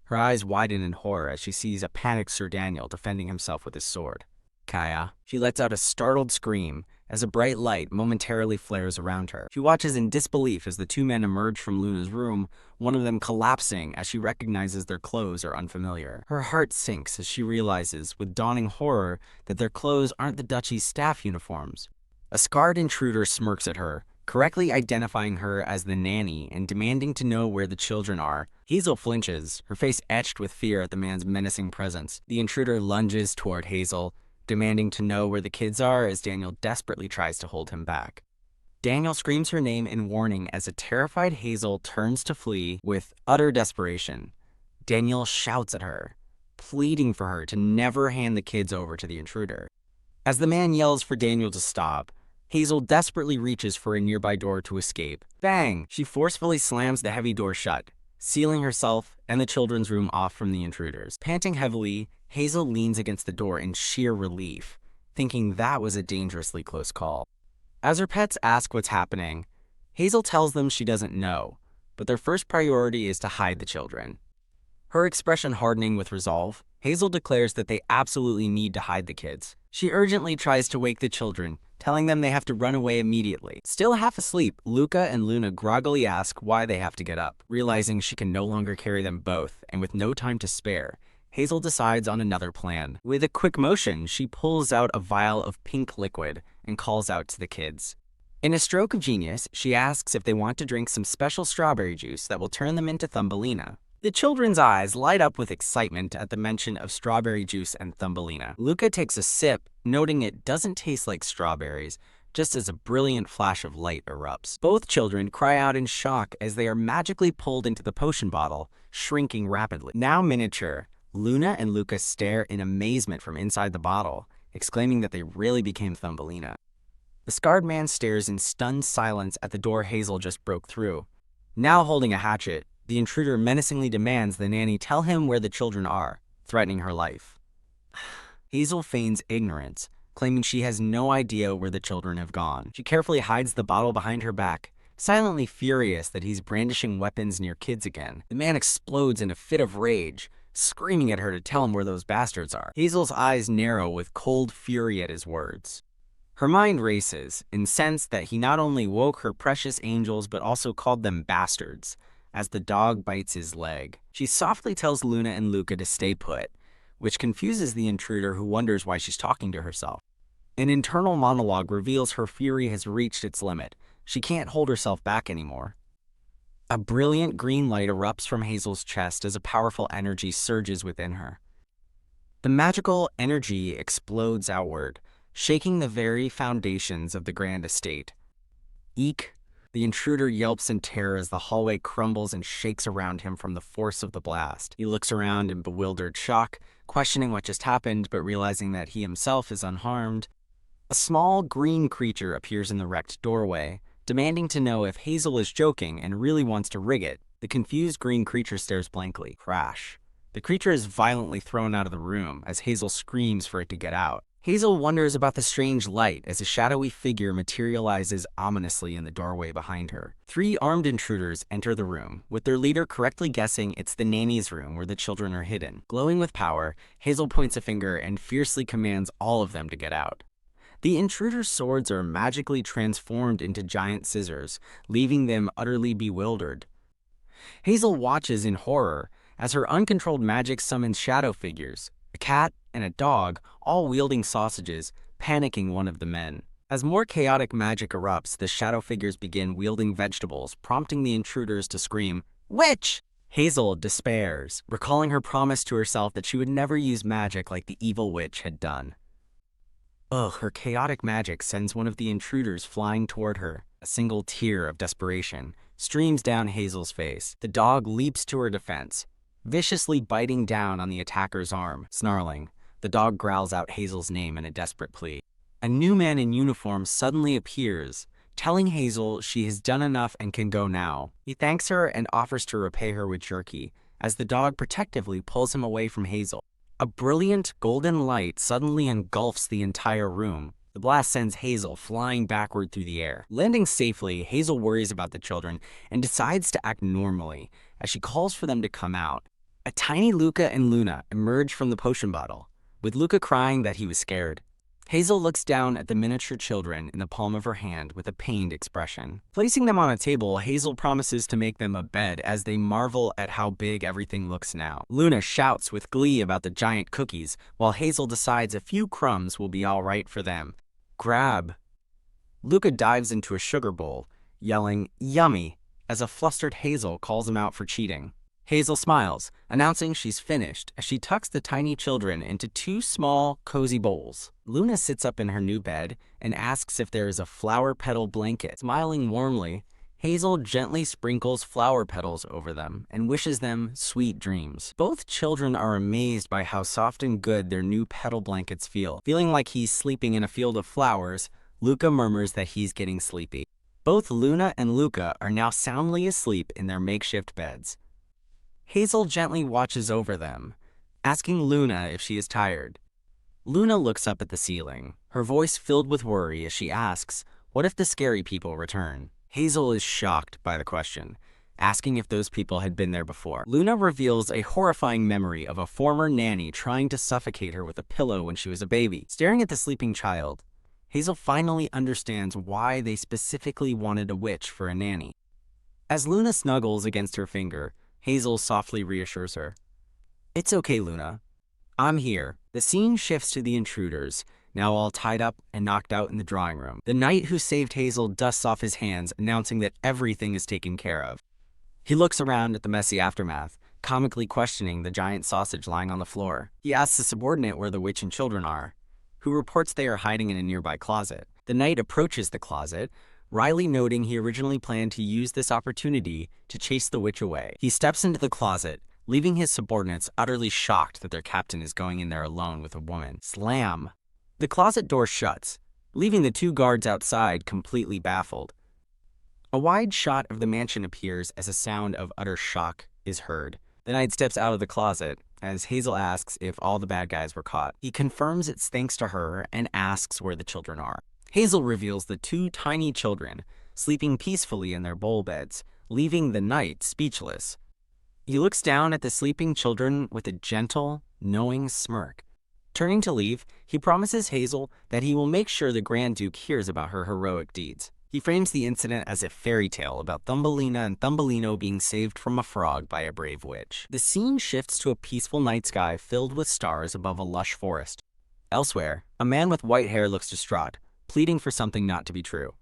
Her eyes widen in horror as she sees a panicked Sir Daniel defending himself with his sword. Kaya. She lets out a startled scream as a bright light momentarily flares around her. She watches in disbelief as the two men emerge from Luna's room, one of them collapsing as she recognizes their clothes are unfamiliar. Her heart sinks as she realizes, with dawning horror, that their clothes aren't the duchy's staff uniforms. A scarred intruder smirks at her, correctly identifying her as the nanny and demanding to know where the children are. Hazel flinches, her face etched with fear at the man's menacing presence. The intruder lunges toward Hazel, demanding to know where the kids are as Daniel desperately tries to hold him back. Daniel screams her name in warning as a terrified Hazel turns to flee with utter desperation. Daniel shouts at her, pleading for her to never hand the kids over to the intruder. As the man yells for Daniel to stop, Hazel desperately reaches for a nearby door to escape. Bang! She forcefully slams the heavy door shut, sealing herself and the children's room off from the intruders. Panting heavily, Hazel leans against the door in sheer relief, thinking that was a dangerously close call. As her pets ask what's happening, Hazel tells them she doesn't know, but their first priority is to hide the children. Her expression hardening with resolve, Hazel declares that they absolutely need to hide the kids. She urgently tries to wake the children, telling them they have to run away immediately. Still half asleep, Luca and Luna groggily ask why they have to get up. Realizing she can no longer carry them both, and with no time to spare, Hazel decides on another plan. With a quick motion, she pulls out a vial of pink liquid and calls out to the kids. In a stroke of genius, she asks if they want to drink some special strawberry juice that will turn them into Thumbelina. The children's eyes light up with excitement at the mention of strawberry juice and Thumbelina. Luca takes a sip, noting it doesn't taste like strawberries, just as a brilliant flash of light erupts. Both children cry out in shock as they are magically pulled into the potion bottle, shrinking rapidly. Now miniature, Luna and Luca stare in amazement from inside the bottle, exclaiming that they really became Thumbelina. The scarred man stares in stunned silence at the door Hazel just broke through. Now holding a hatchet, the intruder menacingly demands the nanny tell him where the children are, threatening her life. Hazel feigns ignorance, claiming she has no idea where the children have gone. She carefully hides the bottle behind her back, silently furious that he's brandishing weapons near kids again. The man explodes in a fit of rage, screaming at her to tell him where those bastards are. Hazel's eyes narrow with cold fury at his words. Her mind races, incensed that he not only woke her precious angels but also called them bastards, as the dog bites his leg. She softly tells Luna and Luca to stay put, which confuses the intruder who wonders why she's talking to herself. An internal monologue reveals her fury has reached its limit. She can't hold herself back anymore. A brilliant green light erupts from Hazel's chest as a powerful energy surges within her. The magical energy explodes outward, shaking the very foundations of the grand estate. Eek! The intruder yelps in terror as the hallway crumbles and shakes around him from the force of the blast. He looks around in bewildered shock, questioning what just happened but realizing that he himself is unharmed. A small green creature appears in the wrecked doorway, demanding to know if Hazel is joking and really wants to rig it. The confused green creature stares blankly. Crash. The creature is violently thrown out of the room as Hazel screams for it to get out. Hazel wonders about the strange light as a shadowy figure materializes ominously in the doorway behind her. 3 armed intruders enter the room, with their leader correctly guessing it's the nanny's room where the children are hidden. Glowing with power, Hazel points a finger and fiercely commands all of them to get out. The intruders' swords are magically transformed into giant scissors, leaving them utterly bewildered. Hazel watches in horror as her uncontrolled magic summons shadow figures, a cat and a dog, all wielding sausages, panicking one of the men. As more chaotic magic erupts, the shadow figures begin wielding vegetables, prompting the intruders to scream, "Witch!" Hazel despairs, recalling her promise to herself that she would never use magic like the evil witch had done. Her chaotic magic sends one of the intruders flying toward her. A single tear of desperation streams down Hazel's face. The dog leaps to her defense, viciously biting down on the attacker's arm. Snarling, the dog growls out Hazel's name in a desperate plea. A new man in uniform suddenly appears, telling Hazel she has done enough and can go now. He thanks her and offers to repay her with jerky, as the dog protectively pulls him away from Hazel. A brilliant golden light suddenly engulfs the entire room. The blast sends Hazel flying backward through the air. Landing safely, Hazel worries about the children and decides to act normally as she calls for them to come out. A tiny Luca and Luna emerge from the potion bottle, with Luca crying that he was scared. Hazel looks down at the miniature children in the palm of her hand with a pained expression. Placing them on a table, Hazel promises to make them a bed as they marvel at how big everything looks now. Luna shouts with glee about the giant cookies, while Hazel decides a few crumbs will be all right for them. Grab. Luca dives into a sugar bowl, yelling, "Yummy," as a flustered Hazel calls him out for cheating. Hazel smiles, announcing she's finished as she tucks the tiny children into 2 small, cozy bowls. Luna sits up in her new bed and asks if there is a flower petal blanket. Smiling warmly, Hazel gently sprinkles flower petals over them and wishes them sweet dreams. Both children are amazed by how soft and good their new petal blankets feel. Feeling like he's sleeping in a field of flowers, Luca murmurs that he's getting sleepy. Both Luna and Luca are now soundly asleep in their makeshift beds. Hazel gently watches over them, asking Luna if she is tired. Luna looks up at the ceiling, her voice filled with worry as she asks, "What if the scary people return?" Hazel is shocked by the question, asking if those people had been there before. Luna reveals a horrifying memory of a former nanny trying to suffocate her with a pillow when she was a baby. Staring at the sleeping child, Hazel finally understands why they specifically wanted a witch for a nanny. As Luna snuggles against her finger, Hazel softly reassures her. "It's okay, Luna. I'm here." The scene shifts to the intruders, now all tied up and knocked out in the drawing room. The knight who saved Hazel dusts off his hands, announcing that everything is taken care of. He looks around at the messy aftermath, comically questioning the giant sausage lying on the floor. He asks the subordinate where the witch and children are, who reports they are hiding in a nearby closet. The knight approaches the closet, Riley noting he originally planned to use this opportunity to chase the witch away. He steps into the closet, leaving his subordinates utterly shocked that their captain is going in there alone with a woman. Slam! The closet door shuts, leaving the two guards outside completely baffled. A wide shot of the mansion appears as a sound of utter shock is heard. The knight steps out of the closet as Hazel asks if all the bad guys were caught. He confirms it's thanks to her and asks where the children are. Hazel reveals the two tiny children sleeping peacefully in their bowl beds, leaving the knight speechless. He looks down at the sleeping children with a gentle, knowing smirk. Turning to leave, he promises Hazel that he will make sure the Grand Duke hears about her heroic deeds. He frames the incident as a fairy tale about Thumbelina and Thumbelino being saved from a frog by a brave witch. The scene shifts to a peaceful night sky filled with stars above a lush forest. Elsewhere, a man with white hair looks distraught, pleading for something not to be true.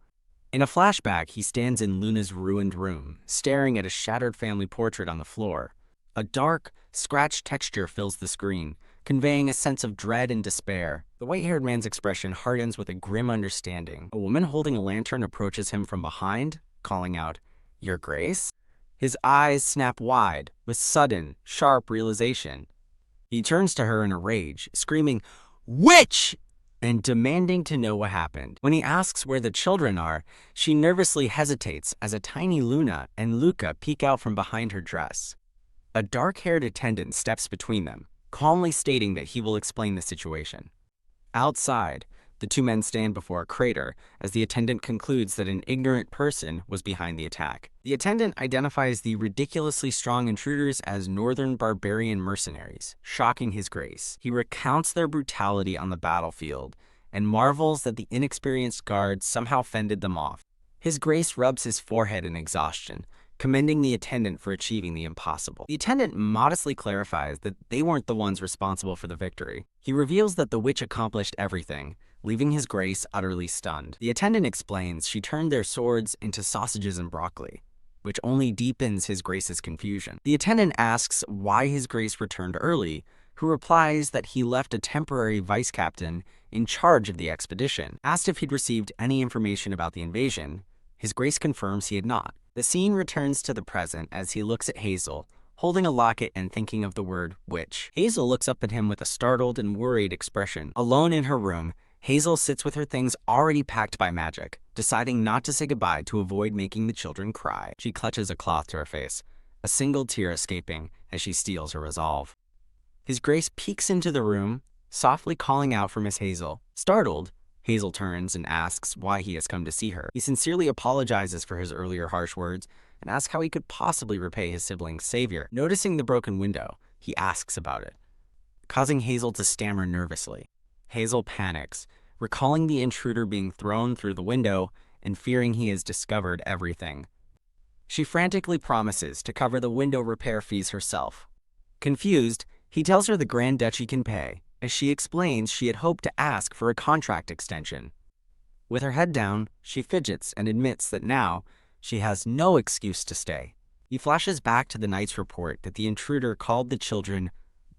In a flashback, he stands in Luna's ruined room, staring at a shattered family portrait on the floor. A dark, scratched texture fills the screen, conveying a sense of dread and despair. The white-haired man's expression hardens with a grim understanding. A woman holding a lantern approaches him from behind, calling out, "Your Grace?" His eyes snap wide, with sudden, sharp realization. He turns to her in a rage, screaming, "Witch!" and demanding to know what happened. When he asks where the children are, she nervously hesitates as a tiny Luna and Luca peek out from behind her dress. A dark-haired attendant steps between them, calmly stating that he will explain the situation. Outside, the two men stand before a crater as the attendant concludes that an ignorant person was behind the attack. The attendant identifies the ridiculously strong intruders as northern barbarian mercenaries, shocking his grace. He recounts their brutality on the battlefield and marvels that the inexperienced guards somehow fended them off. His grace rubs his forehead in exhaustion, commending the attendant for achieving the impossible. The attendant modestly clarifies that they weren't the ones responsible for the victory. He reveals that the witch accomplished everything, leaving his grace utterly stunned. The attendant explains she turned their swords into sausages and broccoli, which only deepens his grace's confusion. The attendant asks why his grace returned early, who replies that he left a temporary vice captain in charge of the expedition. Asked if he'd received any information about the invasion, his grace confirms he had not. The scene returns to the present as he looks at Hazel, holding a locket and thinking of the word witch. Hazel looks up at him with a startled and worried expression. Alone in her room, Hazel sits with her things already packed by magic, deciding not to say goodbye to avoid making the children cry. She clutches a cloth to her face, a single tear escaping as she steels her resolve. His grace peeks into the room, softly calling out for Miss Hazel. Startled, Hazel turns and asks why he has come to see her. He sincerely apologizes for his earlier harsh words and asks how he could possibly repay his sibling's savior. Noticing the broken window, he asks about it, causing Hazel to stammer nervously. Hazel panics, recalling the intruder being thrown through the window and fearing he has discovered everything. She frantically promises to cover the window repair fees herself. Confused, he tells her the Grand Duchy can pay, as she explains she had hoped to ask for a contract extension. With her head down, she fidgets and admits that now she has no excuse to stay. He flashes back to the knight's report that the intruder called the children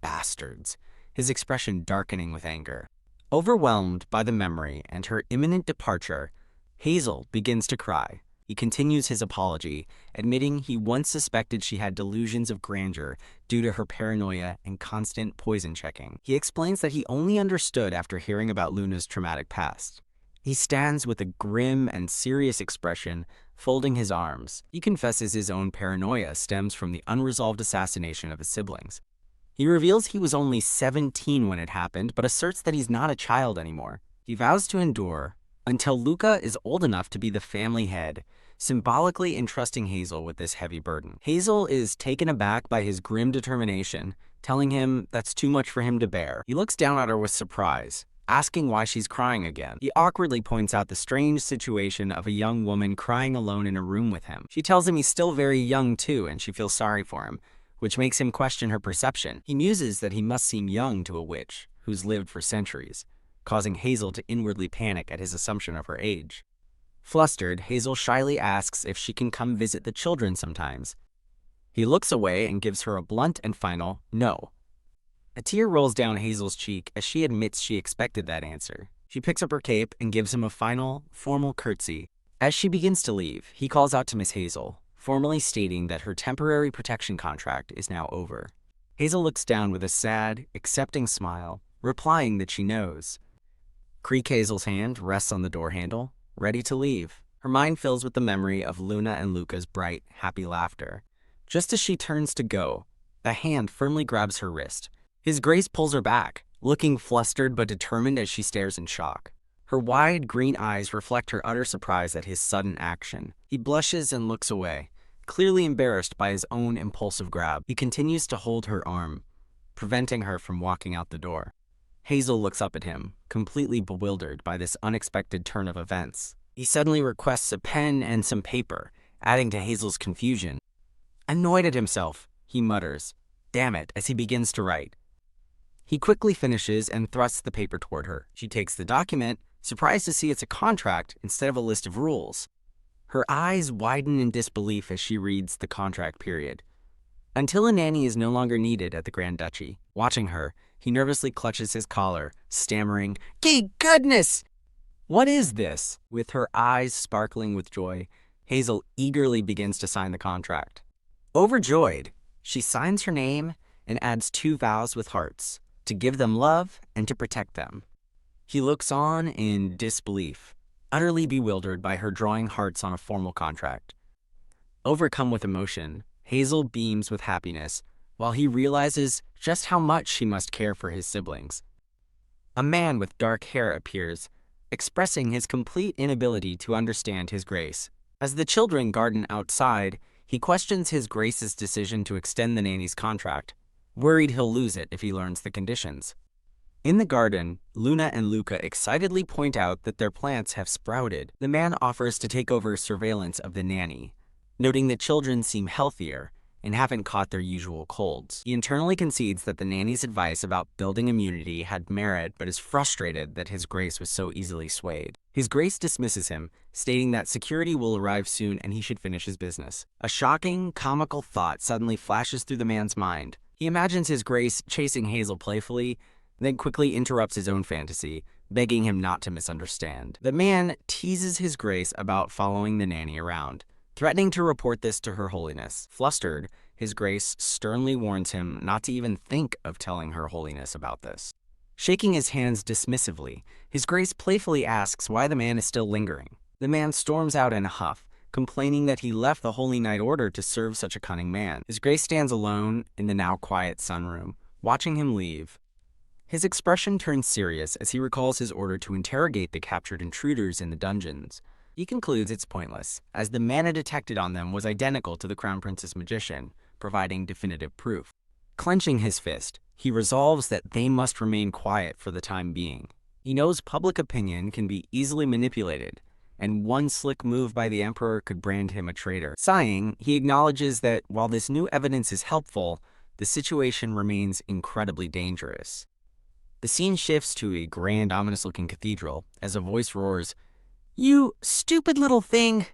bastards, his expression darkening with anger. Overwhelmed by the memory and her imminent departure, Hazel begins to cry. He continues his apology, admitting he once suspected she had delusions of grandeur due to her paranoia and constant poison checking. He explains that he only understood after hearing about Luna's traumatic past. He stands with a grim and serious expression, folding his arms. He confesses his own paranoia stems from the unresolved assassination of his siblings. He reveals he was only 17 when it happened, but asserts that he's not a child anymore. He vows to endure until Luca is old enough to be the family head, symbolically entrusting Hazel with this heavy burden. Hazel is taken aback by his grim determination, telling him that's too much for him to bear. He looks down at her with surprise, asking why she's crying again. He awkwardly points out the strange situation of a young woman crying alone in a room with him. She tells him he's still very young too, and she feels sorry for him, which makes him question her perception. He muses that he must seem young to a witch who's lived for centuries, causing Hazel to inwardly panic at his assumption of her age. Flustered, Hazel shyly asks if she can come visit the children sometimes. He looks away and gives her a blunt and final no. A tear rolls down Hazel's cheek as she admits she expected that answer. She picks up her cape and gives him a final, formal curtsy. As she begins to leave, he calls out to Miss Hazel, formally stating that her temporary protection contract is now over. Hazel looks down with a sad, accepting smile, replying that she knows. Creak Hazel's hand rests on the door handle, ready to leave. Her mind fills with the memory of Luna and Luca's bright, happy laughter. Just as she turns to go, a hand firmly grabs her wrist. His Grace pulls her back, looking flustered but determined as she stares in shock. Her wide green eyes reflect her utter surprise at his sudden action. He blushes and looks away, clearly embarrassed by his own impulsive grab. He continues to hold her arm, preventing her from walking out the door. Hazel looks up at him, completely bewildered by this unexpected turn of events. He suddenly requests a pen and some paper, adding to Hazel's confusion. Annoyed at himself, he mutters, "Damn it," as he begins to write. He quickly finishes and thrusts the paper toward her. She takes the document, surprised to see it's a contract instead of a list of rules. Her eyes widen in disbelief as she reads the contract period. Until a nanny is no longer needed at the Grand Duchy. Watching her, he nervously clutches his collar, stammering, "Gee goodness! What is this?" With her eyes sparkling with joy, Hazel eagerly begins to sign the contract. Overjoyed, she signs her name and adds 2 vows with hearts, to give them love and to protect them. He looks on in disbelief, utterly bewildered by her drawing hearts on a formal contract. Overcome with emotion, Hazel beams with happiness, while he realizes just how much she must care for his siblings. A man with dark hair appears, expressing his complete inability to understand his Grace. As the children garden outside, he questions his Grace's decision to extend the nanny's contract, worried he'll lose it if he learns the conditions. In the garden, Luna and Luca excitedly point out that their plants have sprouted. The man offers to take over surveillance of the nanny, noting that children seem healthier and haven't caught their usual colds. He internally concedes that the nanny's advice about building immunity had merit, but is frustrated that his Grace was so easily swayed. His Grace dismisses him, stating that security will arrive soon and he should finish his business. A shocking, comical thought suddenly flashes through the man's mind. He imagines his Grace chasing Hazel playfully, then quickly interrupts his own fantasy, begging him not to misunderstand. The man teases his Grace about following the nanny around, threatening to report this to Her Holiness. Flustered, his Grace sternly warns him not to even think of telling Her Holiness about this. Shaking his hands dismissively, his Grace playfully asks why the man is still lingering. The man storms out in a huff, complaining that he left the Holy Night Order to serve such a cunning man. His Grace stands alone in the now quiet sunroom, watching him leave. His expression turns serious as he recalls his order to interrogate the captured intruders in the dungeons. He concludes it's pointless, as the mana detected on them was identical to the Crown Prince's magician, providing definitive proof. Clenching his fist, he resolves that they must remain quiet for the time being. He knows public opinion can be easily manipulated, and one slick move by the Emperor could brand him a traitor. Sighing, he acknowledges that while this new evidence is helpful, the situation remains incredibly dangerous. The scene shifts to a grand, ominous-looking cathedral as a voice roars, "You stupid little thing!"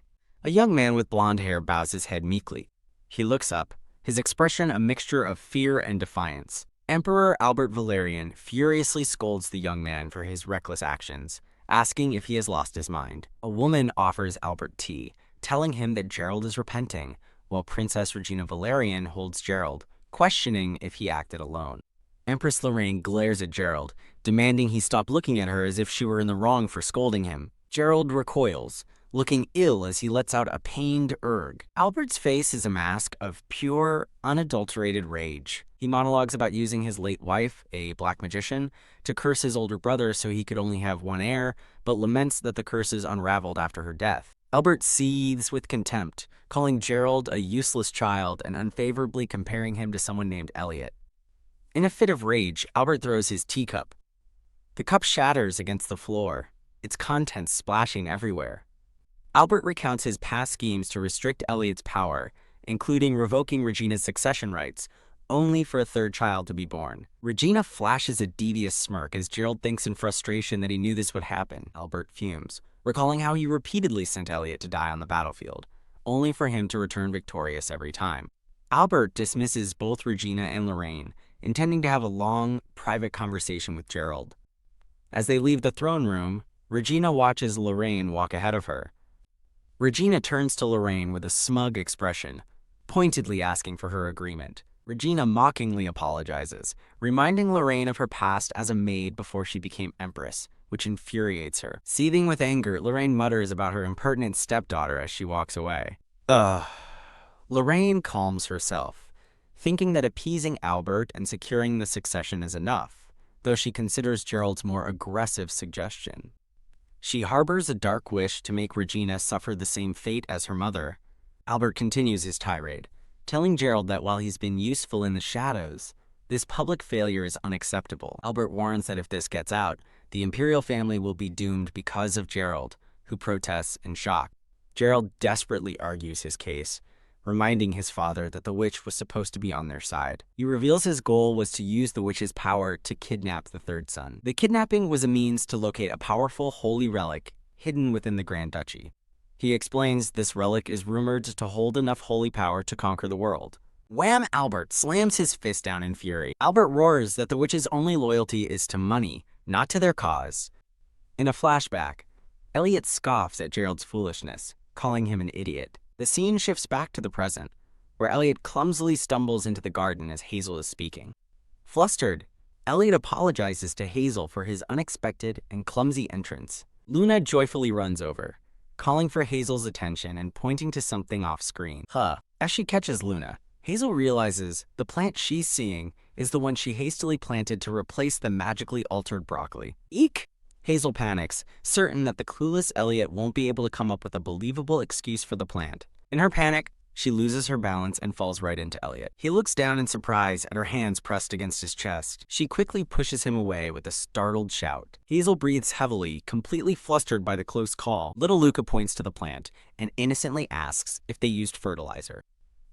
A young man with blonde hair bows his head meekly. He looks up, his expression a mixture of fear and defiance. Emperor Albert Valerian furiously scolds the young man for his reckless actions, asking if he has lost his mind. A woman offers Albert tea, telling him that Gerald is repenting, while Princess Regina Valerian holds Gerald, questioning if he acted alone. Empress Lorraine glares at Gerald, demanding he stop looking at her as if she were in the wrong for scolding him. Gerald recoils, looking ill as he lets out a pained erg. Albert's face is a mask of pure, unadulterated rage. He monologues about using his late wife, a black magician, to curse his older brother so he could only have one heir, but laments that the curses unraveled after her death. Albert seethes with contempt, calling Gerald a useless child and unfavorably comparing him to someone named Elliot. In a fit of rage, Albert throws his teacup. The cup shatters against the floor, its contents splashing everywhere. Albert recounts his past schemes to restrict Elliot's power, including revoking Regina's succession rights, only for a third child to be born. Regina flashes a devious smirk as Gerald thinks in frustration that he knew this would happen. Albert fumes, recalling how he repeatedly sent Elliot to die on the battlefield, only for him to return victorious every time. Albert dismisses both Regina and Lorraine, intending to have a long, private conversation with Gerald. As they leave the throne room, Regina watches Lorraine walk ahead of her. Regina turns to Lorraine with a smug expression, pointedly asking for her agreement. Regina mockingly apologizes, reminding Lorraine of her past as a maid before she became empress, which infuriates her. Seething with anger, Lorraine mutters about her impertinent stepdaughter as she walks away. Ugh. Lorraine calms herself, thinking that appeasing Albert and securing the succession is enough, though she considers Gerald's more aggressive suggestion. She harbors a dark wish to make Regina suffer the same fate as her mother. Albert continues his tirade, telling Gerald that while he's been useful in the shadows, this public failure is unacceptable. Albert warns that if this gets out, the Imperial family will be doomed because of Gerald, who protests in shock. Gerald desperately argues his case, reminding his father that the witch was supposed to be on their side. He reveals his goal was to use the witch's power to kidnap the third son. The kidnapping was a means to locate a powerful holy relic hidden within the Grand Duchy. He explains this relic is rumored to hold enough holy power to conquer the world. Wham! Albert slams his fist down in fury. Albert roars that the witch's only loyalty is to money, not to their cause. In a flashback, Elliot scoffs at Gerald's foolishness, calling him an idiot. The scene shifts back to the present, where Elliot clumsily stumbles into the garden as Hazel is speaking. Flustered, Elliot apologizes to Hazel for his unexpected and clumsy entrance. Luna joyfully runs over, calling for Hazel's attention and pointing to something off-screen. As she catches Luna, Hazel realizes the plant she's seeing is the one she hastily planted to replace the magically altered broccoli. Eek! Hazel panics, certain that the clueless Elliot won't be able to come up with a believable excuse for the plant. In her panic, she loses her balance and falls right into Elliot. He looks down in surprise at her hands pressed against his chest. She quickly pushes him away with a startled shout. Hazel breathes heavily, completely flustered by the close call. Little Luca points to the plant and innocently asks if they used fertilizer.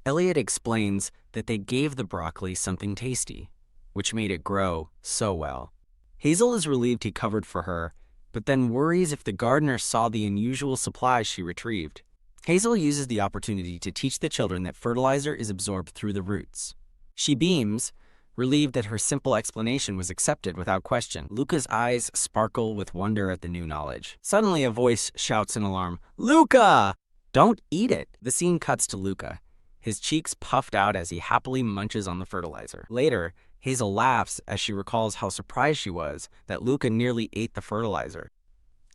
Elliot explains that they gave the broccoli something tasty, which made it grow so well. Hazel is relieved he covered for her, but then worries if the gardener saw the unusual supplies she retrieved. Hazel uses the opportunity to teach the children that fertilizer is absorbed through the roots. She beams, relieved that her simple explanation was accepted without question. Luca's eyes sparkle with wonder at the new knowledge. Suddenly a voice shouts in alarm, "Luca! Don't eat it!" The scene cuts to Luca, his cheeks puffed out as he happily munches on the fertilizer. Later, Hazel laughs as she recalls how surprised she was that Luca nearly ate the fertilizer.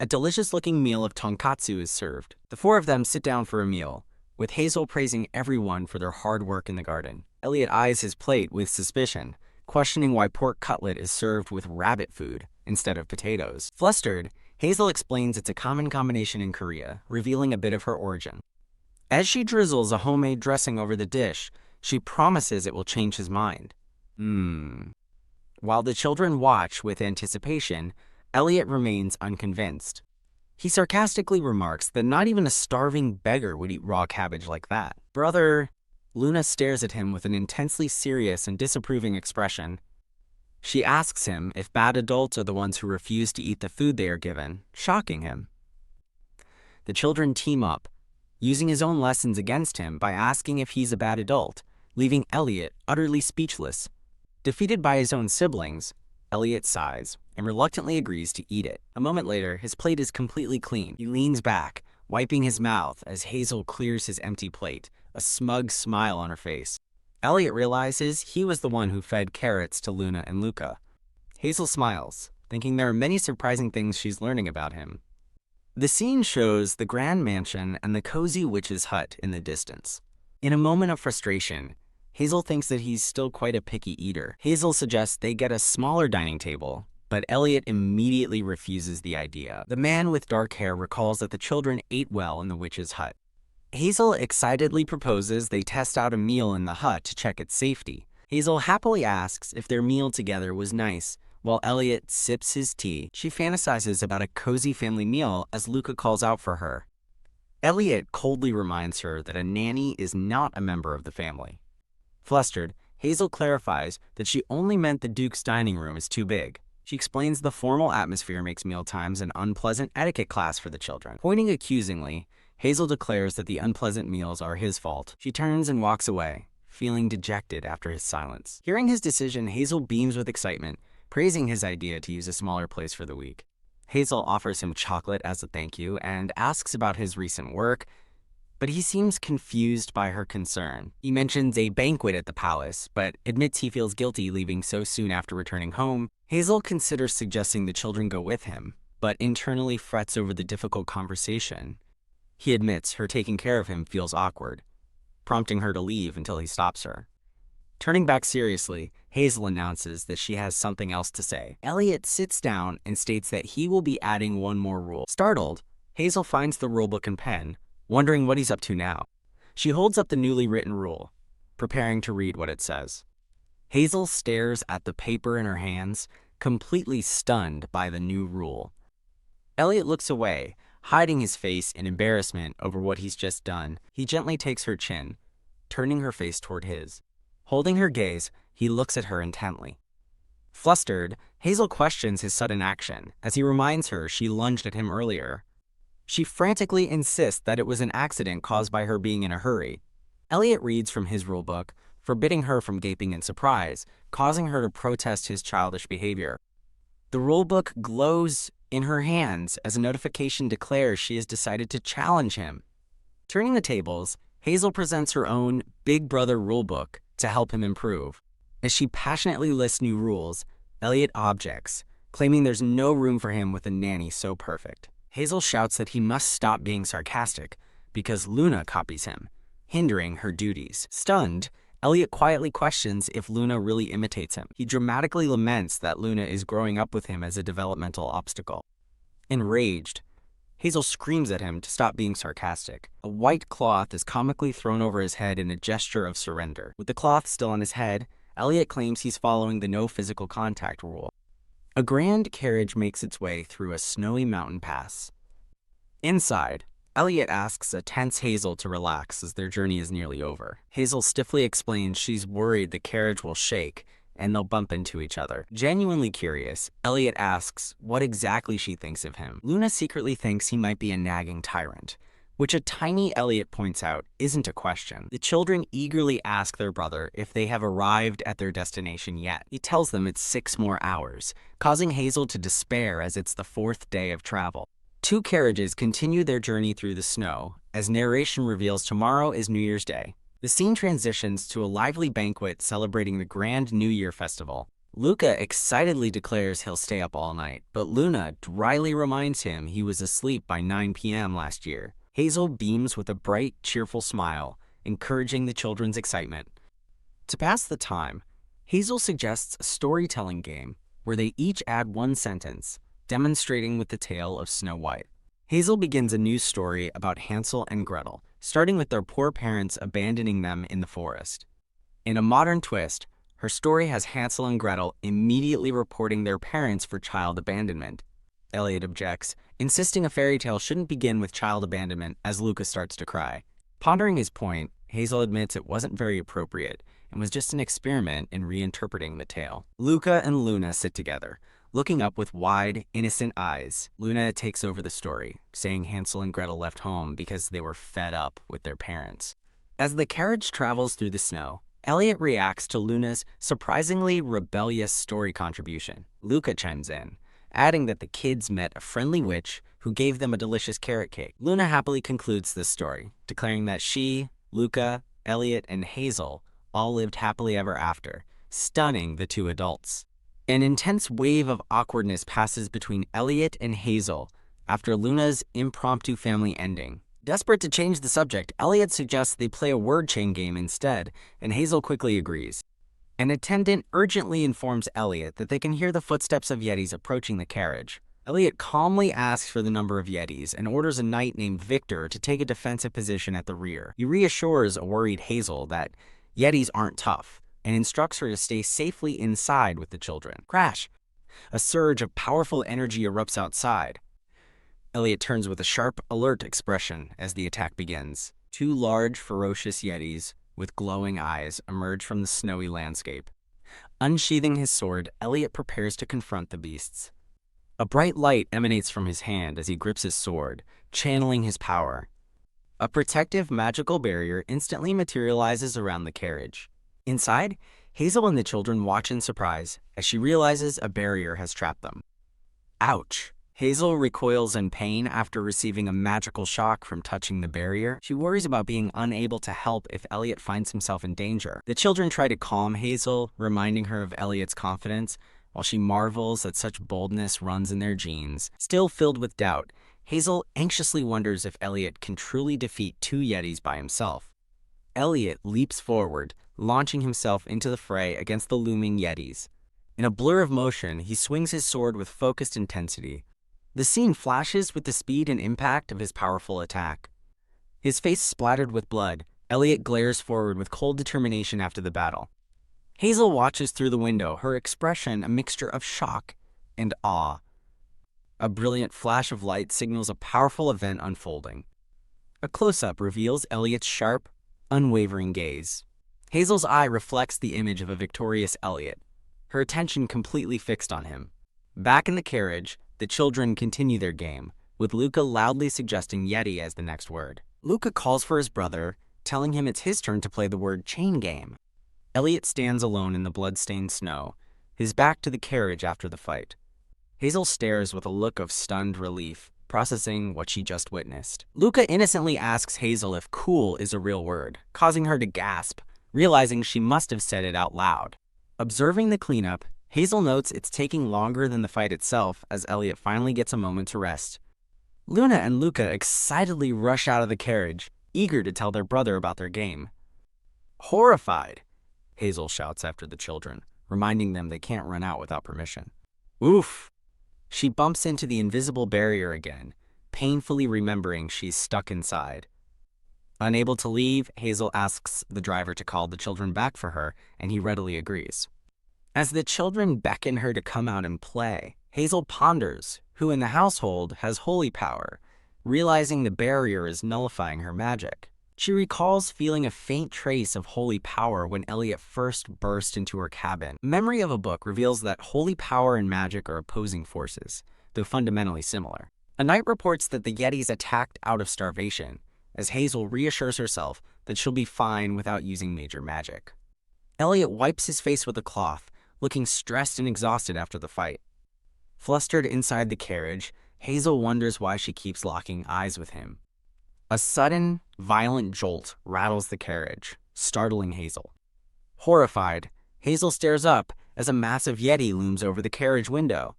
A delicious-looking meal of tonkatsu is served. The four of them sit down for a meal, with Hazel praising everyone for their hard work in the garden. Elliot eyes his plate with suspicion, questioning why pork cutlet is served with rabbit food instead of potatoes. Flustered, Hazel explains it's a common combination in Korea, revealing a bit of her origin. As she drizzles a homemade dressing over the dish, she promises it will change his mind. While the children watch with anticipation, Elliot remains unconvinced. He sarcastically remarks that not even a starving beggar would eat raw cabbage like that. "Brother," Luna stares at him with an intensely serious and disapproving expression. She asks him if bad adults are the ones who refuse to eat the food they are given, shocking him. The children team up, using his own lessons against him by asking if he's a bad adult, leaving Elliot utterly speechless. Defeated by his own siblings, Elliot sighs and reluctantly agrees to eat it. A moment later, his plate is completely clean. He leans back, wiping his mouth as Hazel clears his empty plate, a smug smile on her face. Elliot realizes he was the one who fed carrots to Luna and Luca. Hazel smiles, thinking there are many surprising things she's learning about him. The scene shows the grand mansion and the cozy witch's hut in the distance. In a moment of frustration, Hazel thinks that he's still quite a picky eater. Hazel suggests they get a smaller dining table, but Elliot immediately refuses the idea. The man with dark hair recalls that the children ate well in the witch's hut. Hazel excitedly proposes they test out a meal in the hut to check its safety. Hazel happily asks if their meal together was nice, while Elliot sips his tea. She fantasizes about a cozy family meal as Luca calls out for her. Elliot coldly reminds her that a nanny is not a member of the family. Flustered, Hazel clarifies that she only meant the Duke's dining room is too big. She explains the formal atmosphere makes mealtimes an unpleasant etiquette class for the children. Pointing accusingly, Hazel declares that the unpleasant meals are his fault. She turns and walks away, feeling dejected after his silence. Hearing his decision, Hazel beams with excitement, praising his idea to use a smaller place for the week. Hazel offers him chocolate as a thank you and asks about his recent work. but he seems confused by her concern. He mentions a banquet at the palace, but admits he feels guilty leaving so soon after returning home. Hazel considers suggesting the children go with him, but internally frets over the difficult conversation. He admits her taking care of him feels awkward, prompting her to leave until he stops her. Turning back seriously, Hazel announces that she has something else to say. Elliot sits down and states that he will be adding one more rule. Startled, Hazel finds the rulebook and pen, wondering what he's up to now. She holds up the newly written rule, preparing to read what it says. Hazel stares at the paper in her hands, completely stunned by the new rule. Elliot looks away, hiding his face in embarrassment over what he's just done. He gently takes her chin, turning her face toward his. Holding her gaze, he looks at her intently. Flustered, Hazel questions his sudden action, as he reminds her she lunged at him earlier. She frantically insists that it was an accident caused by her being in a hurry. Elliot reads from his rulebook, forbidding her from gaping in surprise, causing her to protest his childish behavior. The rulebook glows in her hands as a notification declares she has decided to challenge him. Turning the tables, Hazel presents her own Big Brother rulebook to help him improve. As she passionately lists new rules, Elliot objects, claiming there's no room for him with a nanny so perfect. Hazel shouts that he must stop being sarcastic because Luna copies him, hindering her duties. Stunned, Elliot quietly questions if Luna really imitates him. He dramatically laments that Luna is growing up with him as a developmental obstacle. Enraged, Hazel screams at him to stop being sarcastic. A white cloth is comically thrown over his head in a gesture of surrender. With the cloth still on his head, Elliot claims he's following the no physical contact rule. A grand carriage makes its way through a snowy mountain pass. Inside, Elliot asks a tense Hazel to relax as their journey is nearly over. Hazel stiffly explains she's worried the carriage will shake and they'll bump into each other. Genuinely curious, Elliot asks what exactly she thinks of him. Luna secretly thinks he might be a nagging tyrant, which a tiny Elliot points out isn't a question. The children eagerly ask their brother if they have arrived at their destination yet. He tells them it's 6 more hours, causing Hazel to despair as it's the 4th day of travel. 2 carriages continue their journey through the snow, as narration reveals tomorrow is New Year's Day. The scene transitions to a lively banquet celebrating the Grand New Year festival. Luca excitedly declares he'll stay up all night, but Luna dryly reminds him he was asleep by 9 p.m. last year. Hazel beams with a bright, cheerful smile, encouraging the children's excitement. To pass the time, Hazel suggests a storytelling game where they each add 1 sentence, demonstrating with the tale of Snow White. Hazel begins a new story about Hansel and Gretel, starting with their poor parents abandoning them in the forest. In a modern twist, her story has Hansel and Gretel immediately reporting their parents for child abandonment. Elliot objects, insisting a fairy tale shouldn't begin with child abandonment as Luca starts to cry. Pondering his point, Hazel admits it wasn't very appropriate and was just an experiment in reinterpreting the tale. Luca and Luna sit together, looking up with wide, innocent eyes. Luna takes over the story, saying Hansel and Gretel left home because they were fed up with their parents. As the carriage travels through the snow, Elliot reacts to Luna's surprisingly rebellious story contribution. Luca chimes in, adding that the kids met a friendly witch who gave them a delicious carrot cake. Luna happily concludes this story, declaring that she, Luca, Elliot, and Hazel all lived happily ever after, stunning the 2 adults. An intense wave of awkwardness passes between Elliot and Hazel after Luna's impromptu family ending. Desperate to change the subject, Elliot suggests they play a word chain game instead, and Hazel quickly agrees. An attendant urgently informs Elliot that they can hear the footsteps of Yetis approaching the carriage. Elliot calmly asks for the number of Yetis and orders a knight named Victor to take a defensive position at the rear. He reassures a worried Hazel that Yetis aren't tough, and instructs her to stay safely inside with the children. Crash! A surge of powerful energy erupts outside. Elliot turns with a sharp, alert expression as the attack begins. 2 large, ferocious Yetis with glowing eyes emerge from the snowy landscape. Unsheathing his sword, Elliot prepares to confront the beasts. A bright light emanates from his hand as he grips his sword, channeling his power. A protective magical barrier instantly materializes around the carriage. Inside, Hazel and the children watch in surprise as she realizes a barrier has trapped them. Ouch! Hazel recoils in pain after receiving a magical shock from touching the barrier. She worries about being unable to help if Elliot finds himself in danger. The children try to calm Hazel, reminding her of Elliot's confidence, while she marvels that such boldness runs in their genes. Still filled with doubt, Hazel anxiously wonders if Elliot can truly defeat two Yetis by himself. Elliot leaps forward, launching himself into the fray against the looming Yetis. In a blur of motion, he swings his sword with focused intensity. The scene flashes with the speed and impact of his powerful attack. His face splattered with blood, Elliot glares forward with cold determination after the battle. Hazel watches through the window, her expression a mixture of shock and awe. A brilliant flash of light signals a powerful event unfolding. A close-up reveals Elliot's sharp, unwavering gaze. Hazel's eye reflects the image of a victorious Elliot, her attention completely fixed on him. Back in the carriage, the children continue their game, with Luca loudly suggesting Yeti as the next word. Luca calls for his brother, telling him it's his turn to play the word chain game. Elliot stands alone in the blood-stained snow, his back to the carriage after the fight. Hazel stares with a look of stunned relief, processing what she just witnessed. Luca innocently asks Hazel if cool is a real word, causing her to gasp, realizing she must have said it out loud. Observing the cleanup, Hazel notes it's taking longer than the fight itself as Elliot finally gets a moment to rest. Luna and Luca excitedly rush out of the carriage, eager to tell their brother about their game. Horrified, Hazel shouts after the children, reminding them they can't run out without permission. Oof! She bumps into the invisible barrier again, painfully remembering she's stuck inside. Unable to leave, Hazel asks the driver to call the children back for her, and he readily agrees. As the children beckon her to come out and play, Hazel ponders who in the household has holy power, realizing the barrier is nullifying her magic. She recalls feeling a faint trace of holy power when Elliot first burst into her cabin. Memory of a book reveals that holy power and magic are opposing forces, though fundamentally similar. A night reports that the Yetis attacked out of starvation, as Hazel reassures herself that she'll be fine without using major magic. Elliot wipes his face with a cloth, looking stressed and exhausted after the fight. Flustered inside the carriage, Hazel wonders why she keeps locking eyes with him. A sudden, violent jolt rattles the carriage, startling Hazel. Horrified, Hazel stares up as a massive Yeti looms over the carriage window.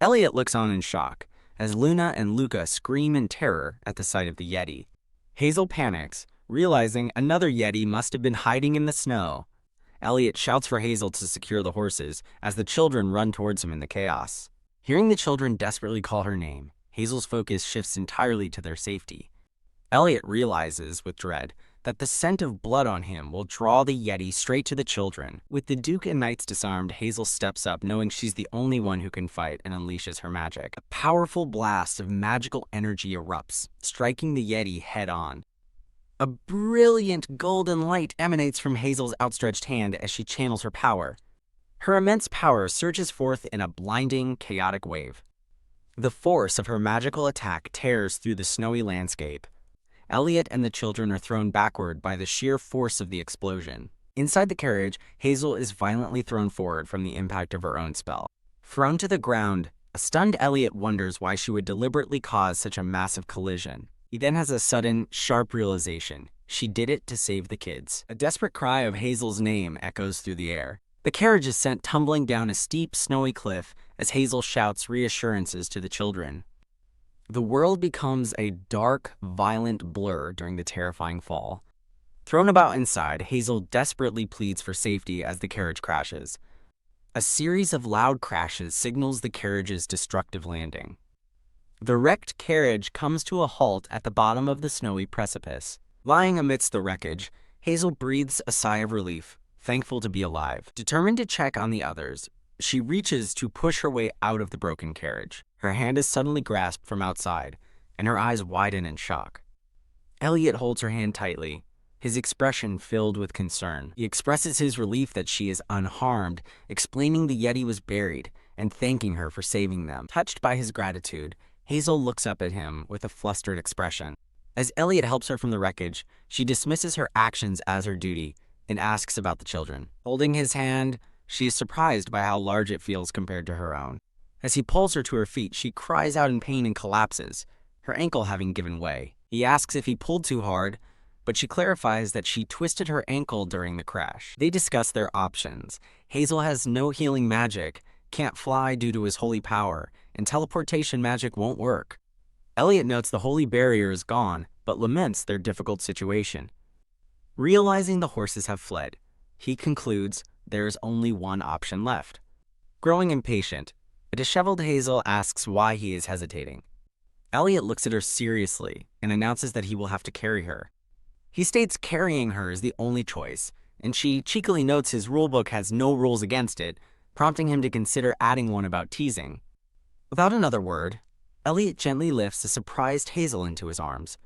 Elliot looks on in shock, as Luna and Luca scream in terror at the sight of the Yeti. Hazel panics, realizing another Yeti must have been hiding in the snow. Elliot shouts for Hazel to secure the horses as the children run towards him in the chaos. Hearing the children desperately call her name, Hazel's focus shifts entirely to their safety. Elliot realizes with dread that the scent of blood on him will draw the Yeti straight to the children. With the Duke and Knights disarmed, Hazel steps up knowing she's the only one who can fight and unleashes her magic. A powerful blast of magical energy erupts, striking the Yeti head-on. A brilliant golden light emanates from Hazel's outstretched hand as she channels her power. Her immense power surges forth in a blinding, chaotic wave. The force of her magical attack tears through the snowy landscape. Elliot and the children are thrown backward by the sheer force of the explosion. Inside the carriage, Hazel is violently thrown forward from the impact of her own spell. Thrown to the ground, a stunned Elliot wonders why she would deliberately cause such a massive collision. He then has a sudden, sharp realization. She did it to save the kids. A desperate cry of Hazel's name echoes through the air. The carriage is sent tumbling down a steep, snowy cliff as Hazel shouts reassurances to the children. The world becomes a dark, violent blur during the terrifying fall. Thrown about inside, Hazel desperately pleads for safety as the carriage crashes. A series of loud crashes signals the carriage's destructive landing. The wrecked carriage comes to a halt at the bottom of the snowy precipice. Lying amidst the wreckage, Hazel breathes a sigh of relief, thankful to be alive. Determined to check on the others, she reaches to push her way out of the broken carriage. Her hand is suddenly grasped from outside, and her eyes widen in shock. Elliot holds her hand tightly, his expression filled with concern. He expresses his relief that she is unharmed, explaining the Yeti was buried, and thanking her for saving them. Touched by his gratitude, Hazel looks up at him with a flustered expression. As Elliot helps her from the wreckage, she dismisses her actions as her duty and asks about the children. Holding his hand, she is surprised by how large it feels compared to her own. As he pulls her to her feet, she cries out in pain and collapses, her ankle having given way. He asks if he pulled too hard, but she clarifies that she twisted her ankle during the crash. They discuss their options. Hazel has no healing magic, can't fly due to his holy power, and teleportation magic won't work. Elliot notes the holy barrier is gone, but laments their difficult situation. Realizing the horses have fled, he concludes there is only one option left. Growing impatient, a disheveled Hazel asks why he is hesitating. Elliot looks at her seriously and announces that he will have to carry her. He states carrying her is the only choice, and she cheekily notes his rulebook has no rules against it, prompting him to consider adding one about teasing. Without another word, Elliot gently lifts a surprised Hazel into his arms.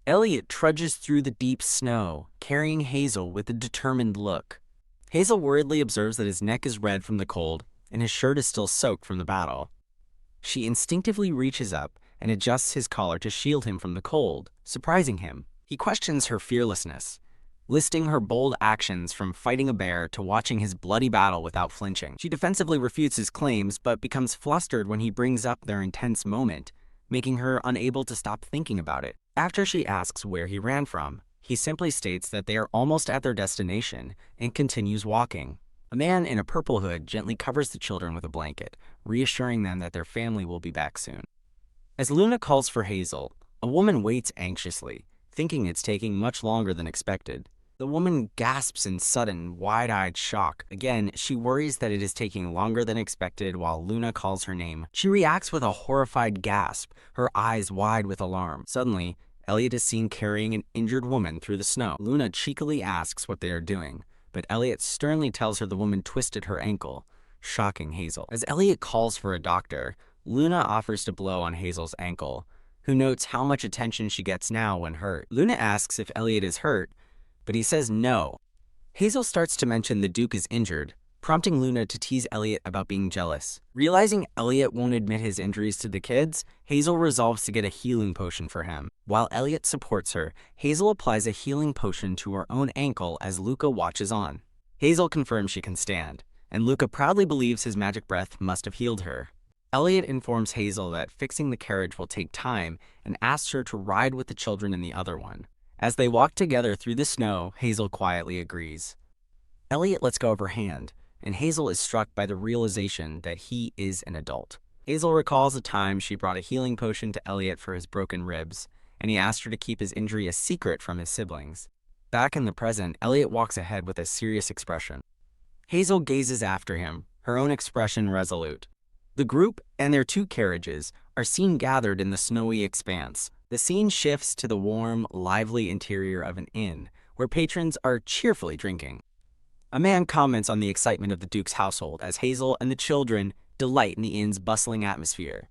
Elliot trudges through the deep snow, carrying Hazel with a determined look. Hazel worriedly observes that his neck is red from the cold, and his shirt is still soaked from the battle. She instinctively reaches up and adjusts his collar to shield him from the cold, surprising him. He questions her fearlessness, listing her bold actions from fighting a bear to watching his bloody battle without flinching. She defensively refutes his claims, but becomes flustered when he brings up their intense moment, making her unable to stop thinking about it. After she asks where he ran from, he simply states that they are almost at their destination and continues walking. A man in a purple hood gently covers the children with a blanket, reassuring them that their family will be back soon. As Luna calls for Hazel, a woman waits anxiously, thinking it's taking much longer than expected. The woman gasps in sudden, wide-eyed shock. Again, she worries that it is taking longer than expected while Luna calls her name. She reacts with a horrified gasp, her eyes wide with alarm. Suddenly, Elliot is seen carrying an injured woman through the snow. Luna cheekily asks what they are doing, but Elliot sternly tells her the woman twisted her ankle, shocking Hazel. As Elliot calls for a doctor, Luna offers to blow on Hazel's ankle, who notes how much attention she gets now when hurt. Luna asks if Elliot is hurt, but he says no. Hazel starts to mention the Duke is injured, prompting Luna to tease Elliot about being jealous. Realizing Elliot won't admit his injuries to the kids, Hazel resolves to get a healing potion for him. While Elliot supports her, Hazel applies a healing potion to her own ankle as Luca watches on. Hazel confirms she can stand, and Luca proudly believes his magic breath must have healed her. Elliot informs Hazel that fixing the carriage will take time and asks her to ride with the children in the other one. As they walk together through the snow, Hazel quietly agrees. Elliot lets go of her hand, and Hazel is struck by the realization that he is an adult. Hazel recalls a time she brought a healing potion to Elliot for his broken ribs, and he asked her to keep his injury a secret from his siblings. Back in the present, Elliot walks ahead with a serious expression. Hazel gazes after him, her own expression resolute. The group and their two carriages are seen gathered in the snowy expanse. The scene shifts to the warm, lively interior of an inn, where patrons are cheerfully drinking. A man comments on the excitement of the Duke's household as Hazel and the children delight in the inn's bustling atmosphere.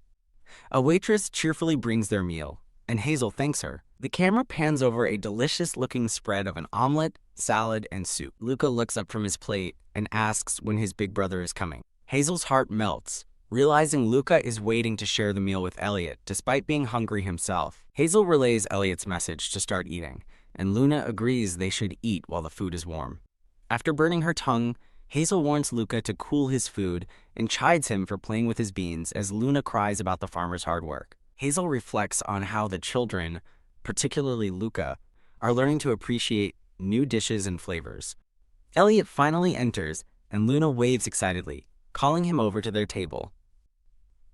A waitress cheerfully brings their meal, and Hazel thanks her. The camera pans over a delicious-looking spread of an omelet, salad, and soup. Luca looks up from his plate and asks when his big brother is coming. Hazel's heart melts, realizing Luca is waiting to share the meal with Elliot, despite being hungry himself. Hazel relays Elliot's message to start eating, and Luna agrees they should eat while the food is warm. After burning her tongue, Hazel warns Luca to cool his food and chides him for playing with his beans as Luna cries about the farmer's hard work. Hazel reflects on how the children, particularly Luca, are learning to appreciate new dishes and flavors. Elliot finally enters, and Luna waves excitedly, calling him over to their table.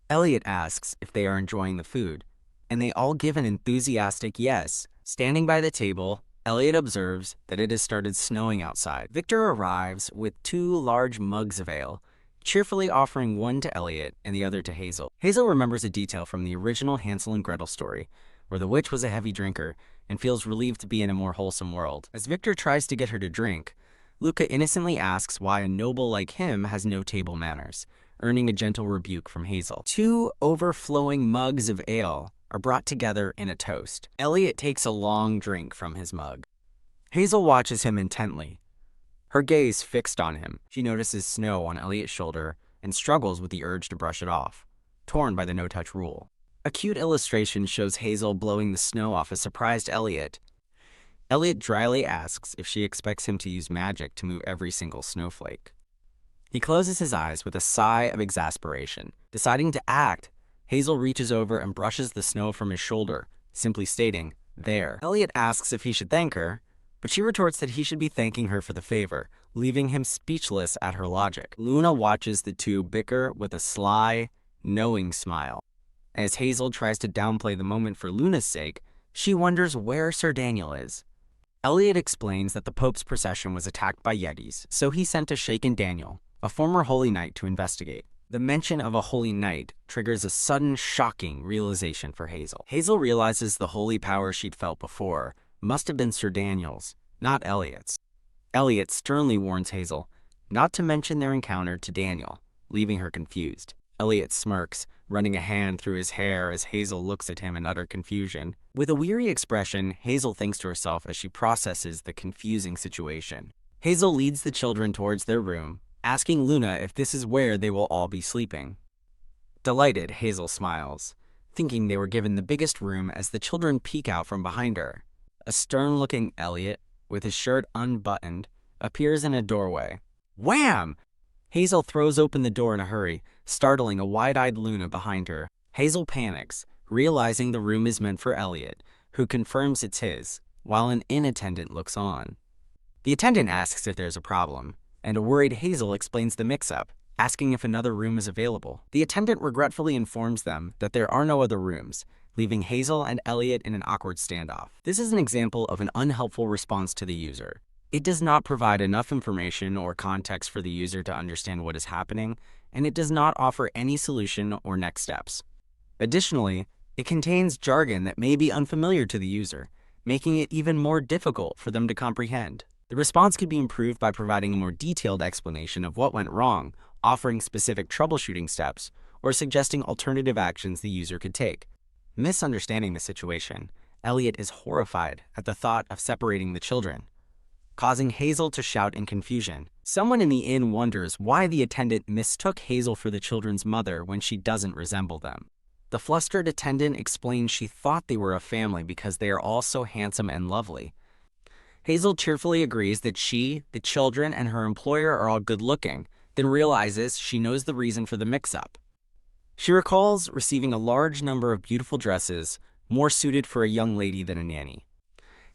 Elliot asks if they are enjoying the food, and they all give an enthusiastic yes. Standing by the table, Elliot observes that it has started snowing outside. Victor arrives with 2 large mugs of ale, cheerfully offering one to Elliot and the other to Hazel. Hazel remembers a detail from the original Hansel and Gretel story, where the witch was a heavy drinker and feels relieved to be in a more wholesome world. As Victor tries to get her to drink, Luca innocently asks why a noble like him has no table manners, earning a gentle rebuke from Hazel. 2 overflowing mugs of ale are brought together in a toast. Elliot takes a long drink from his mug. Hazel watches him intently, her gaze fixed on him. She notices snow on Elliot's shoulder and struggles with the urge to brush it off, torn by the no-touch rule. A cute illustration shows Hazel blowing the snow off a surprised Elliot. Elliot dryly asks if she expects him to use magic to move every single snowflake. He closes his eyes with a sigh of exasperation, Deciding to act, Hazel reaches over and brushes the snow from his shoulder, simply stating, "There." Elliot asks if he should thank her, but she retorts that he should be thanking her for the favor, leaving him speechless at her logic. Luna watches the two bicker with a sly, knowing smile. As Hazel tries to downplay the moment for Luna's sake, she wonders where Sir Daniel is. Elliot explains that the Pope's procession was attacked by Yetis, so he sent a shaken Daniel, a former Holy Knight, to investigate. The mention of a Holy Knight triggers a sudden, shocking realization for Hazel. Hazel realizes the holy power she'd felt before must have been Sir Daniel's, not Elliot's. Elliot sternly warns Hazel not to mention their encounter to Daniel, leaving her confused. Elliot smirks, running a hand through his hair as Hazel looks at him in utter confusion. With a weary expression, Hazel thinks to herself as she processes the confusing situation. Hazel leads the children towards their room, asking Luna if this is where they will all be sleeping. Delighted, Hazel smiles, thinking they were given the biggest room as the children peek out from behind her. A stern-looking Elliot, with his shirt unbuttoned, appears in a doorway. Wham! Hazel throws open the door in a hurry, startling a wide-eyed Luna behind her. Hazel panics, realizing the room is meant for Elliot, who confirms it's his, while an inn attendant looks on. The attendant asks if there's a problem, and a worried Hazel explains the mix-up, asking if another room is available. The attendant regretfully informs them that there are no other rooms, leaving Hazel and Elliot in an awkward standoff. This is an example of an unhelpful response to the user. It does not provide enough information or context for the user to understand what is happening, and it does not offer any solution or next steps. Additionally, it contains jargon that may be unfamiliar to the user, making it even more difficult for them to comprehend. The response could be improved by providing a more detailed explanation of what went wrong, offering specific troubleshooting steps, or suggesting alternative actions the user could take. Misunderstanding the situation, Elliot is horrified at the thought of separating the children, causing Hazel to shout in confusion. Someone in the inn wonders why the attendant mistook Hazel for the children's mother when she doesn't resemble them. The flustered attendant explains she thought they were a family because they are all so handsome and lovely. Hazel cheerfully agrees that she, the children, and her employer are all good-looking, then realizes she knows the reason for the mix-up. She recalls receiving a large number of beautiful dresses, more suited for a young lady than a nanny.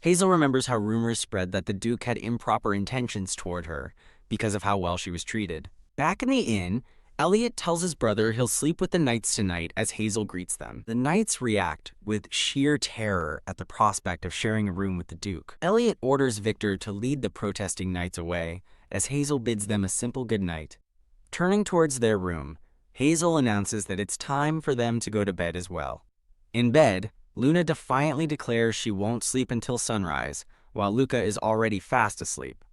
Hazel remembers how rumors spread that the Duke had improper intentions toward her because of how well she was treated. Back in the inn, Elliot tells his brother he'll sleep with the Knights tonight as Hazel greets them. The Knights react with sheer terror at the prospect of sharing a room with the Duke. Elliot orders Victor to lead the protesting Knights away as Hazel bids them a simple goodnight. Turning towards their room, Hazel announces that it's time for them to go to bed as well. In bed, Luna defiantly declares she won't sleep until sunrise, while Luca is already fast asleep.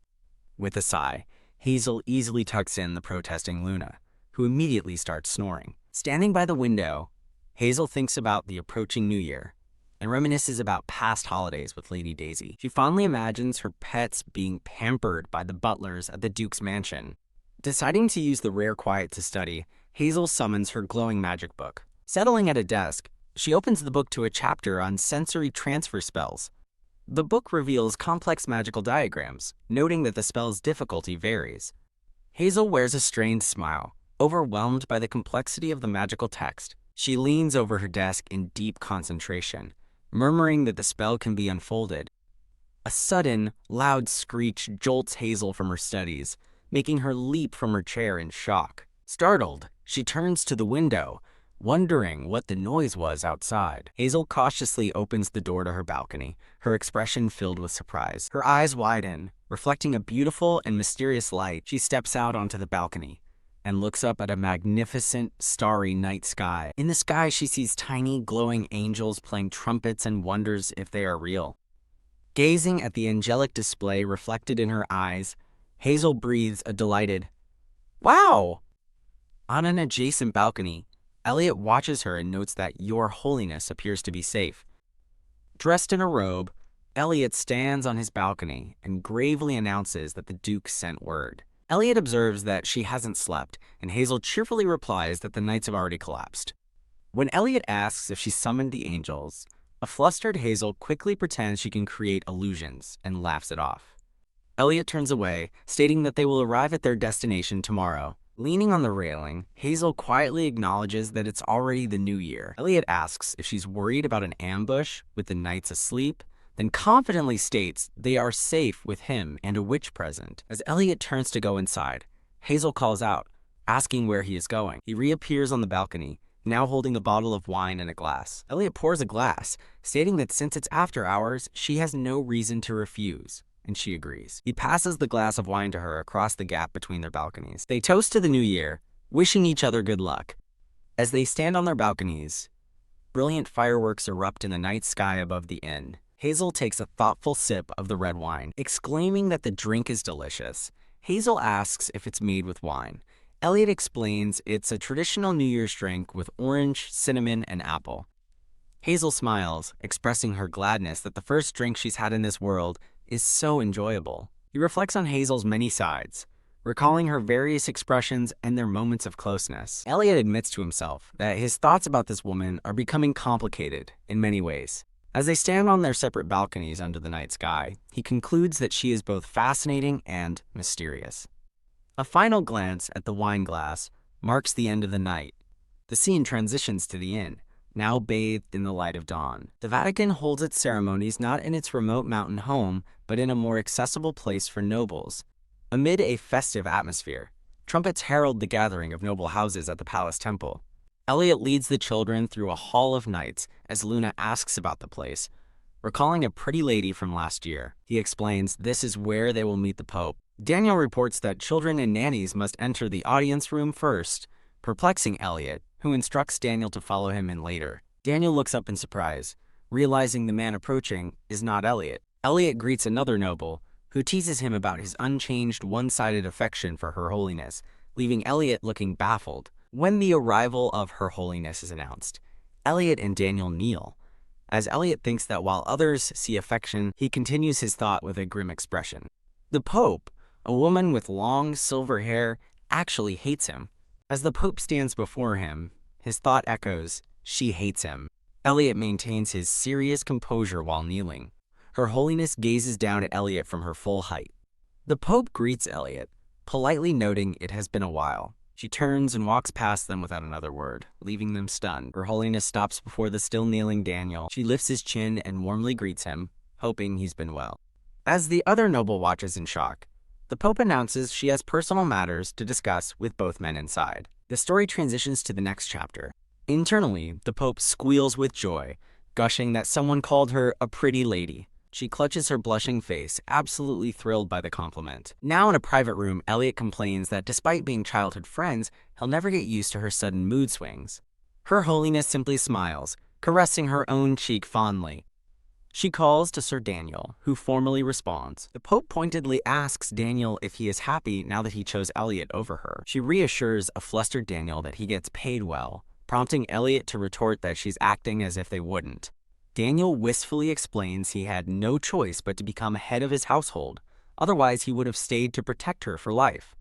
With a sigh, Hazel easily tucks in the protesting Luna, who immediately starts snoring. Standing by the window, Hazel thinks about the approaching New Year and reminisces about past holidays with Lady Daisy. She fondly imagines her pets being pampered by the butlers at the Duke's mansion. Deciding to use the rare quiet to study, Hazel summons her glowing magic book. Settling at a desk, she opens the book to a chapter on sensory transfer spells. The book reveals complex magical diagrams, noting that the spell's difficulty varies. Hazel wears a strained smile, overwhelmed by the complexity of the magical text. She leans over her desk in deep concentration, murmuring that the spell can be unfolded. A sudden, loud screech jolts Hazel from her studies, making her leap from her chair in shock. Startled, she turns to the window, wondering what the noise was outside. Hazel cautiously opens the door to her balcony, her expression filled with surprise. Her eyes widen, reflecting a beautiful and mysterious light. She steps out onto the balcony and looks up at a magnificent, starry night sky. In the sky, she sees tiny, glowing angels playing trumpets and wonders if they are real. Gazing at the angelic display reflected in her eyes, Hazel breathes a delighted, "Wow!" On an adjacent balcony, Elliot watches her and notes that Your Holiness appears to be safe. Dressed in a robe, Elliot stands on his balcony and gravely announces that the Duke sent word. Elliot observes that she hasn't slept, and Hazel cheerfully replies that the Knights have already collapsed. When Elliot asks if she summoned the angels, a flustered Hazel quickly pretends she can create illusions and laughs it off. Elliot turns away, stating that they will arrive at their destination tomorrow, Leaning on the railing, Hazel quietly acknowledges that it's already the new year. Elliot asks if she's worried about an ambush with the knights asleep, then confidently states they are safe with him and a witch present. As Elliot turns to go inside, Hazel calls out, asking where he is going. He reappears on the balcony, now holding a bottle of wine and a glass. Elliot pours a glass, stating that since it's after hours, she has no reason to refuse, and she agrees. He passes the glass of wine to her across the gap between their balconies. They toast to the new year, wishing each other good luck. As they stand on their balconies, brilliant fireworks erupt in the night sky above the inn. Hazel takes a thoughtful sip of the red wine, exclaiming that the drink is delicious. Hazel asks if it's made with wine. Elliot explains it's a traditional New Year's drink with orange, cinnamon, and apple. Hazel smiles, expressing her gladness that the first drink she's had in this world is so enjoyable. He reflects on Hazel's many sides, recalling her various expressions and their moments of closeness. Elliot admits to himself that his thoughts about this woman are becoming complicated in many ways. As they stand on their separate balconies under the night sky, he concludes that she is both fascinating and mysterious. A final glance at the wine glass marks the end of the night. The scene transitions to the inn, now bathed in the light of dawn. The Vatican holds its ceremonies not in its remote mountain home, but in a more accessible place for nobles. Amid a festive atmosphere, trumpets herald the gathering of noble houses at the palace temple. Elliot leads the children through a hall of knights as Luna asks about the place, recalling a pretty lady from last year. He explains this is where they will meet the Pope. Daniel reports that children and nannies must enter the audience room first, perplexing Elliot, who instructs Daniel to follow him in later. Daniel looks up in surprise, realizing the man approaching is not Elliot. Elliot greets another noble, who teases him about his unchanged one-sided affection for Her Holiness, leaving Elliot looking baffled. When the arrival of Her Holiness is announced, Elliot and Daniel kneel. As Elliot thinks that while others see affection, he continues his thought with a grim expression. The Pope, a woman with long silver hair, actually hates him. As the Pope stands before him, his thought echoes, she hates him. Elliot maintains his serious composure while kneeling. Her Holiness gazes down at Elliot from her full height. The Pope greets Elliot, politely noting it has been a while. She turns and walks past them without another word, leaving them stunned. Her Holiness stops before the still kneeling Daniel. She lifts his chin and warmly greets him, hoping he's been well. As the other noble watches in shock, the Pope announces she has personal matters to discuss with both men inside. The story transitions to the next chapter. Internally, the Pope squeals with joy, gushing that someone called her a pretty lady. She clutches her blushing face, absolutely thrilled by the compliment. Now in a private room, Elliot complains that despite being childhood friends, he'll never get used to her sudden mood swings. Her Holiness simply smiles, caressing her own cheek fondly. She calls to Sir Daniel, who formally responds. The Pope pointedly asks Daniel if he is happy now that he chose Elliot over her. She reassures a flustered Daniel that he gets paid well, prompting Elliot to retort that she's acting as if they wouldn't. Daniel wistfully explains he had no choice but to become head of his household, otherwise he would have stayed to protect her for life.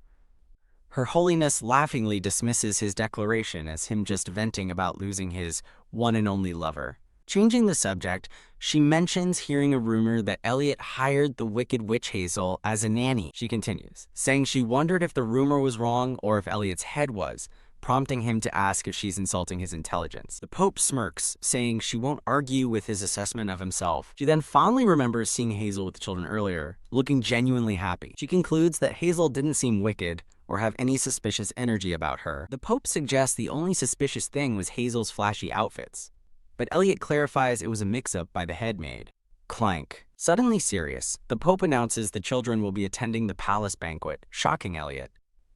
Her Holiness laughingly dismisses his declaration as him just venting about losing his one and only lover. Changing the subject, she mentions hearing a rumor that Elliot hired the wicked witch Hazel as a nanny. She continues, saying she wondered if the rumor was wrong or if Elliot's head was, prompting him to ask if she's insulting his intelligence. The Pope smirks, saying she won't argue with his assessment of himself. She then fondly remembers seeing Hazel with the children earlier, looking genuinely happy. She concludes that Hazel didn't seem wicked or have any suspicious energy about her. The Pope suggests the only suspicious thing was Hazel's flashy outfits, but Elliot clarifies it was a mix-up by the head maid. Clank. Suddenly serious, the Pope announces the children will be attending the palace banquet, shocking Elliot.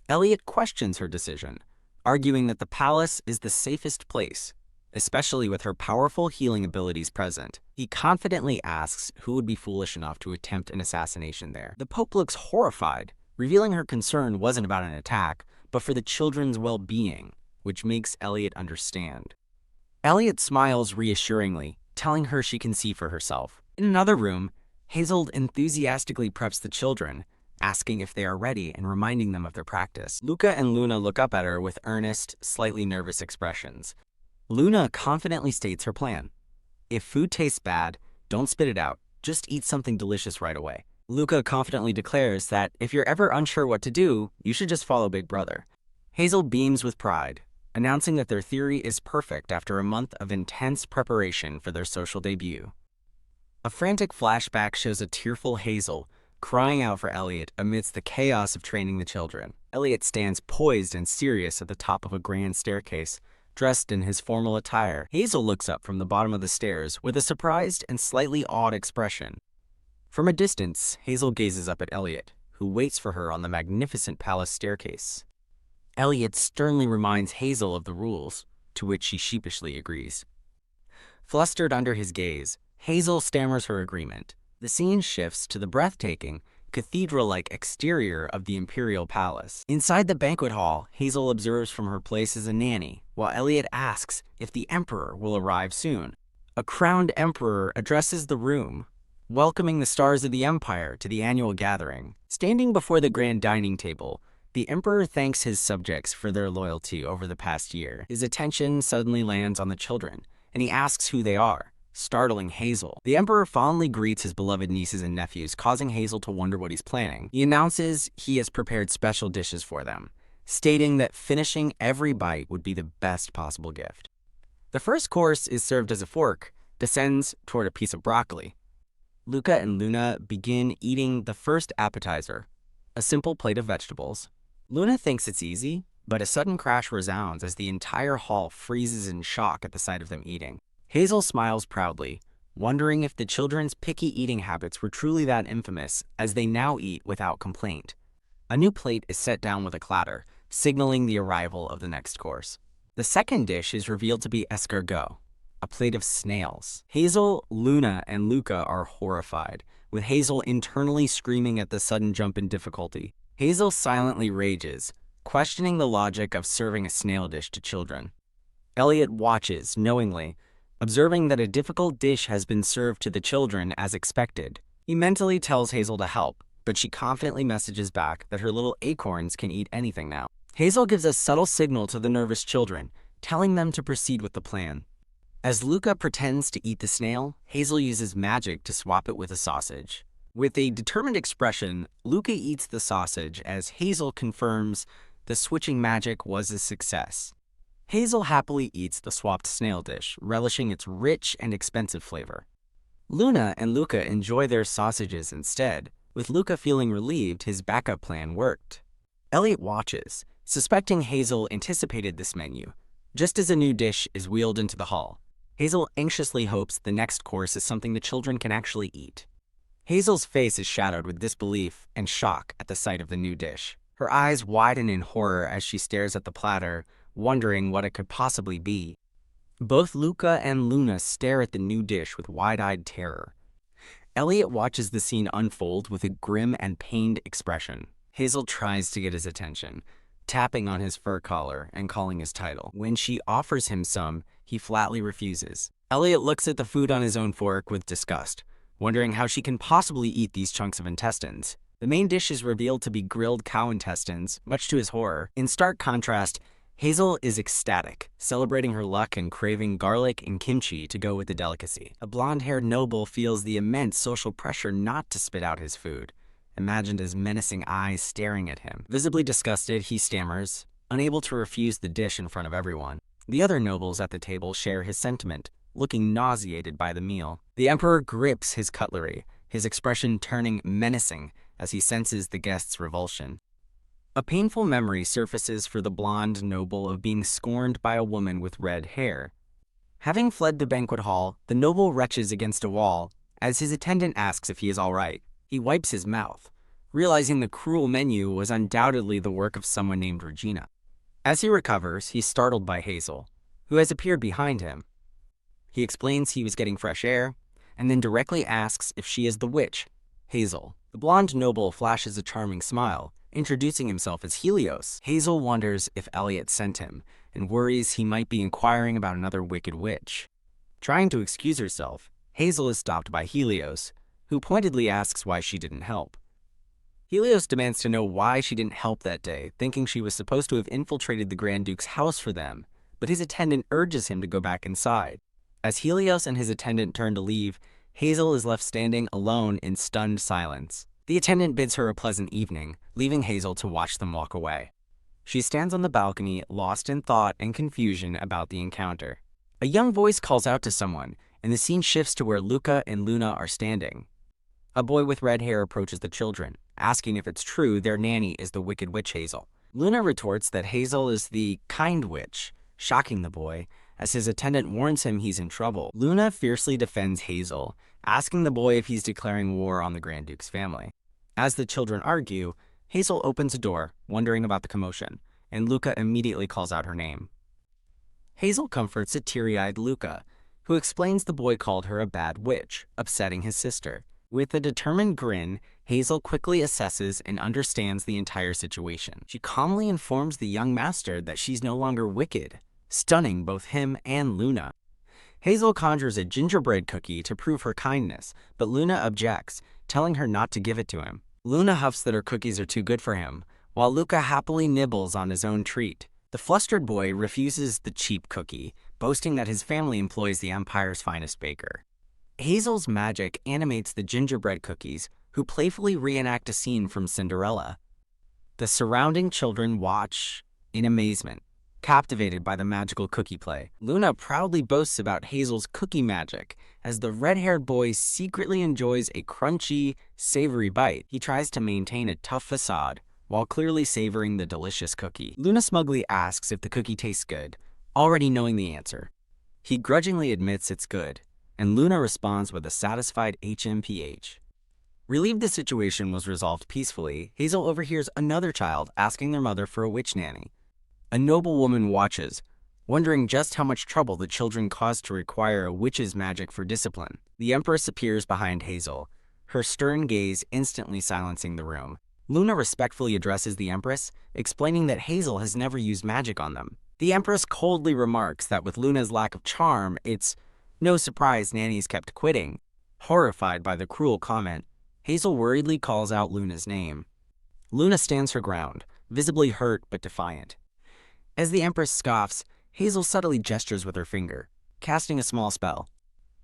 Elliot questions her decision, arguing that the palace is the safest place, especially with her powerful healing abilities present. He confidently asks who would be foolish enough to attempt an assassination there. The Pope looks horrified, revealing her concern wasn't about an attack, but for the children's well-being, which makes Elliot understand. Elliot smiles reassuringly, telling her she can see for herself. In another room, Hazel enthusiastically preps the children, asking if they are ready and reminding them of their practice. Luca and Luna look up at her with earnest, slightly nervous expressions. Luna confidently states her plan. If food tastes bad, don't spit it out, just eat something delicious right away. Luca confidently declares that if you're ever unsure what to do, you should just follow Big Brother. Hazel beams with pride, announcing that their theory is perfect after a month of intense preparation for their social debut. A frantic flashback shows a tearful Hazel crying out for Elliot amidst the chaos of training the children. Elliot stands poised and serious at the top of a grand staircase, dressed in his formal attire. Hazel looks up from the bottom of the stairs with a surprised and slightly awed expression. From a distance, Hazel gazes up at Elliot, who waits for her on the magnificent palace staircase. Elliot sternly reminds Hazel of the rules, to which she sheepishly agrees. Flustered under his gaze, Hazel stammers her agreement. The scene shifts to the breathtaking, cathedral-like exterior of the Imperial Palace. Inside the banquet hall, Hazel observes from her place as a nanny, while Elliot asks if the Emperor will arrive soon. A crowned emperor addresses the room, welcoming the stars of the Empire to the annual gathering. Standing before the grand dining table, the Emperor thanks his subjects for their loyalty over the past year. His attention suddenly lands on the children, and he asks who they are, startling Hazel. The Emperor fondly greets his beloved nieces and nephews, causing Hazel to wonder what he's planning. He announces he has prepared special dishes for them, stating that finishing every bite would be the best possible gift. The first course is served as a fork, descends toward a piece of broccoli. Luca and Luna begin eating the first appetizer, a simple plate of vegetables. Luna thinks it's easy, but a sudden crash resounds as the entire hall freezes in shock at the sight of them eating. Hazel smiles proudly, wondering if the children's picky eating habits were truly that infamous, as they now eat without complaint. A new plate is set down with a clatter, signaling the arrival of the next course. The second dish is revealed to be escargot, a plate of snails. Hazel, Luna, and Luca are horrified, with Hazel internally screaming at the sudden jump in difficulty. Hazel silently rages, questioning the logic of serving a snail dish to children. Elliot watches, knowingly, observing that a difficult dish has been served to the children as expected. He mentally tells Hazel to help, but she confidently messages back that her little acorns can eat anything now. Hazel gives a subtle signal to the nervous children, telling them to proceed with the plan. As Luca pretends to eat the snail, Hazel uses magic to swap it with a sausage. With a determined expression, Luca eats the sausage as Hazel confirms the switching magic was a success. Hazel happily eats the swapped snail dish, relishing its rich and expensive flavor. Luna and Luca enjoy their sausages instead, with Luca feeling relieved his backup plan worked. Elliot watches, suspecting Hazel anticipated this menu, just as a new dish is wheeled into the hall. Hazel anxiously hopes the next course is something the children can actually eat. Hazel's face is shadowed with disbelief and shock at the sight of the new dish. Her eyes widen in horror as she stares at the platter, wondering what it could possibly be. Both Luca and Luna stare at the new dish with wide-eyed terror. Elliot watches the scene unfold with a grim and pained expression. Hazel tries to get his attention, tapping on his fur collar and calling his title. When she offers him some, he flatly refuses. Elliot looks at the food on his own fork with disgust, wondering how she can possibly eat these chunks of intestines. The main dish is revealed to be grilled cow intestines, much to his horror. In stark contrast, Hazel is ecstatic, celebrating her luck and craving garlic and kimchi to go with the delicacy. A blonde-haired noble feels the immense social pressure not to spit out his food, imagined as menacing eyes staring at him. Visibly disgusted, he stammers, unable to refuse the dish in front of everyone. The other nobles at the table share his sentiment, looking nauseated by the meal. The Emperor grips his cutlery, his expression turning menacing as he senses the guests' revulsion. A painful memory surfaces for the blonde noble of being scorned by a woman with red hair. Having fled the banquet hall, the noble retches against a wall as his attendant asks if he is all right. He wipes his mouth, realizing the cruel menu was undoubtedly the work of someone named Regina. As he recovers, he's startled by Hazel, who has appeared behind him. He explains he was getting fresh air, and then directly asks if she is the witch, Hazel. The blonde noble flashes a charming smile, introducing himself as Helios. Hazel wonders if Elliot sent him, and worries he might be inquiring about another wicked witch. Trying to excuse herself, Hazel is stopped by Helios, who pointedly asks why she didn't help. Helios demands to know why she didn't help that day, thinking she was supposed to have infiltrated the Grand Duke's house for them, but his attendant urges him to go back inside. As Helios and his attendant turn to leave, Hazel is left standing alone in stunned silence. The attendant bids her a pleasant evening, leaving Hazel to watch them walk away. She stands on the balcony, lost in thought and confusion about the encounter. A young voice calls out to someone, and the scene shifts to where Luca and Luna are standing. A boy with red hair approaches the children, asking if it's true their nanny is the wicked witch Hazel. Luna retorts that Hazel is the kind witch, shocking the boy, as his attendant warns him he's in trouble. Luna fiercely defends Hazel, asking the boy if he's declaring war on the Grand Duke's family. As the children argue, Hazel opens a door, wondering about the commotion, and Luca immediately calls out her name. Hazel comforts a teary-eyed Luca, who explains the boy called her a bad witch, upsetting his sister. With a determined grin, Hazel quickly assesses and understands the entire situation. She calmly informs the young master that she's no longer wicked, stunning both him and Luna. Hazel conjures a gingerbread cookie to prove her kindness, but Luna objects, telling her not to give it to him. Luna huffs that her cookies are too good for him, while Luca happily nibbles on his own treat. The flustered boy refuses the cheap cookie, boasting that his family employs the Empire's finest baker. Hazel's magic animates the gingerbread cookies, who playfully reenact a scene from Cinderella. The surrounding children watch in amazement, captivated by the magical cookie play. Luna proudly boasts about Hazel's cookie magic, as the red-haired boy secretly enjoys a crunchy, savory bite. He tries to maintain a tough facade, while clearly savoring the delicious cookie. Luna smugly asks if the cookie tastes good, already knowing the answer. He grudgingly admits it's good, and Luna responds with a satisfied HMPH. Relieved the situation was resolved peacefully, Hazel overhears another child asking their mother for a witch nanny. A noblewoman watches, wondering just how much trouble the children caused to require a witch's magic for discipline. The Empress appears behind Hazel, her stern gaze instantly silencing the room. Luna respectfully addresses the Empress, explaining that Hazel has never used magic on them. The Empress coldly remarks that with Luna's lack of charm, it's no surprise Nanny's kept quitting. Horrified by the cruel comment, Hazel worriedly calls out Luna's name. Luna stands her ground, visibly hurt but defiant. As the Empress scoffs, Hazel subtly gestures with her finger, casting a small spell.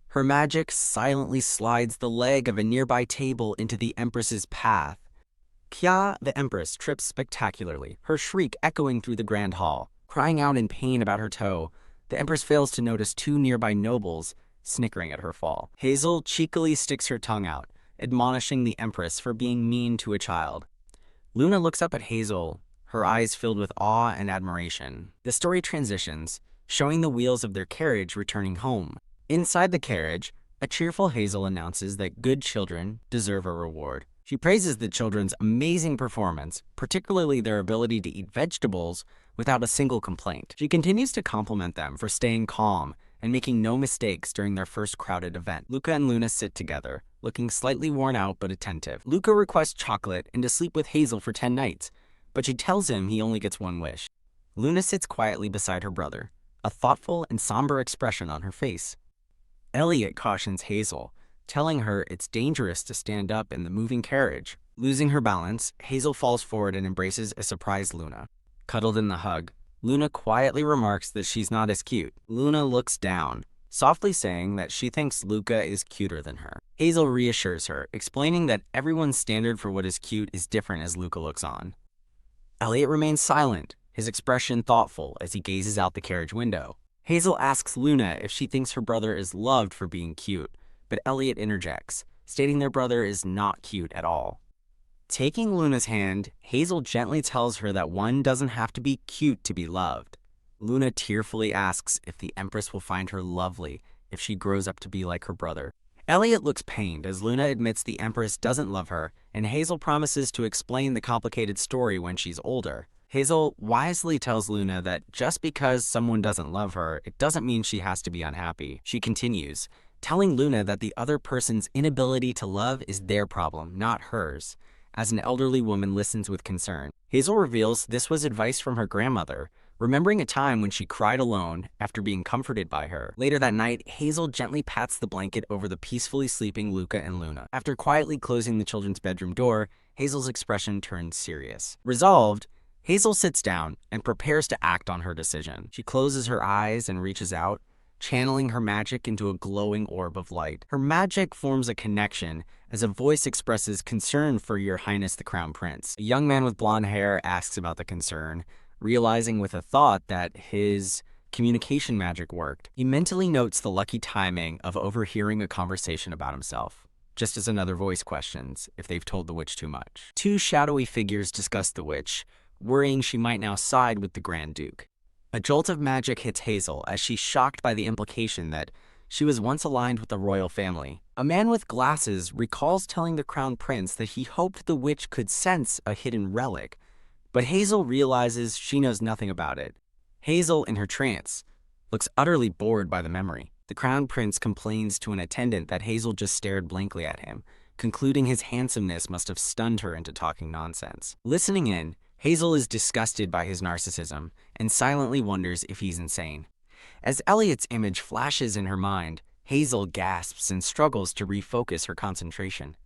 Her magic silently slides the leg of a nearby table into the Empress's path. Kya, the Empress, trips spectacularly, her shriek echoing through the grand hall. Crying out in pain about her toe, the Empress fails to notice two nearby nobles snickering at her fall. Hazel cheekily sticks her tongue out, admonishing the Empress for being mean to a child. Luna looks up at Hazel, her eyes filled with awe and admiration. The story transitions, showing the wheels of their carriage returning home. Inside the carriage, a cheerful Hazel announces that good children deserve a reward. She praises the children's amazing performance, particularly their ability to eat vegetables without a single complaint. She continues to compliment them for staying calm and making no mistakes during their first crowded event. Luca and Luna sit together, looking slightly worn out but attentive. Luca requests chocolate and to sleep with Hazel for 10 nights, but she tells him he only gets one wish. Luna sits quietly beside her brother, a thoughtful and somber expression on her face. Elliot cautions Hazel, telling her it's dangerous to stand up in the moving carriage. Losing her balance, Hazel falls forward and embraces a surprised Luna. Cuddled in the hug, Luna quietly remarks that she's not as cute. Luna looks down, softly saying that she thinks Luca is cuter than her. Hazel reassures her, explaining that everyone's standard for what is cute is different as Luca looks on. Elliot remains silent, his expression thoughtful as he gazes out the carriage window. Hazel asks Luna if she thinks her brother is loved for being cute, but Elliot interjects, stating their brother is not cute at all. Taking Luna's hand, Hazel gently tells her that one doesn't have to be cute to be loved. Luna tearfully asks if the Empress will find her lovely if she grows up to be like her brother. Elliot looks pained as Luna admits the Empress doesn't love her, and Hazel promises to explain the complicated story when she's older. Hazel wisely tells Luna that just because someone doesn't love her, it doesn't mean she has to be unhappy. She continues, telling Luna that the other person's inability to love is their problem, not hers. As an elderly woman listens with concern, Hazel reveals this was advice from her grandmother, remembering a time when she cried alone after being comforted by her. Later that night, Hazel gently pats the blanket over the peacefully sleeping Luca and Luna. After quietly closing the children's bedroom door, Hazel's expression turns serious. Resolved, Hazel sits down and prepares to act on her decision. She closes her eyes and reaches out, channeling her magic into a glowing orb of light. Her magic forms a connection as a voice expresses concern for Your Highness the Crown Prince. A young man with blonde hair asks about the concern, realizing with a thought that his communication magic worked. He mentally notes the lucky timing of overhearing a conversation about himself, just as another voice questions if they've told the witch too much. Two shadowy figures discuss the witch, worrying she might now side with the Grand Duke. A jolt of magic hits Hazel as she's shocked by the implication that she was once aligned with the royal family. A man with glasses recalls telling the Crown Prince that he hoped the witch could sense a hidden relic, but Hazel realizes she knows nothing about it. Hazel, in her trance, looks utterly bored by the memory. The Crown Prince complains to an attendant that Hazel just stared blankly at him, concluding his handsomeness must have stunned her into talking nonsense. Listening in, Hazel is disgusted by his narcissism and silently wonders if he's insane. As Elliot's image flashes in her mind, Hazel gasps and struggles to refocus her concentration.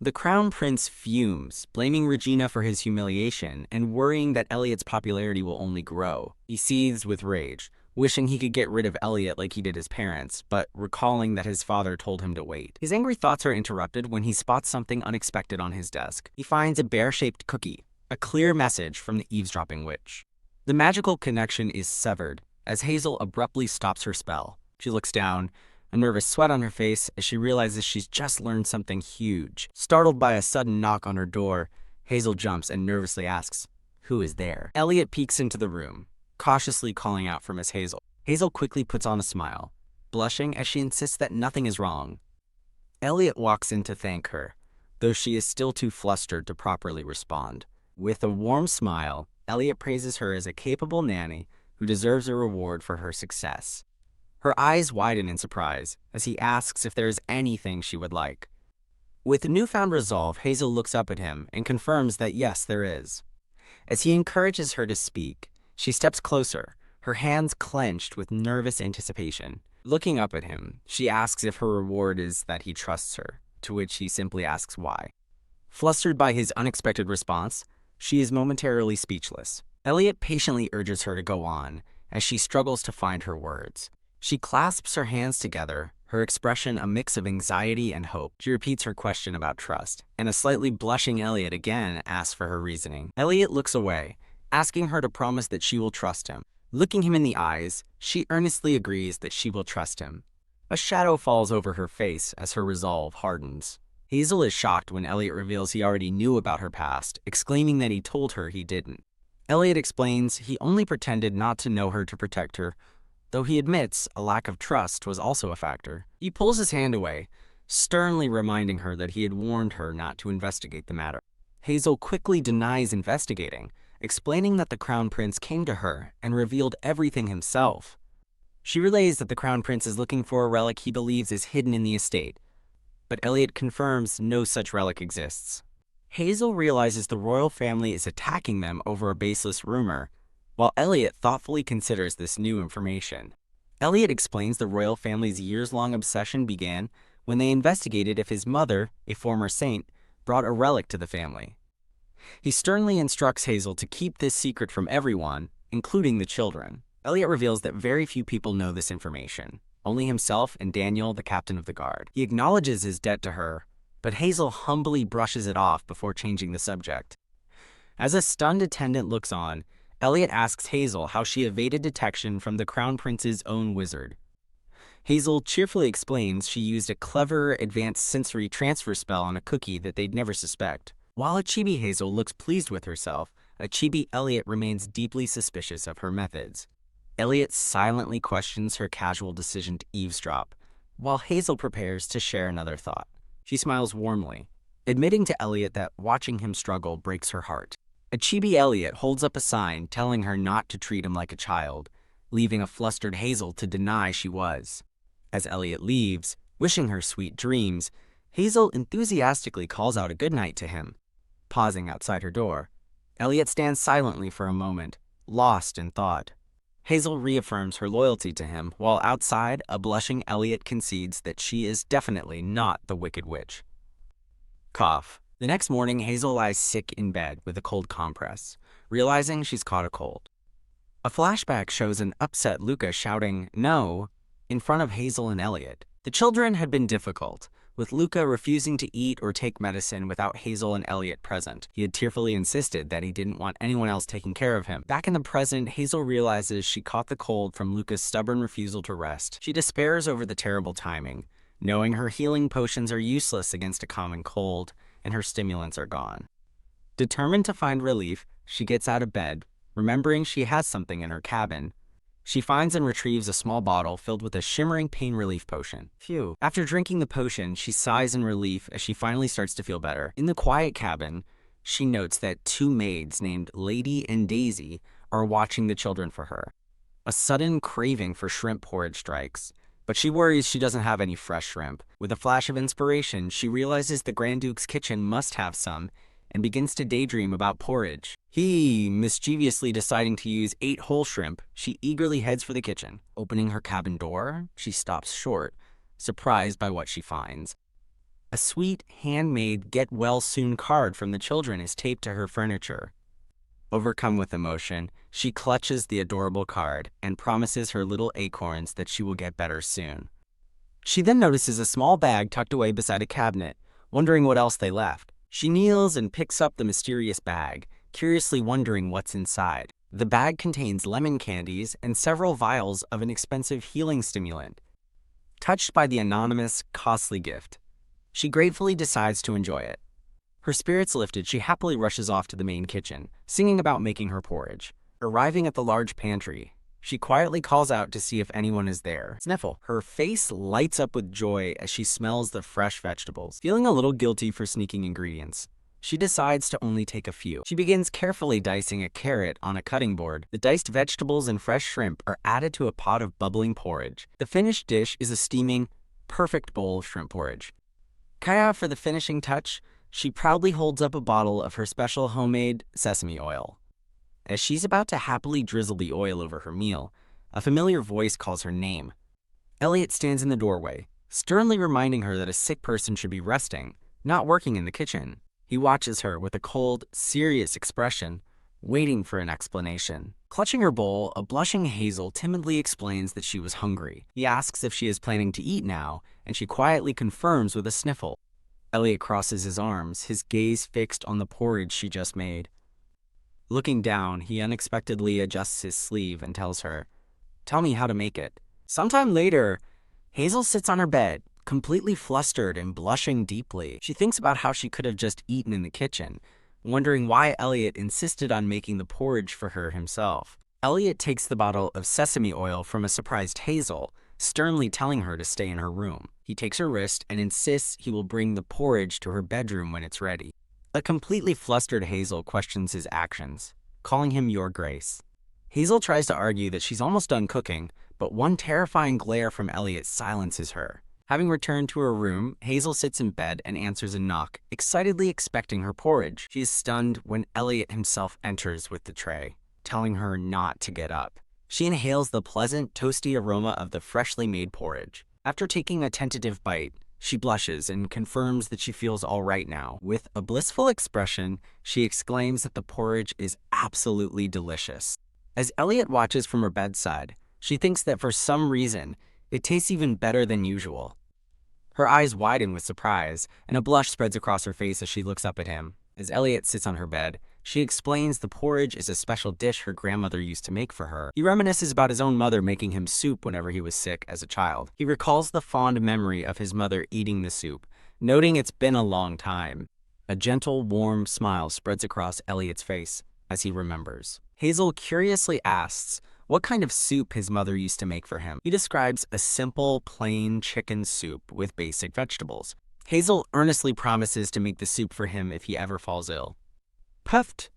The Crown Prince fumes, blaming Regina for his humiliation and worrying that Elliot's popularity will only grow. He seethes with rage, wishing he could get rid of Elliot like he did his parents, but recalling that his father told him to wait. His angry thoughts are interrupted when he spots something unexpected on his desk. He finds a bear-shaped cookie, a clear message from the eavesdropping witch. The magical connection is severed as Hazel abruptly stops her spell. She looks down, a nervous sweat on her face as she realizes she's just learned something huge. Startled by a sudden knock on her door, Hazel jumps and nervously asks, "Who is there?" Elliot peeks into the room, cautiously calling out for Miss Hazel. Hazel quickly puts on a smile, blushing as she insists that nothing is wrong. Elliot walks in to thank her, though she is still too flustered to properly respond. With a warm smile, Elliot praises her as a capable nanny who deserves a reward for her success. Her eyes widen in surprise as he asks if there is anything she would like. With newfound resolve, Hazel looks up at him and confirms that yes, there is. As he encourages her to speak, she steps closer, her hands clenched with nervous anticipation. Looking up at him, she asks if her reward is that he trusts her, to which he simply asks why. Flustered by his unexpected response, she is momentarily speechless. Elliot patiently urges her to go on as she struggles to find her words. She clasps her hands together, her expression a mix of anxiety and hope. She repeats her question about trust, and a slightly blushing Elliot again asks for her reasoning. Elliot looks away, asking her to promise that she will trust him. Looking him in the eyes, she earnestly agrees that she will trust him. A shadow falls over her face as her resolve hardens. Hazel is shocked when Elliot reveals he already knew about her past, exclaiming that he told her he didn't. Elliot explains he only pretended not to know her to protect her, though he admits a lack of trust was also a factor. He pulls his hand away, sternly reminding her that he had warned her not to investigate the matter. Hazel quickly denies investigating, explaining that the Crown Prince came to her and revealed everything himself. She relays that the Crown Prince is looking for a relic he believes is hidden in the estate, but Elliot confirms no such relic exists. Hazel realizes the royal family is attacking them over a baseless rumor, while Elliot thoughtfully considers this new information. Elliot explains the royal family's years-long obsession began when they investigated if his mother, a former saint, brought a relic to the family. He sternly instructs Hazel to keep this secret from everyone, including the children. Elliot reveals that very few people know this information, only himself and Daniel, the captain of the guard. He acknowledges his debt to her, but Hazel humbly brushes it off before changing the subject. As a stunned attendant looks on, Elliot asks Hazel how she evaded detection from the Crown Prince's own wizard. Hazel cheerfully explains she used a clever, advanced sensory transfer spell on a cookie that they'd never suspect. While a chibi Hazel looks pleased with herself, a chibi Elliot remains deeply suspicious of her methods. Elliot silently questions her casual decision to eavesdrop, while Hazel prepares to share another thought. She smiles warmly, admitting to Elliot that watching him struggle breaks her heart. A chibi Elliot holds up a sign telling her not to treat him like a child, leaving a flustered Hazel to deny she was. As Elliot leaves, wishing her sweet dreams, Hazel enthusiastically calls out a goodnight to him. Pausing outside her door, Elliot stands silently for a moment, lost in thought. Hazel reaffirms her loyalty to him, while outside, a blushing Elliot concedes that she is definitely not the Wicked Witch. Cough. The next morning, Hazel lies sick in bed with a cold compress, realizing she's caught a cold. A flashback shows an upset Luca shouting, "No," in front of Hazel and Elliot. The children had been difficult, with Luca refusing to eat or take medicine without Hazel and Elliot present. He had tearfully insisted that he didn't want anyone else taking care of him. Back in the present, Hazel realizes she caught the cold from Luca's stubborn refusal to rest. She despairs over the terrible timing, knowing her healing potions are useless against a common cold, and her stimulants are gone. Determined to find relief, she gets out of bed, remembering she has something in her cabin. She finds and retrieves a small bottle filled with a shimmering pain relief potion. Phew. After drinking the potion, she sighs in relief as she finally starts to feel better. In the quiet cabin, she notes that two maids named Lady and Daisy are watching the children for her. A sudden craving for shrimp porridge strikes, but she worries she doesn't have any fresh shrimp. With a flash of inspiration, she realizes the Grand Duke's kitchen must have some, and begins to daydream about porridge. Mischievously deciding to use 8 whole shrimp, she eagerly heads for the kitchen. Opening her cabin door, she stops short, surprised by what she finds. A sweet, handmade get-well-soon card from the children is taped to her furniture. Overcome with emotion, she clutches the adorable card and promises her little acorns that she will get better soon. She then notices a small bag tucked away beside a cabinet, wondering what else they left. She kneels and picks up the mysterious bag, curiously wondering what's inside. The bag contains lemon candies and several vials of an expensive healing stimulant. Touched by the anonymous, costly gift, she gratefully decides to enjoy it. Her spirits lifted, she happily rushes off to the main kitchen, singing about making her porridge. Arriving at the large pantry, she quietly calls out to see if anyone is there. Sniffle. Her face lights up with joy as she smells the fresh vegetables. Feeling a little guilty for sneaking ingredients, she decides to only take a few. She begins carefully dicing a carrot on a cutting board. The diced vegetables and fresh shrimp are added to a pot of bubbling porridge. The finished dish is a steaming, perfect bowl of shrimp porridge. Kaya, for the finishing touch, she proudly holds up a bottle of her special homemade sesame oil. As she's about to happily drizzle the oil over her meal, a familiar voice calls her name. Elliot stands in the doorway, sternly reminding her that a sick person should be resting, not working in the kitchen. He watches her with a cold, serious expression, waiting for an explanation. Clutching her bowl, a blushing Hazel timidly explains that she was hungry. He asks if she is planning to eat now, and she quietly confirms with a sniffle. Elliot crosses his arms, his gaze fixed on the porridge she just made. Looking down, he unexpectedly adjusts his sleeve and tells her, "Tell me how to make it." Sometime later, Hazel sits on her bed, completely flustered and blushing deeply. She thinks about how she could have just eaten in the kitchen, wondering why Elliot insisted on making the porridge for her himself. Elliot takes the bottle of sesame oil from a surprised Hazel, sternly telling her to stay in her room. He takes her wrist and insists he will bring the porridge to her bedroom when it's ready. A completely flustered Hazel questions his actions, calling him Your Grace. Hazel tries to argue that she's almost done cooking, but one terrifying glare from Elliot silences her. Having returned to her room, Hazel sits in bed and answers a knock, excitedly expecting her porridge. She is stunned when Elliot himself enters with the tray, telling her not to get up. She inhales the pleasant, toasty aroma of the freshly made porridge. After taking a tentative bite, she blushes and confirms that she feels all right now. With a blissful expression, she exclaims that the porridge is absolutely delicious. As Elliot watches from her bedside, she thinks that for some reason, it tastes even better than usual. Her eyes widen with surprise, and a blush spreads across her face as she looks up at him. As Elliot sits on her bed, she explains the porridge is a special dish her grandmother used to make for her. He reminisces about his own mother making him soup whenever he was sick as a child. He recalls the fond memory of his mother eating the soup, noting it's been a long time. A gentle, warm smile spreads across Elliot's face as he remembers. Hazel curiously asks what kind of soup his mother used to make for him. He describes a simple, plain chicken soup with basic vegetables. Hazel earnestly promises to make the soup for him if he ever falls ill. Puffed!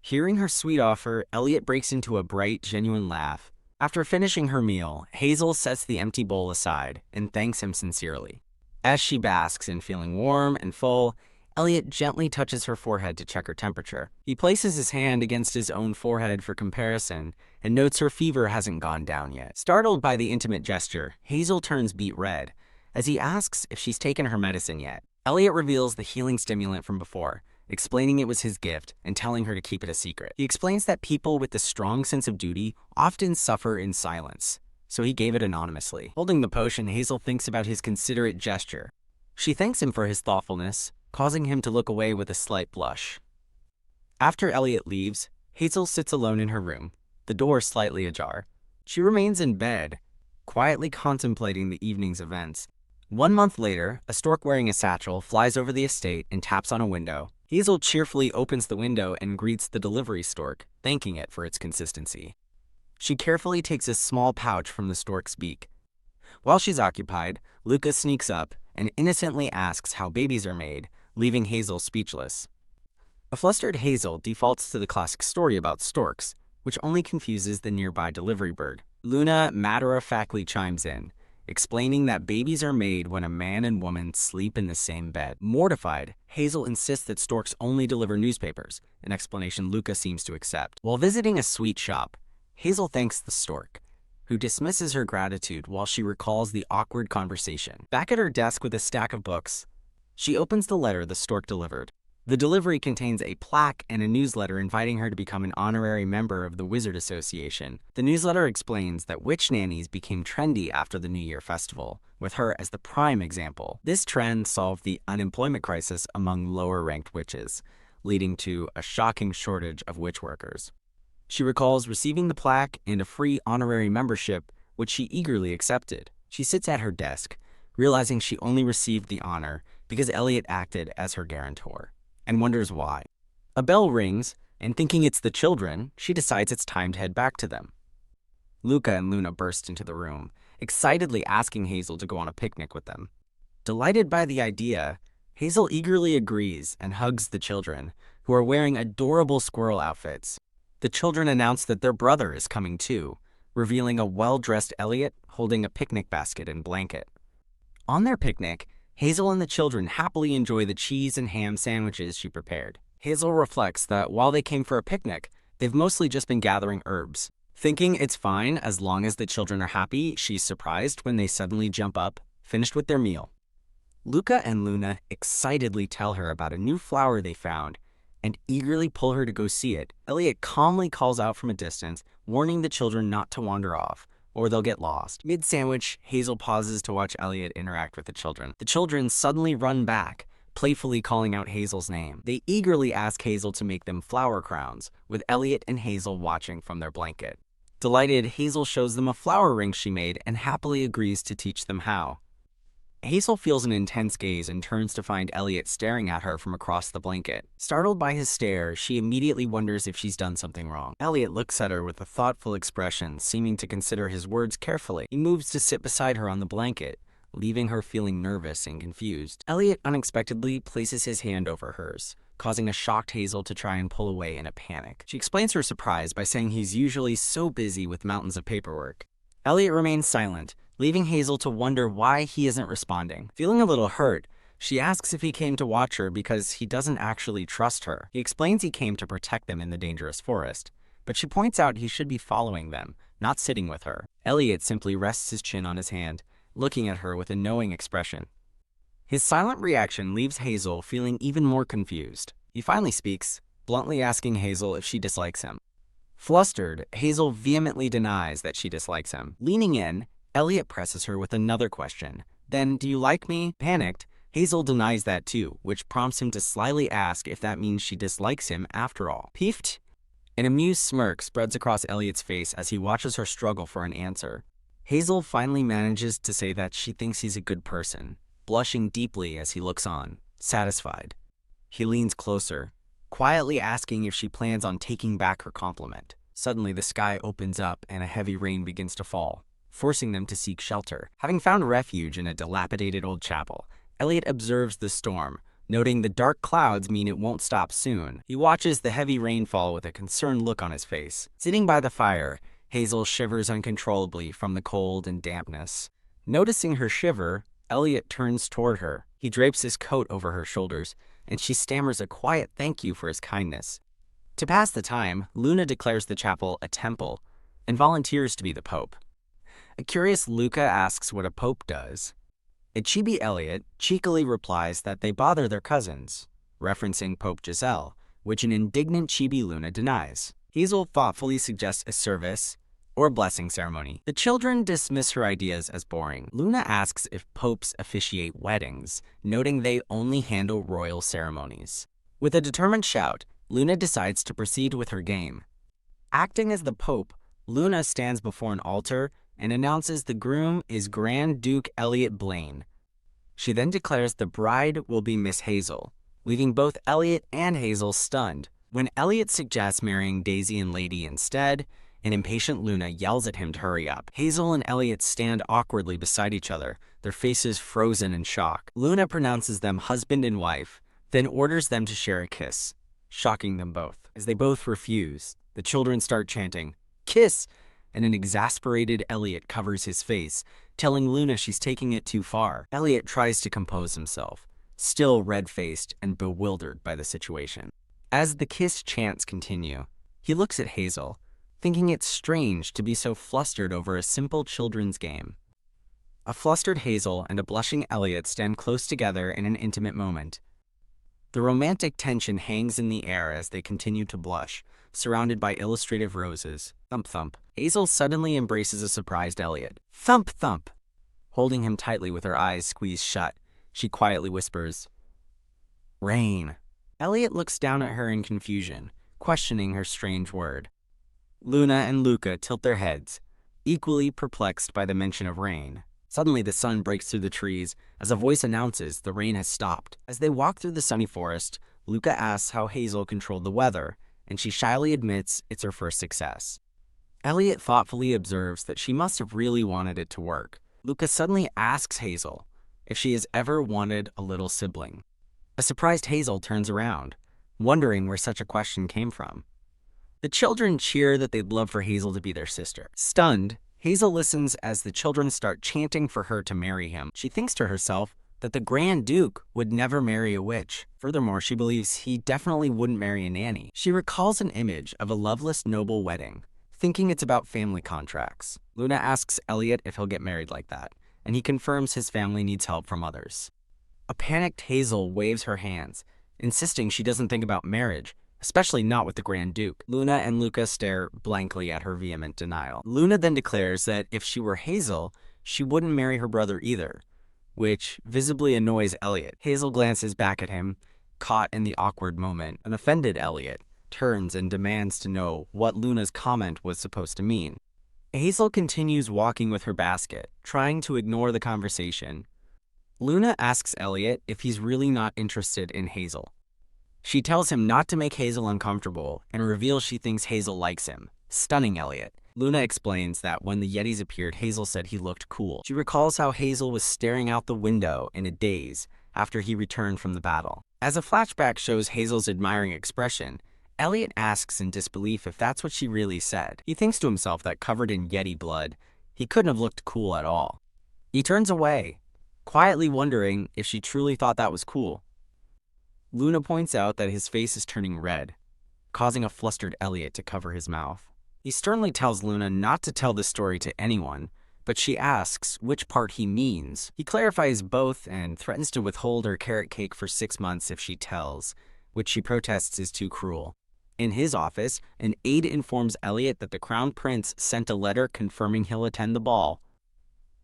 Hearing her sweet offer, Elliot breaks into a bright, genuine laugh. After finishing her meal, Hazel sets the empty bowl aside and thanks him sincerely. As she basks in feeling warm and full, Elliot gently touches her forehead to check her temperature. He places his hand against his own forehead for comparison and notes her fever hasn't gone down yet. Startled by the intimate gesture, Hazel turns beet red as he asks if she's taken her medicine yet. Elliot reveals the healing stimulant from before, explaining it was his gift and telling her to keep it a secret. He explains that people with a strong sense of duty often suffer in silence, so he gave it anonymously. Holding the potion, Hazel thinks about his considerate gesture. She thanks him for his thoughtfulness, causing him to look away with a slight blush. After Elliot leaves, Hazel sits alone in her room, the door slightly ajar. She remains in bed, quietly contemplating the evening's events. 1 month later, a stork wearing a satchel flies over the estate and taps on a window. Hazel cheerfully opens the window and greets the delivery stork, thanking it for its consistency. She carefully takes a small pouch from the stork's beak. While she's occupied, Luca sneaks up and innocently asks how babies are made, leaving Hazel speechless. A flustered Hazel defaults to the classic story about storks, which only confuses the nearby delivery bird. Luna matter-of-factly chimes in, explaining that babies are made when a man and woman sleep in the same bed. Mortified, Hazel insists that storks only deliver newspapers, an explanation Luca seems to accept. While visiting a sweet shop, Hazel thanks the stork, who dismisses her gratitude while she recalls the awkward conversation. Back at her desk with a stack of books, she opens the letter the stork delivered. The delivery contains a plaque and a newsletter inviting her to become an honorary member of the Wizard Association. The newsletter explains that witch nannies became trendy after the New Year festival, with her as the prime example. This trend solved the unemployment crisis among lower-ranked witches, leading to a shocking shortage of witch workers. She recalls receiving the plaque and a free honorary membership, which she eagerly accepted. She sits at her desk, realizing she only received the honor because Elliot acted as her guarantor, and wonders why. A bell rings, and thinking it's the children, she decides it's time to head back to them. Luca and Luna burst into the room, excitedly asking Hazel to go on a picnic with them. Delighted by the idea, Hazel eagerly agrees and hugs the children, who are wearing adorable squirrel outfits. The children announce that their brother is coming too, revealing a well-dressed Elliot holding a picnic basket and blanket. On their picnic, Hazel and the children happily enjoy the cheese and ham sandwiches she prepared. Hazel reflects that while they came for a picnic, they've mostly just been gathering herbs. Thinking it's fine as long as the children are happy, she's surprised when they suddenly jump up, finished with their meal. Luca and Luna excitedly tell her about a new flower they found and eagerly pull her to go see it. Elliot calmly calls out from a distance, warning the children not to wander off, or they'll get lost. Mid-sandwich, Hazel pauses to watch Elliot interact with the children. The children suddenly run back, playfully calling out Hazel's name. They eagerly ask Hazel to make them flower crowns, with Elliot and Hazel watching from their blanket. Delighted, Hazel shows them a flower ring she made and happily agrees to teach them how. Hazel feels an intense gaze and turns to find Elliot staring at her from across the blanket. Startled by his stare, she immediately wonders if she's done something wrong. Elliot looks at her with a thoughtful expression, seeming to consider his words carefully. He moves to sit beside her on the blanket, leaving her feeling nervous and confused. Elliot unexpectedly places his hand over hers, causing a shocked Hazel to try and pull away in a panic. She explains her surprise by saying he's usually so busy with mountains of paperwork. Elliot remains silent, leaving Hazel to wonder why he isn't responding. Feeling a little hurt, she asks if he came to watch her because he doesn't actually trust her. He explains he came to protect them in the dangerous forest, but she points out he should be following them, not sitting with her. Elliot simply rests his chin on his hand, looking at her with a knowing expression. His silent reaction leaves Hazel feeling even more confused. He finally speaks, bluntly asking Hazel if she dislikes him. Flustered, Hazel vehemently denies that she dislikes him. Leaning in, Elliot presses her with another question. Then, do you like me? Panicked, Hazel denies that too, which prompts him to slyly ask if that means she dislikes him after all. Peeved? An amused smirk spreads across Elliot's face as he watches her struggle for an answer. Hazel finally manages to say that she thinks he's a good person, blushing deeply as he looks on, satisfied. He leans closer, quietly asking if she plans on taking back her compliment. Suddenly, the sky opens up and a heavy rain begins to fall, forcing them to seek shelter. Having found refuge in a dilapidated old chapel, Elliot observes the storm, noting the dark clouds mean it won't stop soon. He watches the heavy rainfall with a concerned look on his face. Sitting by the fire, Hazel shivers uncontrollably from the cold and dampness. Noticing her shiver, Elliot turns toward her. He drapes his coat over her shoulders, and she stammers a quiet thank you for his kindness. To pass the time, Luna declares the chapel a temple and volunteers to be the pope. A curious Luca asks what a pope does. A chibi Elliot cheekily replies that they bother their cousins, referencing Pope Giselle, which an indignant chibi Luna denies. Hazel thoughtfully suggests a service, or blessing ceremony. The children dismiss her ideas as boring. Luna asks if popes officiate weddings, noting they only handle royal ceremonies. With a determined shout, Luna decides to proceed with her game. Acting as the pope, Luna stands before an altar and announces the groom is Grand Duke Elliot Blaine. She then declares the bride will be Miss Hazel, leaving both Elliot and Hazel stunned. When Elliot suggests marrying Daisy and Lady instead, an impatient Luna yells at him to hurry up. Hazel and Elliot stand awkwardly beside each other, their faces frozen in shock. Luna pronounces them husband and wife, then orders them to share a kiss, shocking them both. As they both refuse, the children start chanting, "Kiss!" and an exasperated Elliot covers his face, telling Luna she's taking it too far. Elliot tries to compose himself, still red-faced and bewildered by the situation. As the kiss chants continue, he looks at Hazel, thinking it's strange to be so flustered over a simple children's game. A flustered Hazel and a blushing Elliot stand close together in an intimate moment. The romantic tension hangs in the air as they continue to blush, surrounded by illustrative roses. Thump thump. Hazel suddenly embraces a surprised Elliot. Thump thump. Holding him tightly with her eyes squeezed shut, she quietly whispers, "Rain." Elliot looks down at her in confusion, questioning her strange word. Luna and Luca tilt their heads, equally perplexed by the mention of rain. Suddenly the sun breaks through the trees as a voice announces the rain has stopped. As they walk through the sunny forest, Luca asks how Hazel controlled the weather, and she shyly admits it's her first success. Elliot thoughtfully observes that she must have really wanted it to work. Luca suddenly asks Hazel if she has ever wanted a little sibling. A surprised Hazel turns around, wondering where such a question came from. The children cheer that they'd love for Hazel to be their sister. Stunned, Hazel listens as the children start chanting for her to marry him. She thinks to herself that the Grand Duke would never marry a witch. Furthermore, she believes he definitely wouldn't marry a nanny. She recalls an image of a loveless noble wedding, thinking it's about family contracts. Luna asks Elliot if he'll get married like that, and he confirms his family needs help from others. A panicked Hazel waves her hands, insisting she doesn't think about marriage, especially not with the Grand Duke. Luna and Luca stare blankly at her vehement denial. Luna then declares that if she were Hazel, she wouldn't marry her brother either, which visibly annoys Elliot. Hazel glances back at him, caught in the awkward moment. An offended Elliot turns and demands to know what Luna's comment was supposed to mean. Hazel continues walking with her basket, trying to ignore the conversation. Luna asks Elliot if he's really not interested in Hazel. She tells him not to make Hazel uncomfortable and reveals she thinks Hazel likes him, stunning Elliot. Luna explains that when the Yetis appeared, Hazel said he looked cool. She recalls how Hazel was staring out the window in a daze after he returned from the battle. As a flashback shows Hazel's admiring expression, Elliot asks in disbelief if that's what she really said. He thinks to himself that covered in Yeti blood, he couldn't have looked cool at all. He turns away, quietly wondering if she truly thought that was cool. Luna points out that his face is turning red, causing a flustered Elliot to cover his mouth. He sternly tells Luna not to tell this story to anyone, but she asks which part he means. He clarifies both and threatens to withhold her carrot cake for 6 months if she tells, which she protests is too cruel. In his office, an aide informs Elliot that the Crown Prince sent a letter confirming he'll attend the ball.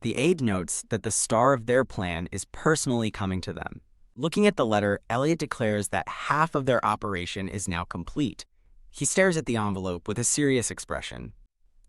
The aide notes that the star of their plan is personally coming to them. Looking at the letter, Elliot declares that half of their operation is now complete. He stares at the envelope with a serious expression.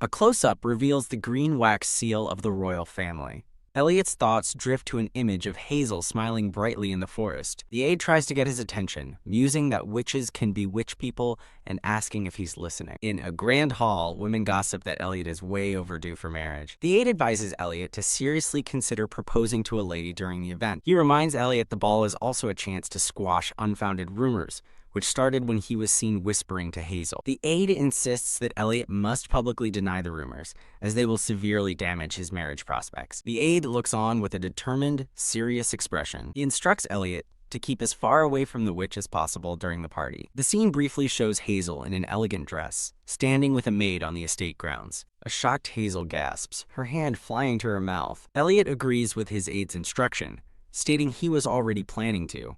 A close-up reveals the green wax seal of the royal family. Elliot's thoughts drift to an image of Hazel smiling brightly in the forest. The aide tries to get his attention, musing that witches can be witch people and asking if he's listening. In a grand hall, women gossip that Elliot is way overdue for marriage. The aide advises Elliot to seriously consider proposing to a lady during the event. He reminds Elliot the ball is also a chance to squash unfounded rumors, which started when he was seen whispering to Hazel. The aide insists that Elliot must publicly deny the rumors, as they will severely damage his marriage prospects. The aide looks on with a determined, serious expression. He instructs Elliot to keep as far away from the witch as possible during the party. The scene briefly shows Hazel in an elegant dress, standing with a maid on the estate grounds. A shocked Hazel gasps, her hand flying to her mouth. Elliot agrees with his aide's instruction, stating he was already planning to.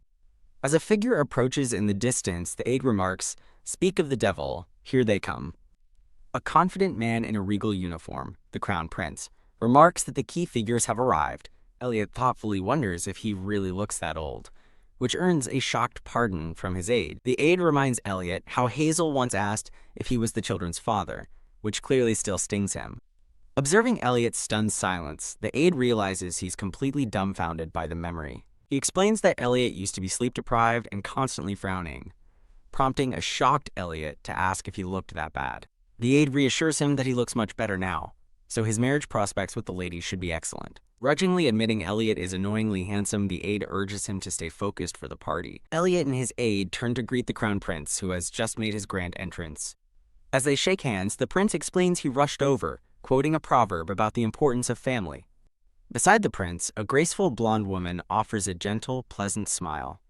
As a figure approaches in the distance, the aide remarks, "Speak of the devil, here they come." A confident man in a regal uniform, the crown prince, remarks that the key figures have arrived. Elliot thoughtfully wonders if he really looks that old, which earns a shocked pardon from his aide. The aide reminds Elliot how Hazel once asked if he was the children's father, which clearly still stings him. Observing Elliot's stunned silence, the aide realizes he's completely dumbfounded by the memory. He explains that Elliot used to be sleep-deprived and constantly frowning, prompting a shocked Elliot to ask if he looked that bad. The aide reassures him that he looks much better now, so his marriage prospects with the lady should be excellent. Grudgingly admitting Elliot is annoyingly handsome, the aide urges him to stay focused for the party. Elliot and his aide turn to greet the crown prince, who has just made his grand entrance. As they shake hands, the prince explains he rushed over, quoting a proverb about the importance of family. Beside the prince, a graceful blonde woman offers a gentle, pleasant smile.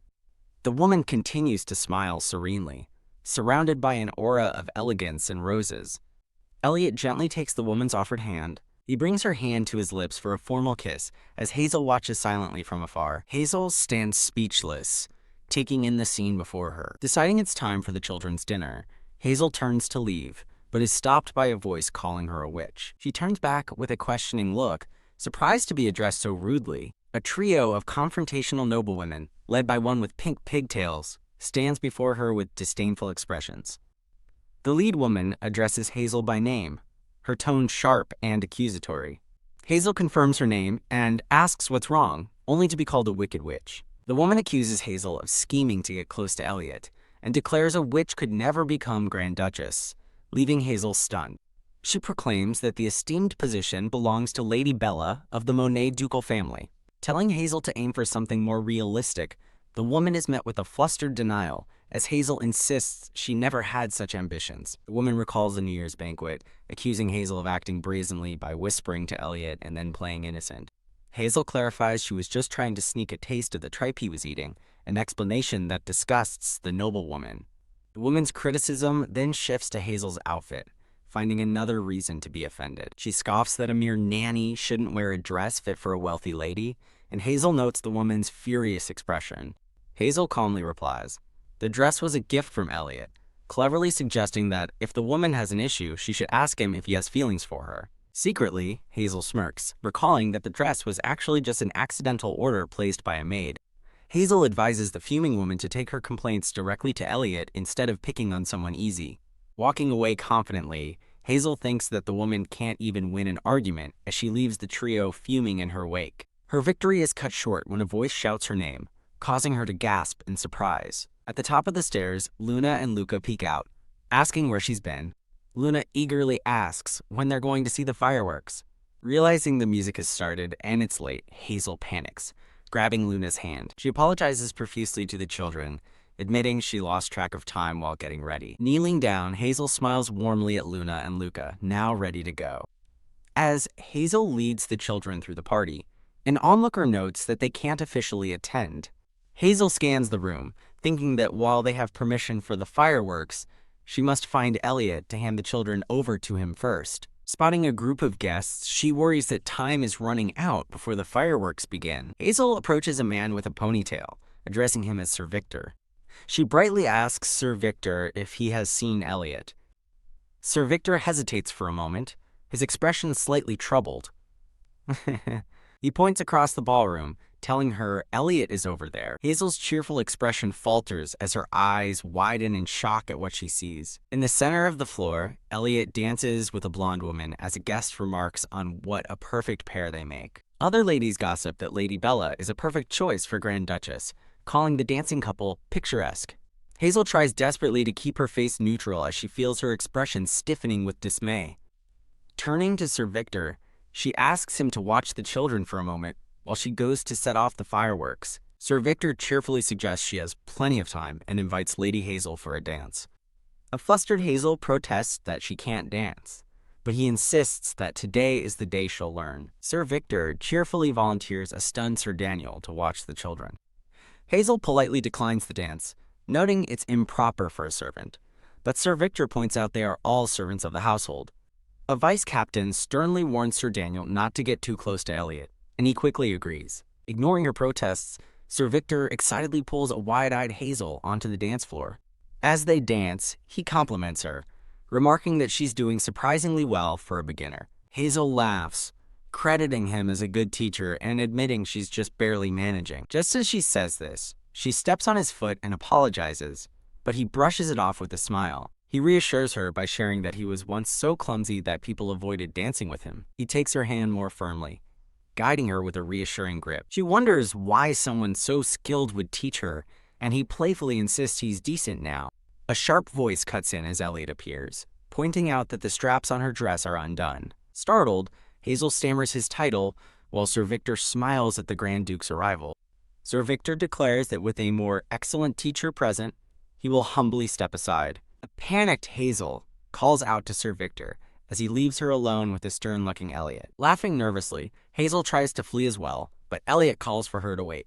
The woman continues to smile serenely, surrounded by an aura of elegance and roses. Elliot gently takes the woman's offered hand. He brings her hand to his lips for a formal kiss as Hazel watches silently from afar. Hazel stands speechless, taking in the scene before her. Deciding it's time for the children's dinner, Hazel turns to leave, but is stopped by a voice calling her a witch. She turns back with a questioning look, surprised to be addressed so rudely. A trio of confrontational noblewomen, led by one with pink pigtails, stands before her with disdainful expressions. The lead woman addresses Hazel by name, her tone sharp and accusatory. Hazel confirms her name and asks what's wrong, only to be called a wicked witch. The woman accuses Hazel of scheming to get close to Elliot and declares a witch could never become Grand Duchess, leaving Hazel stunned. She proclaims that the esteemed position belongs to Lady Bella of the Monet ducal family. Telling Hazel to aim for something more realistic, the woman is met with a flustered denial, as Hazel insists she never had such ambitions. The woman recalls the New Year's banquet, accusing Hazel of acting brazenly by whispering to Elliot and then playing innocent. Hazel clarifies she was just trying to sneak a taste of the tripe he was eating, an explanation that disgusts the noblewoman. The woman's criticism then shifts to Hazel's outfit, finding another reason to be offended. She scoffs that a mere nanny shouldn't wear a dress fit for a wealthy lady, and Hazel notes the woman's furious expression. Hazel calmly replies, "The dress was a gift from Elliot," cleverly suggesting that if the woman has an issue, she should ask him if he has feelings for her. Secretly, Hazel smirks, recalling that the dress was actually just an accidental order placed by a maid. Hazel advises the fuming woman to take her complaints directly to Elliot instead of picking on someone easy. Walking away confidently, Hazel thinks that the woman can't even win an argument as she leaves the trio fuming in her wake. Her victory is cut short when a voice shouts her name, causing her to gasp in surprise. At the top of the stairs, Luna and Luca peek out, asking where she's been. Luna eagerly asks when they're going to see the fireworks. Realizing the music has started and it's late, Hazel panics, grabbing Luna's hand. She apologizes profusely to the children, admitting she lost track of time while getting ready. Kneeling down, Hazel smiles warmly at Luna and Luca, now ready to go. As Hazel leads the children through the party, an onlooker notes that they can't officially attend. Hazel scans the room, thinking that while they have permission for the fireworks, she must find Elliot to hand the children over to him first. Spotting a group of guests, she worries that time is running out before the fireworks begin. Hazel approaches a man with a ponytail, addressing him as Sir Victor. She brightly asks Sir Victor if he has seen Elliot. Sir Victor hesitates for a moment, his expression slightly troubled. He points across the ballroom, telling her Elliot is over there. Hazel's cheerful expression falters as her eyes widen in shock at what she sees. In the center of the floor, Elliot dances with a blonde woman as a guest remarks on what a perfect pair they make. Other ladies gossip that Lady Bella is a perfect choice for Grand Duchess, calling the dancing couple picturesque. Hazel tries desperately to keep her face neutral as she feels her expression stiffening with dismay. Turning to Sir Victor, she asks him to watch the children for a moment while she goes to set off the fireworks. Sir Victor cheerfully suggests she has plenty of time and invites Lady Hazel for a dance. A flustered Hazel protests that she can't dance, but he insists that today is the day she'll learn. Sir Victor cheerfully volunteers a stunned Sir Daniel to watch the children. Hazel politely declines the dance, noting it's improper for a servant, but Sir Victor points out they are all servants of the household. A vice captain sternly warns Sir Daniel not to get too close to Elliot, and he quickly agrees. Ignoring her protests, Sir Victor excitedly pulls a wide-eyed Hazel onto the dance floor. As they dance, he compliments her, remarking that she's doing surprisingly well for a beginner. Hazel laughs, crediting him as a good teacher and admitting she's just barely managing. Just as she says this, she steps on his foot and apologizes, but he brushes it off with a smile. He reassures her by sharing that he was once so clumsy that people avoided dancing with him. He takes her hand more firmly, guiding her with a reassuring grip. She wonders why someone so skilled would teach her, and he playfully insists he's decent now. A sharp voice cuts in as Elliot appears, pointing out that the straps on her dress are undone. Startled, Hazel stammers his title, while Sir Victor smiles at the Grand Duke's arrival. Sir Victor declares that with a more excellent teacher present, he will humbly step aside. A panicked Hazel calls out to Sir Victor as he leaves her alone with the stern-looking Elliot. Laughing nervously, Hazel tries to flee as well, but Elliot calls for her to wait.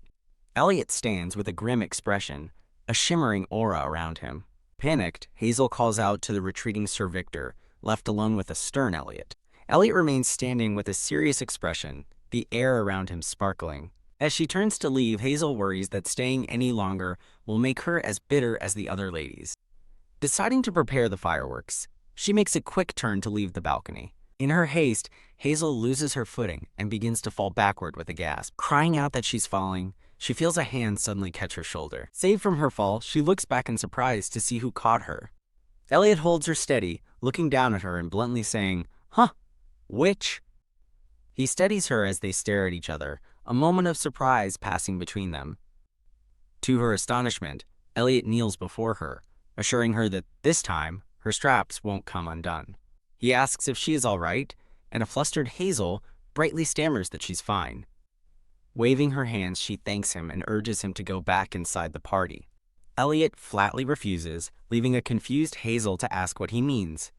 Elliot stands with a grim expression, a shimmering aura around him. Panicked, Hazel calls out to the retreating Sir Victor, left alone with a stern Elliot. Elliot remains standing with a serious expression, the air around him sparkling. As she turns to leave, Hazel worries that staying any longer will make her as bitter as the other ladies. Deciding to prepare the fireworks, she makes a quick turn to leave the balcony. In her haste, Hazel loses her footing and begins to fall backward with a gasp. Crying out that she's falling, she feels a hand suddenly catch her shoulder. Saved from her fall, she looks back in surprise to see who caught her. Elliot holds her steady, looking down at her and bluntly saying, "Huh, witch?" He steadies her as they stare at each other, a moment of surprise passing between them. To her astonishment, Elliot kneels before her, assuring her that this time, her straps won't come undone. He asks if she is all right, and a flustered Hazel brightly stammers that she's fine. Waving her hands, she thanks him and urges him to go back inside the party. Elliot flatly refuses, leaving a confused Hazel to ask what he means.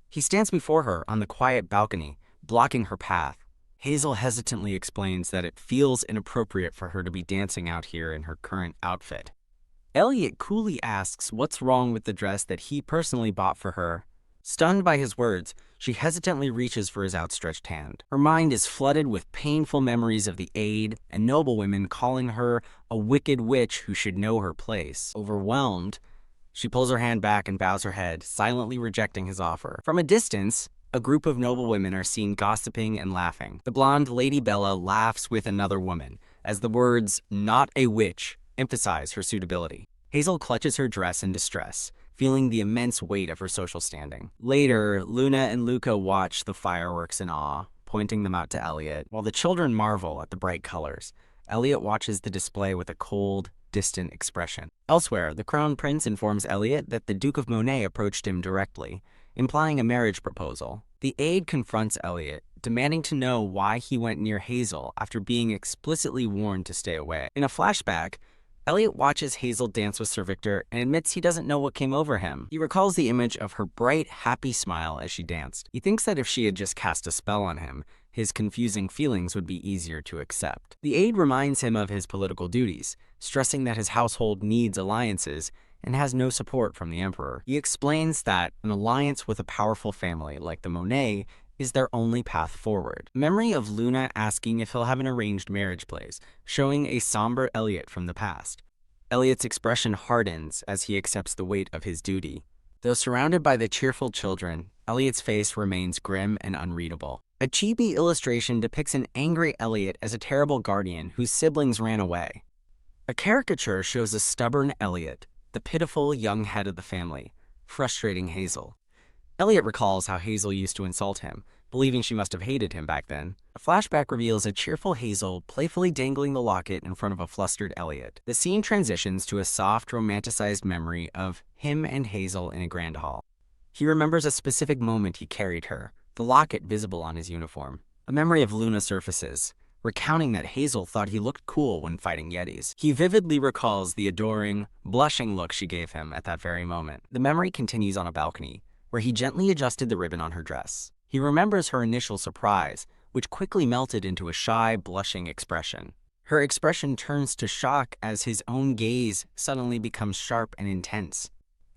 He stands before her on the quiet balcony, blocking her path. Hazel hesitantly explains that it feels inappropriate for her to be dancing out here in her current outfit. Elliot coolly asks what's wrong with the dress that he personally bought for her. Stunned by his words, she hesitantly reaches for his outstretched hand. Her mind is flooded with painful memories of the aide and noblewomen calling her a wicked witch who should know her place. Overwhelmed, she pulls her hand back and bows her head, silently rejecting his offer. From a distance, a group of noblewomen are seen gossiping and laughing. The blonde Lady Bella laughs with another woman, as the words, "not a witch," emphasize her suitability. Hazel clutches her dress in distress, feeling the immense weight of her social standing. Later, Luna and Luca watch the fireworks in awe, pointing them out to Elliot. While the children marvel at the bright colors, Elliot watches the display with a cold, distant expression. Elsewhere, the Crown Prince informs Elliot that the Duke of Monet approached him directly, implying a marriage proposal. The aide confronts Elliot, demanding to know why he went near Hazel after being explicitly warned to stay away. In a flashback, Elliot watches Hazel dance with Sir Victor and admits he doesn't know what came over him. He recalls the image of her bright, happy smile as she danced. He thinks that if she had just cast a spell on him, his confusing feelings would be easier to accept. The aide reminds him of his political duties, stressing that his household needs alliances and has no support from the Emperor. He explains that an alliance with a powerful family like the Monet is their only path forward. Memory of Luna asking if he'll have an arranged marriage plays, showing a somber Elliot from the past. Elliot's expression hardens as he accepts the weight of his duty. Though surrounded by the cheerful children, Elliot's face remains grim and unreadable. A chibi illustration depicts an angry Elliot as a terrible guardian whose siblings ran away. A caricature shows a stubborn Elliot, the pitiful young head of the family, frustrating Hazel. Elliot recalls how Hazel used to insult him, believing she must have hated him back then. A flashback reveals a cheerful Hazel playfully dangling the locket in front of a flustered Elliot. The scene transitions to a soft, romanticized memory of him and Hazel in a grand hall. He remembers a specific moment he carried her, the locket visible on his uniform. A memory of Luna surfaces, recounting that Hazel thought he looked cool when fighting Yetis. He vividly recalls the adoring, blushing look she gave him at that very moment. The memory continues on a balcony, where he gently adjusted the ribbon on her dress. He remembers her initial surprise, which quickly melted into a shy, blushing expression. Her expression turns to shock as his own gaze suddenly becomes sharp and intense.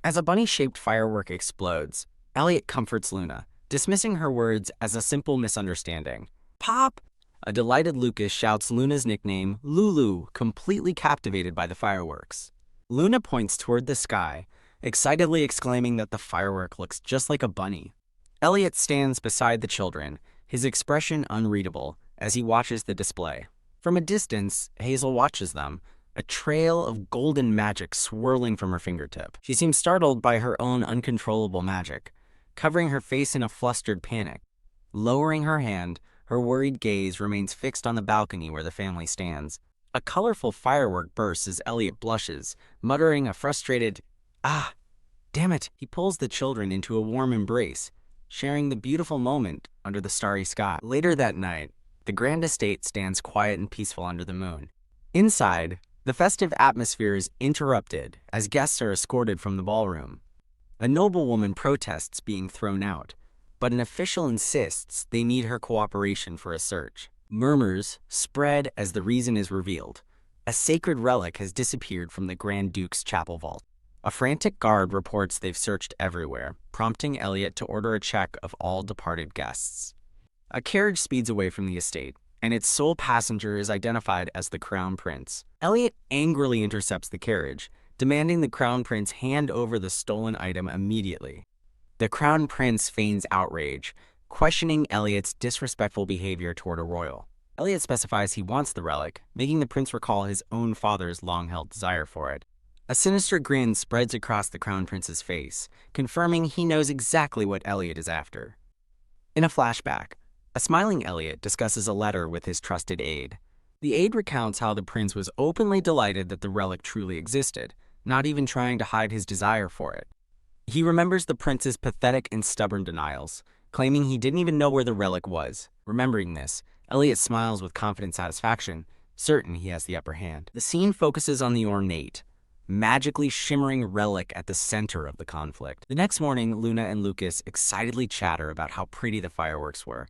As a bunny-shaped firework explodes, Elliot comforts Luna, dismissing her words as a simple misunderstanding. "Pop!" A delighted Lucas shouts Luna's nickname, Lulu, completely captivated by the fireworks. Luna points toward the sky, excitedly exclaiming that the firework looks just like a bunny. Elliot stands beside the children, his expression unreadable, as he watches the display. From a distance, Hazel watches them, a trail of golden magic swirling from her fingertip. She seems startled by her own uncontrollable magic, covering her face in a flustered panic. Lowering her hand, her worried gaze remains fixed on the balcony where the family stands. A colorful firework bursts as Elliot blushes, muttering a frustrated, "Ah, damn it." He pulls the children into a warm embrace, sharing the beautiful moment under the starry sky. Later that night, the grand estate stands quiet and peaceful under the moon. Inside, the festive atmosphere is interrupted as guests are escorted from the ballroom. A noblewoman protests being thrown out, but an official insists they need her cooperation for a search. Murmurs spread as the reason is revealed. A sacred relic has disappeared from the Grand Duke's chapel vault. A frantic guard reports they've searched everywhere, prompting Elliot to order a check of all departed guests. A carriage speeds away from the estate, and its sole passenger is identified as the Crown Prince. Elliot angrily intercepts the carriage, demanding the Crown Prince hand over the stolen item immediately. The Crown Prince feigns outrage, questioning Elliot's disrespectful behavior toward a royal. Elliot specifies he wants the relic, making the prince recall his own father's long-held desire for it. A sinister grin spreads across the Crown Prince's face, confirming he knows exactly what Elliot is after. In a flashback, a smiling Elliot discusses a letter with his trusted aide. The aide recounts how the prince was openly delighted that the relic truly existed, not even trying to hide his desire for it. He remembers the prince's pathetic and stubborn denials, claiming he didn't even know where the relic was. Remembering this, Elliot smiles with confident satisfaction, certain he has the upper hand. The scene focuses on the ornate, magically shimmering relic at the center of the conflict. The next morning, Luna and Lucas excitedly chatter about how pretty the fireworks were,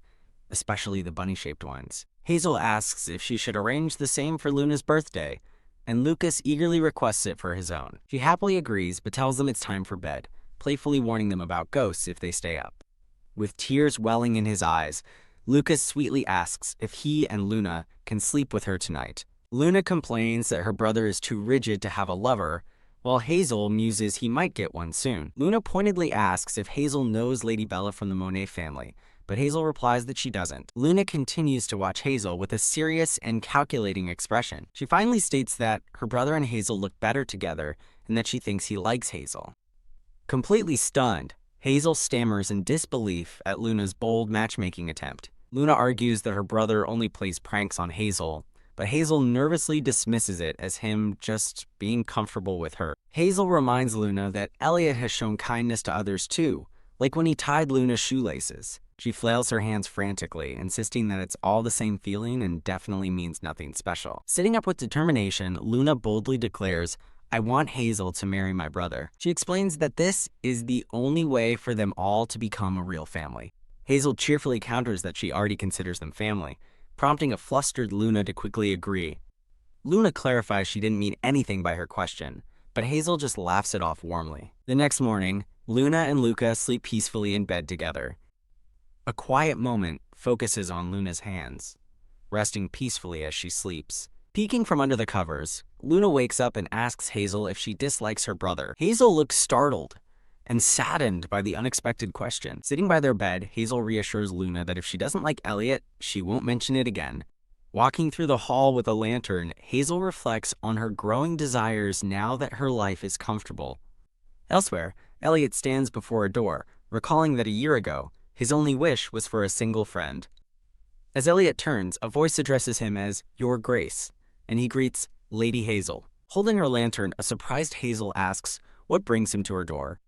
especially the bunny-shaped ones. Hazel asks if she should arrange the same for Luna's birthday, and Lucas eagerly requests it for his own. She happily agrees, but tells them it's time for bed, playfully warning them about ghosts if they stay up. With tears welling in his eyes, Lucas sweetly asks if he and Luna can sleep with her tonight. Luna complains that her brother is too rigid to have a lover, while Hazel muses he might get one soon. Luna pointedly asks if Hazel knows Lady Bella from the Monet family, but Hazel replies that she doesn't. Luna continues to watch Hazel with a serious and calculating expression. She finally states that her brother and Hazel look better together and that she thinks he likes Hazel. Completely stunned, Hazel stammers in disbelief at Luna's bold matchmaking attempt. Luna argues that her brother only plays pranks on Hazel, but Hazel nervously dismisses it as him just being comfortable with her. Hazel reminds Luna that Elliot has shown kindness to others too, like when he tied Luna's shoelaces. She flails her hands frantically, insisting that it's all the same feeling and definitely means nothing special. Sitting up with determination, Luna boldly declares, "I want Hazel to marry my brother." She explains that this is the only way for them all to become a real family. Hazel cheerfully counters that she already considers them family, prompting a flustered Luna to quickly agree. Luna clarifies she didn't mean anything by her question, but Hazel just laughs it off warmly. The next morning, Luna and Luca sleep peacefully in bed together. A quiet moment focuses on Luna's hands, resting peacefully as she sleeps. Peeking from under the covers, Luna wakes up and asks Hazel if she dislikes her brother. Hazel looks startled and saddened by the unexpected question. Sitting by their bed, Hazel reassures Luna that if she doesn't like Elliot, she won't mention it again. Walking through the hall with a lantern, Hazel reflects on her growing desires now that her life is comfortable. Elsewhere, Elliot stands before a door, recalling that a year ago, his only wish was for a single friend. As Elliot turns, a voice addresses him as "Your Grace," and he greets Lady Hazel. Holding her lantern, a surprised Hazel asks what brings him to her door.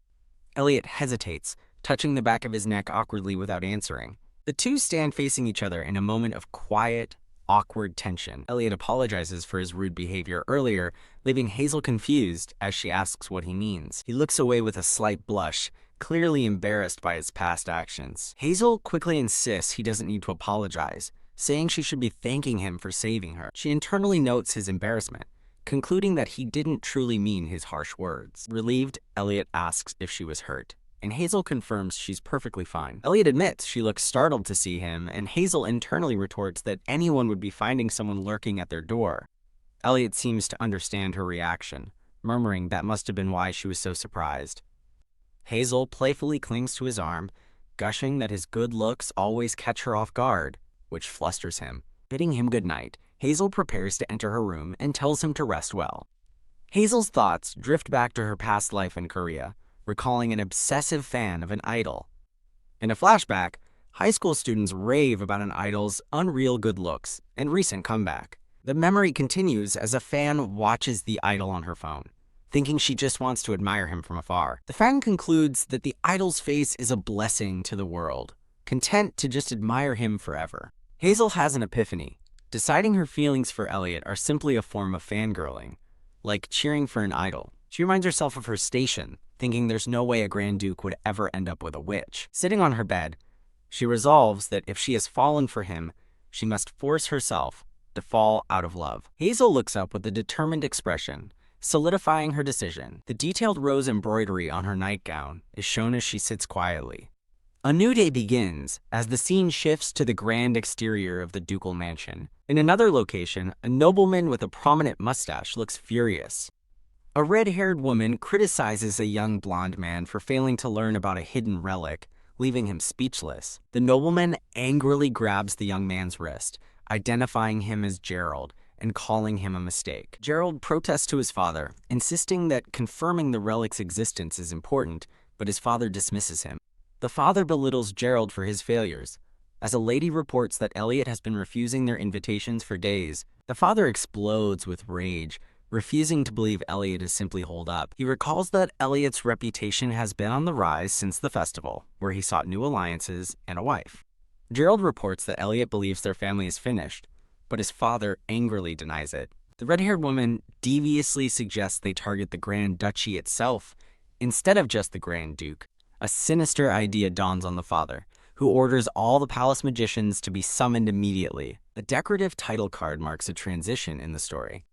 Elliot hesitates, touching the back of his neck awkwardly without answering. The two stand facing each other in a moment of quiet, awkward tension. Elliot apologizes for his rude behavior earlier, leaving Hazel confused as she asks what he means. He looks away with a slight blush, clearly embarrassed by his past actions. Hazel quickly insists he doesn't need to apologize, saying she should be thanking him for saving her. She internally notes his embarrassment, concluding that he didn't truly mean his harsh words. Relieved, Elliot asks if she was hurt, and Hazel confirms she's perfectly fine. Elliot admits she looks startled to see him, and Hazel internally retorts that anyone would be finding someone lurking at their door. Elliot seems to understand her reaction, murmuring that must have been why she was so surprised. Hazel playfully clings to his arm, gushing that his good looks always catch her off guard, which flusters him. Bidding him good night, Hazel prepares to enter her room and tells him to rest well. Hazel's thoughts drift back to her past life in Korea, recalling an obsessive fan of an idol. In a flashback, high school students rave about an idol's unreal good looks and recent comeback. The memory continues as a fan watches the idol on her phone, thinking she just wants to admire him from afar. The fan concludes that the idol's face is a blessing to the world, content to just admire him forever. Hazel has an epiphany, deciding her feelings for Elliot are simply a form of fangirling, like cheering for an idol. She reminds herself of her station, thinking there's no way a Grand Duke would ever end up with a witch. Sitting on her bed, she resolves that if she has fallen for him, she must force herself to fall out of love. Hazel looks up with a determined expression, solidifying her decision. The detailed rose embroidery on her nightgown is shown as she sits quietly. A new day begins as the scene shifts to the grand exterior of the ducal mansion. In another location, a nobleman with a prominent mustache looks furious. A red-haired woman criticizes a young blonde man for failing to learn about a hidden relic, leaving him speechless. The nobleman angrily grabs the young man's wrist, identifying him as Gerald and calling him a mistake. Gerald protests to his father, insisting that confirming the relic's existence is important, but his father dismisses him. The father belittles Gerald for his failures. As a lady reports that Elliot has been refusing their invitations for days, the father explodes with rage, refusing to believe Elliot is simply holed up. He recalls that Elliot's reputation has been on the rise since the festival, where he sought new alliances and a wife. Gerald reports that Elliot believes their family is finished, but his father angrily denies it. The red-haired woman deviously suggests they target the Grand Duchy itself instead of just the Grand Duke. A sinister idea dawns on the father, who orders all the palace magicians to be summoned immediately. A decorative title card marks a transition in the story.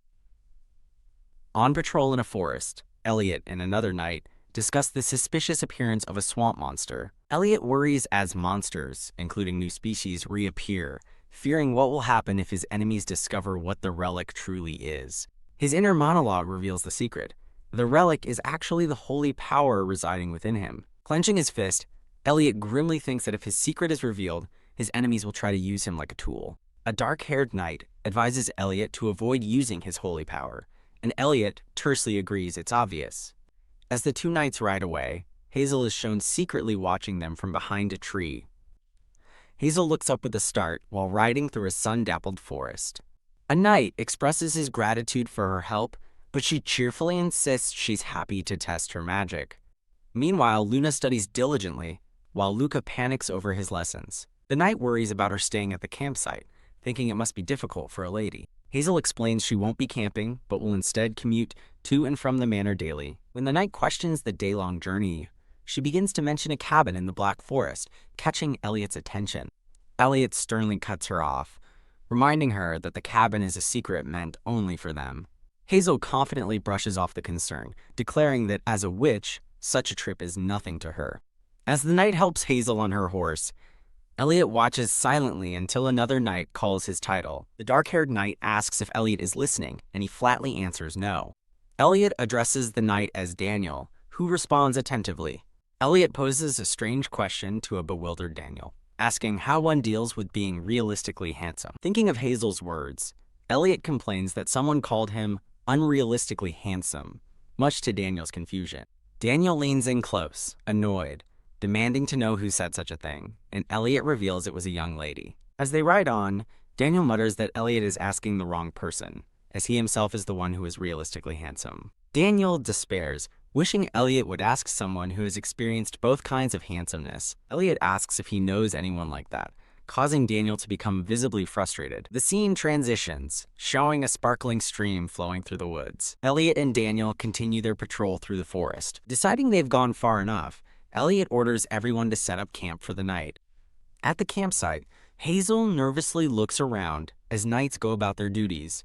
On patrol in a forest, Elliot and another knight discuss the suspicious appearance of a swamp monster. Elliot worries as monsters, including new species, reappear, fearing what will happen if his enemies discover what the relic truly is. His inner monologue reveals the secret. The relic is actually the holy power residing within him. Clenching his fist, Elliot grimly thinks that if his secret is revealed, his enemies will try to use him like a tool. A dark-haired knight advises Elliot to avoid using his holy power, and Elliot tersely agrees it's obvious. As the two knights ride away, Hazel is shown secretly watching them from behind a tree. Hazel looks up with a start while riding through a sun-dappled forest. A knight expresses his gratitude for her help, but she cheerfully insists she's happy to test her magic. Meanwhile, Luna studies diligently, while Luca panics over his lessons. The knight worries about her staying at the campsite, thinking it must be difficult for a lady. Hazel explains she won't be camping, but will instead commute to and from the manor daily. When the knight questions the day-long journey, she begins to mention a cabin in the Black Forest, catching Elliot's attention. Elliot sternly cuts her off, reminding her that the cabin is a secret meant only for them. Hazel confidently brushes off the concern, declaring that as a witch, such a trip is nothing to her. As the knight helps Hazel on her horse, Elliot watches silently until another knight calls his title. The dark-haired knight asks if Elliot is listening, and he flatly answers no. Elliot addresses the knight as Daniel, who responds attentively. Elliot poses a strange question to a bewildered Daniel, asking how one deals with being realistically handsome. Thinking of Hazel's words, Elliot complains that someone called him unrealistically handsome, much to Daniel's confusion. Daniel leans in close, annoyed, demanding to know who said such a thing, and Elliot reveals it was a young lady. As they ride on, Daniel mutters that Elliot is asking the wrong person, as he himself is the one who is realistically handsome. Daniel despairs, wishing Elliot would ask someone who has experienced both kinds of handsomeness. Elliot asks if he knows anyone like that, causing Daniel to become visibly frustrated. The scene transitions, showing a sparkling stream flowing through the woods. Elliot and Daniel continue their patrol through the forest. Deciding they've gone far enough, Elliot orders everyone to set up camp for the night. At the campsite, Hazel nervously looks around as knights go about their duties.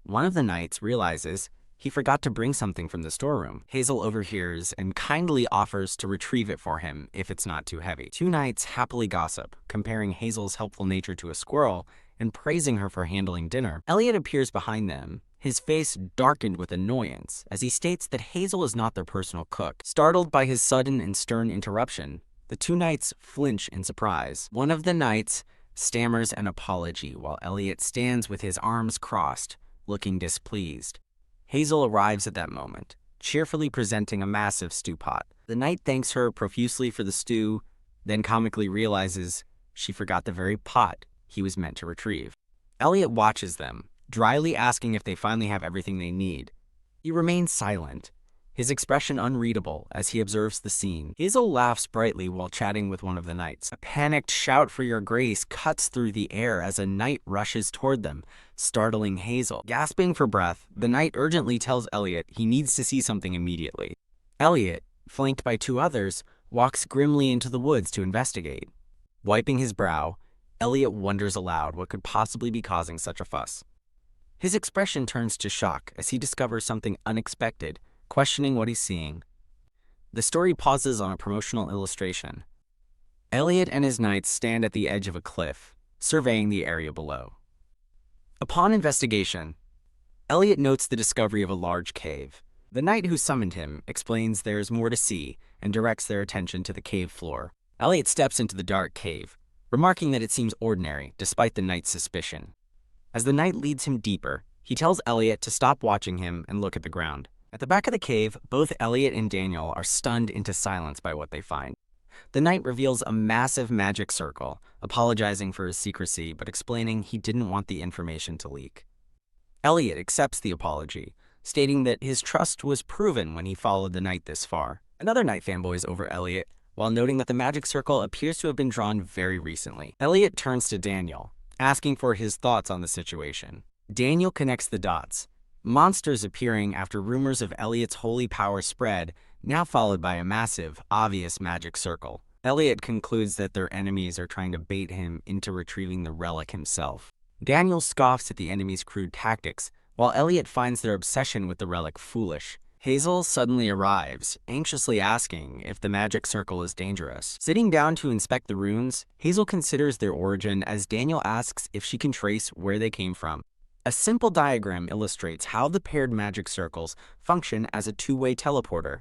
One of the knights realizes he forgot to bring something from the storeroom. Hazel overhears and kindly offers to retrieve it for him if it's not too heavy. Two knights happily gossip, comparing Hazel's helpful nature to a squirrel and praising her for handling dinner. Elliot appears behind them, His face darkened with annoyance as he states that Hazel is not their personal cook. Startled by his sudden and stern interruption, the two knights flinch in surprise. One of the knights stammers an apology while Elliot stands with his arms crossed, looking displeased. Hazel arrives at that moment, cheerfully presenting a massive stew pot. The knight thanks her profusely for the stew, then comically realizes she forgot the very pot he was meant to retrieve. Elliot watches them, dryly asking if they finally have everything they need. He remains silent, his expression unreadable as he observes the scene. Hazel laughs brightly while chatting with one of the knights. A panicked shout for your grace cuts through the air as a knight rushes toward them, startling Hazel. Gasping for breath, the knight urgently tells Elliot he needs to see something immediately. Elliot, flanked by two others, walks grimly into the woods to investigate. Wiping his brow, Elliot wonders aloud what could possibly be causing such a fuss. His expression turns to shock as he discovers something unexpected, questioning what he's seeing. The story pauses on a promotional illustration. Elliot and his knights stand at the edge of a cliff, surveying the area below. Upon investigation, Elliot notes the discovery of a large cave. The knight who summoned him explains there's more to see and directs their attention to the cave floor. Elliot steps into the dark cave, remarking that it seems ordinary despite the knight's suspicion. As the knight leads him deeper, he tells Elliot to stop watching him and look at the ground. At the back of the cave, both Elliot and Daniel are stunned into silence by what they find. The knight reveals a massive magic circle, apologizing for his secrecy but explaining he didn't want the information to leak. Elliot accepts the apology, stating that his trust was proven when he followed the knight this far. Another knight fanboys over Elliot, while noting that the magic circle appears to have been drawn very recently. Elliot turns to Daniel, asking for his thoughts on the situation. Daniel connects the dots, monsters appearing after rumors of Elliot's holy power spread, now followed by a massive, obvious magic circle. Elliot concludes that their enemies are trying to bait him into retrieving the relic himself. Daniel scoffs at the enemy's crude tactics, while Elliot finds their obsession with the relic foolish. Hazel suddenly arrives, anxiously asking if the magic circle is dangerous. Sitting down to inspect the runes, Hazel considers their origin as Daniel asks if she can trace where they came from. A simple diagram illustrates how the paired magic circles function as a two-way teleporter.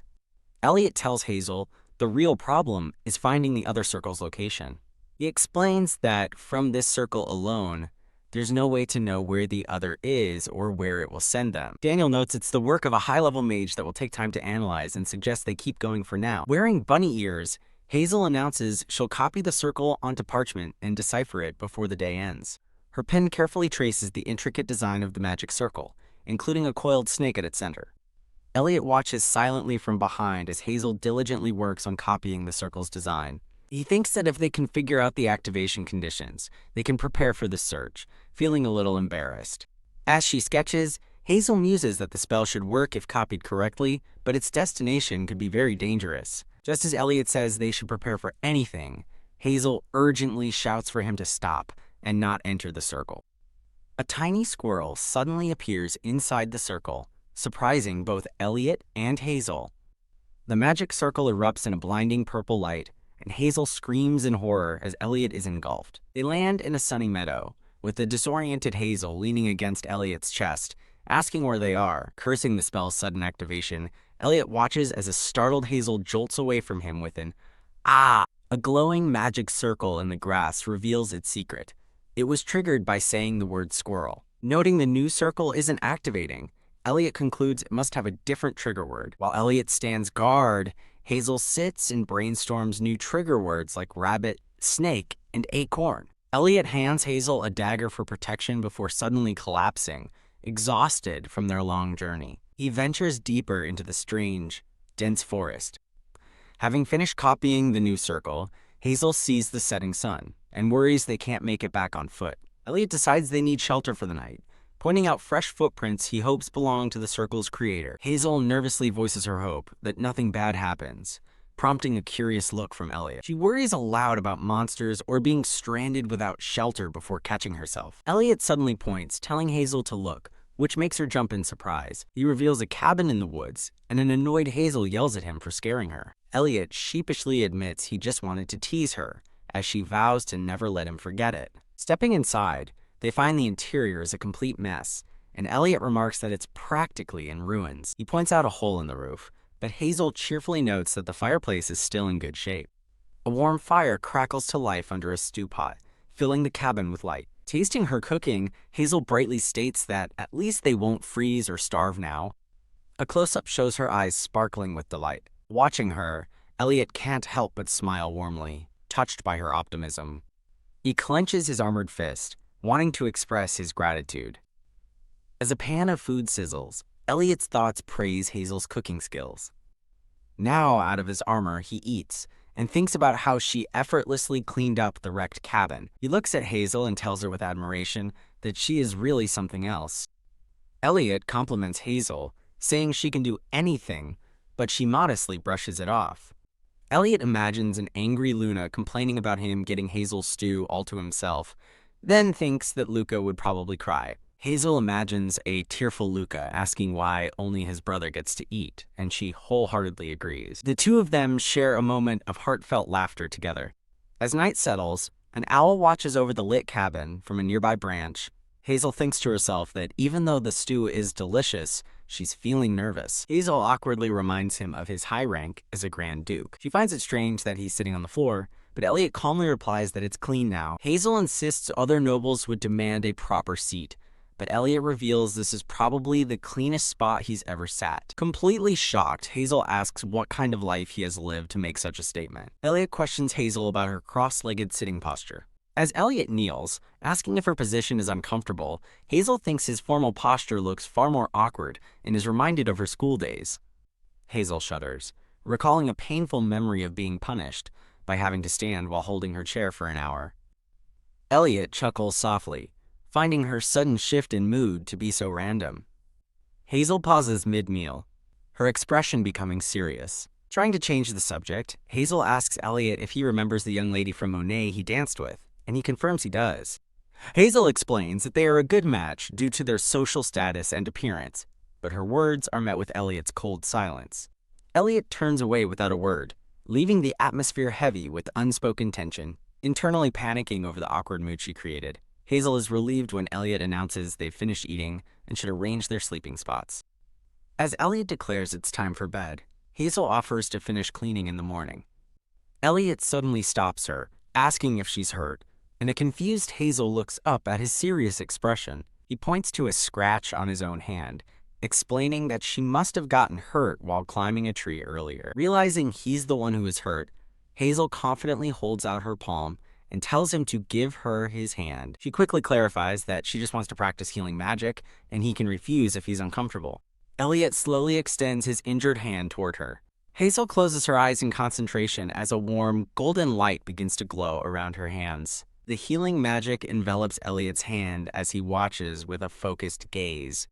Elliot tells Hazel the real problem is finding the other circle's location. He explains that from this circle alone, there's no way to know where the other is or where it will send them. Daniel notes it's the work of a high-level mage that will take time to analyze and suggests they keep going for now. Wearing bunny ears, Hazel announces she'll copy the circle onto parchment and decipher it before the day ends. Her pen carefully traces the intricate design of the magic circle, including a coiled snake at its center. Elliot watches silently from behind as Hazel diligently works on copying the circle's design. He thinks that if they can figure out the activation conditions, they can prepare for the search, feeling a little embarrassed. As she sketches, Hazel muses that the spell should work if copied correctly, but its destination could be very dangerous. Just as Elliot says they should prepare for anything, Hazel urgently shouts for him to stop and not enter the circle. A tiny squirrel suddenly appears inside the circle, surprising both Elliot and Hazel. The magic circle erupts in a blinding purple light, and Hazel screams in horror as Elliot is engulfed. They land in a sunny meadow, with the disoriented Hazel leaning against Elliot's chest, asking where they are. Cursing the spell's sudden activation, Elliot watches as a startled Hazel jolts away from him with an "Ah!" A glowing magic circle in the grass reveals its secret. It was triggered by saying the word squirrel. Noting the new circle isn't activating, Elliot concludes it must have a different trigger word. While Elliot stands guard, Hazel sits and brainstorms new trigger words like rabbit, snake, and acorn. Elliot hands Hazel a dagger for protection before suddenly collapsing, exhausted from their long journey. He ventures deeper into the strange, dense forest. Having finished copying the new circle, Hazel sees the setting sun and worries they can't make it back on foot. Elliot decides they need shelter for the night, pointing out fresh footprints he hopes belong to the circle's creator. Hazel nervously voices her hope that nothing bad happens, prompting a curious look from Elliot. She worries aloud about monsters or being stranded without shelter before catching herself. Elliot suddenly points, telling Hazel to look, which makes her jump in surprise. He reveals a cabin in the woods, and an annoyed Hazel yells at him for scaring her. Elliot sheepishly admits he just wanted to tease her, as she vows to never let him forget it. Stepping inside, they find the interior is a complete mess, and Elliot remarks that it's practically in ruins. He points out a hole in the roof, but Hazel cheerfully notes that the fireplace is still in good shape. A warm fire crackles to life under a stew pot, filling the cabin with light. Tasting her cooking, Hazel brightly states that at least they won't freeze or starve now. A close-up shows her eyes sparkling with delight. Watching her, Elliot can't help but smile warmly, touched by her optimism. He clenches his armored fist, wanting to express his gratitude. As a pan of food sizzles, Elliot's thoughts praise Hazel's cooking skills. Now, out of his armor, he eats, and thinks about how she effortlessly cleaned up the wrecked cabin. He looks at Hazel and tells her with admiration that she is really something else. Elliot compliments Hazel, saying she can do anything, but she modestly brushes it off. Elliot imagines an angry Luna complaining about him getting Hazel's stew all to himself, then thinks that Luca would probably cry. Hazel imagines a tearful Luca asking why only his brother gets to eat, and she wholeheartedly agrees. The two of them share a moment of heartfelt laughter together. As night settles, an owl watches over the lit cabin from a nearby branch. Hazel thinks to herself that even though the stew is delicious, she's feeling nervous. Hazel awkwardly reminds him of his high rank as a Grand Duke. She finds it strange that he's sitting on the floor, but Elliot calmly replies that it's clean now. Hazel insists other nobles would demand a proper seat, but Elliot reveals this is probably the cleanest spot he's ever sat. Completely shocked, Hazel asks what kind of life he has lived to make such a statement. Elliot questions Hazel about her cross-legged sitting posture. As Elliot kneels, asking if her position is uncomfortable, Hazel thinks his formal posture looks far more awkward and is reminded of her school days. Hazel shudders, recalling a painful memory of being punished by having to stand while holding her chair for an hour. Elliot chuckles softly, finding her sudden shift in mood to be so random. Hazel pauses mid-meal, her expression becoming serious. Trying to change the subject, Hazel asks Elliot if he remembers the young lady from Monet he danced with, and he confirms he does. Hazel explains that they are a good match due to their social status and appearance, but her words are met with Elliot's cold silence. Elliot turns away without a word, leaving the atmosphere heavy with unspoken tension. Internally panicking over the awkward mood she created, Hazel is relieved when Elliot announces they've finished eating and should arrange their sleeping spots. As Elliot declares it's time for bed, Hazel offers to finish cleaning in the morning. Elliot suddenly stops her, asking if she's hurt, and a confused Hazel looks up at his serious expression. He points to a scratch on his own hand, explaining that she must have gotten hurt while climbing a tree earlier. Realizing he's the one who is hurt, Hazel confidently holds out her palm and tells him to give her his hand. She quickly clarifies that she just wants to practice healing magic, and he can refuse if he's uncomfortable. Elliot slowly extends his injured hand toward her. Hazel closes her eyes in concentration as a warm, golden light begins to glow around her hands. The healing magic envelops Elliot's hand as he watches with a focused gaze.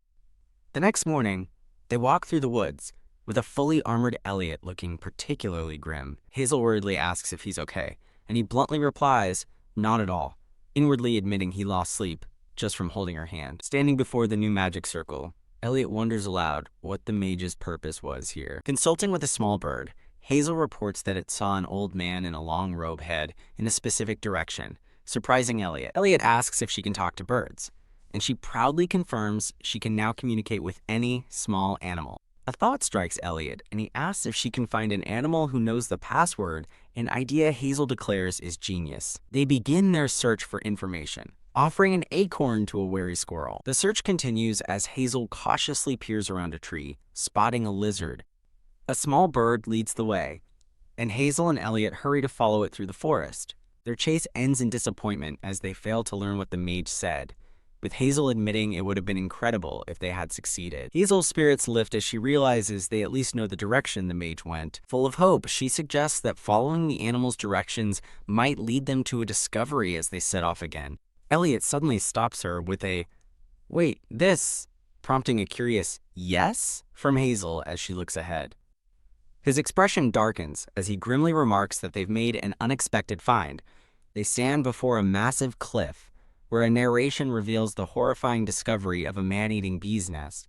The next morning, they walk through the woods, with a fully armored Elliot looking particularly grim. Hazel worriedly asks if he's okay, and he bluntly replies, not at all, inwardly admitting he lost sleep just from holding her hand. Standing before the new magic circle, Elliot wonders aloud what the mage's purpose was here. Consulting with a small bird, Hazel reports that it saw an old man in a long robe head in a specific direction, surprising Elliot. Elliot asks if she can talk to birds, and she proudly confirms she can now communicate with any small animal. A thought strikes Elliot, and he asks if she can find an animal who knows the password, an idea Hazel declares is genius. They begin their search for information, offering an acorn to a wary squirrel. The search continues as Hazel cautiously peers around a tree, spotting a lizard. A small bird leads the way, and Hazel and Elliot hurry to follow it through the forest. Their chase ends in disappointment as they fail to learn what the mage said, with Hazel admitting it would have been incredible if they had succeeded. Hazel's spirits lift as she realizes they at least know the direction the mage went. Full of hope, she suggests that following the animal's directions might lead them to a discovery as they set off again. Elliot suddenly stops her with a, "Wait, this," prompting a curious "yes" from Hazel as she looks ahead. His expression darkens as he grimly remarks that they've made an unexpected find. They stand before a massive cliff, where a narration reveals the horrifying discovery of a man-eating bee's nest.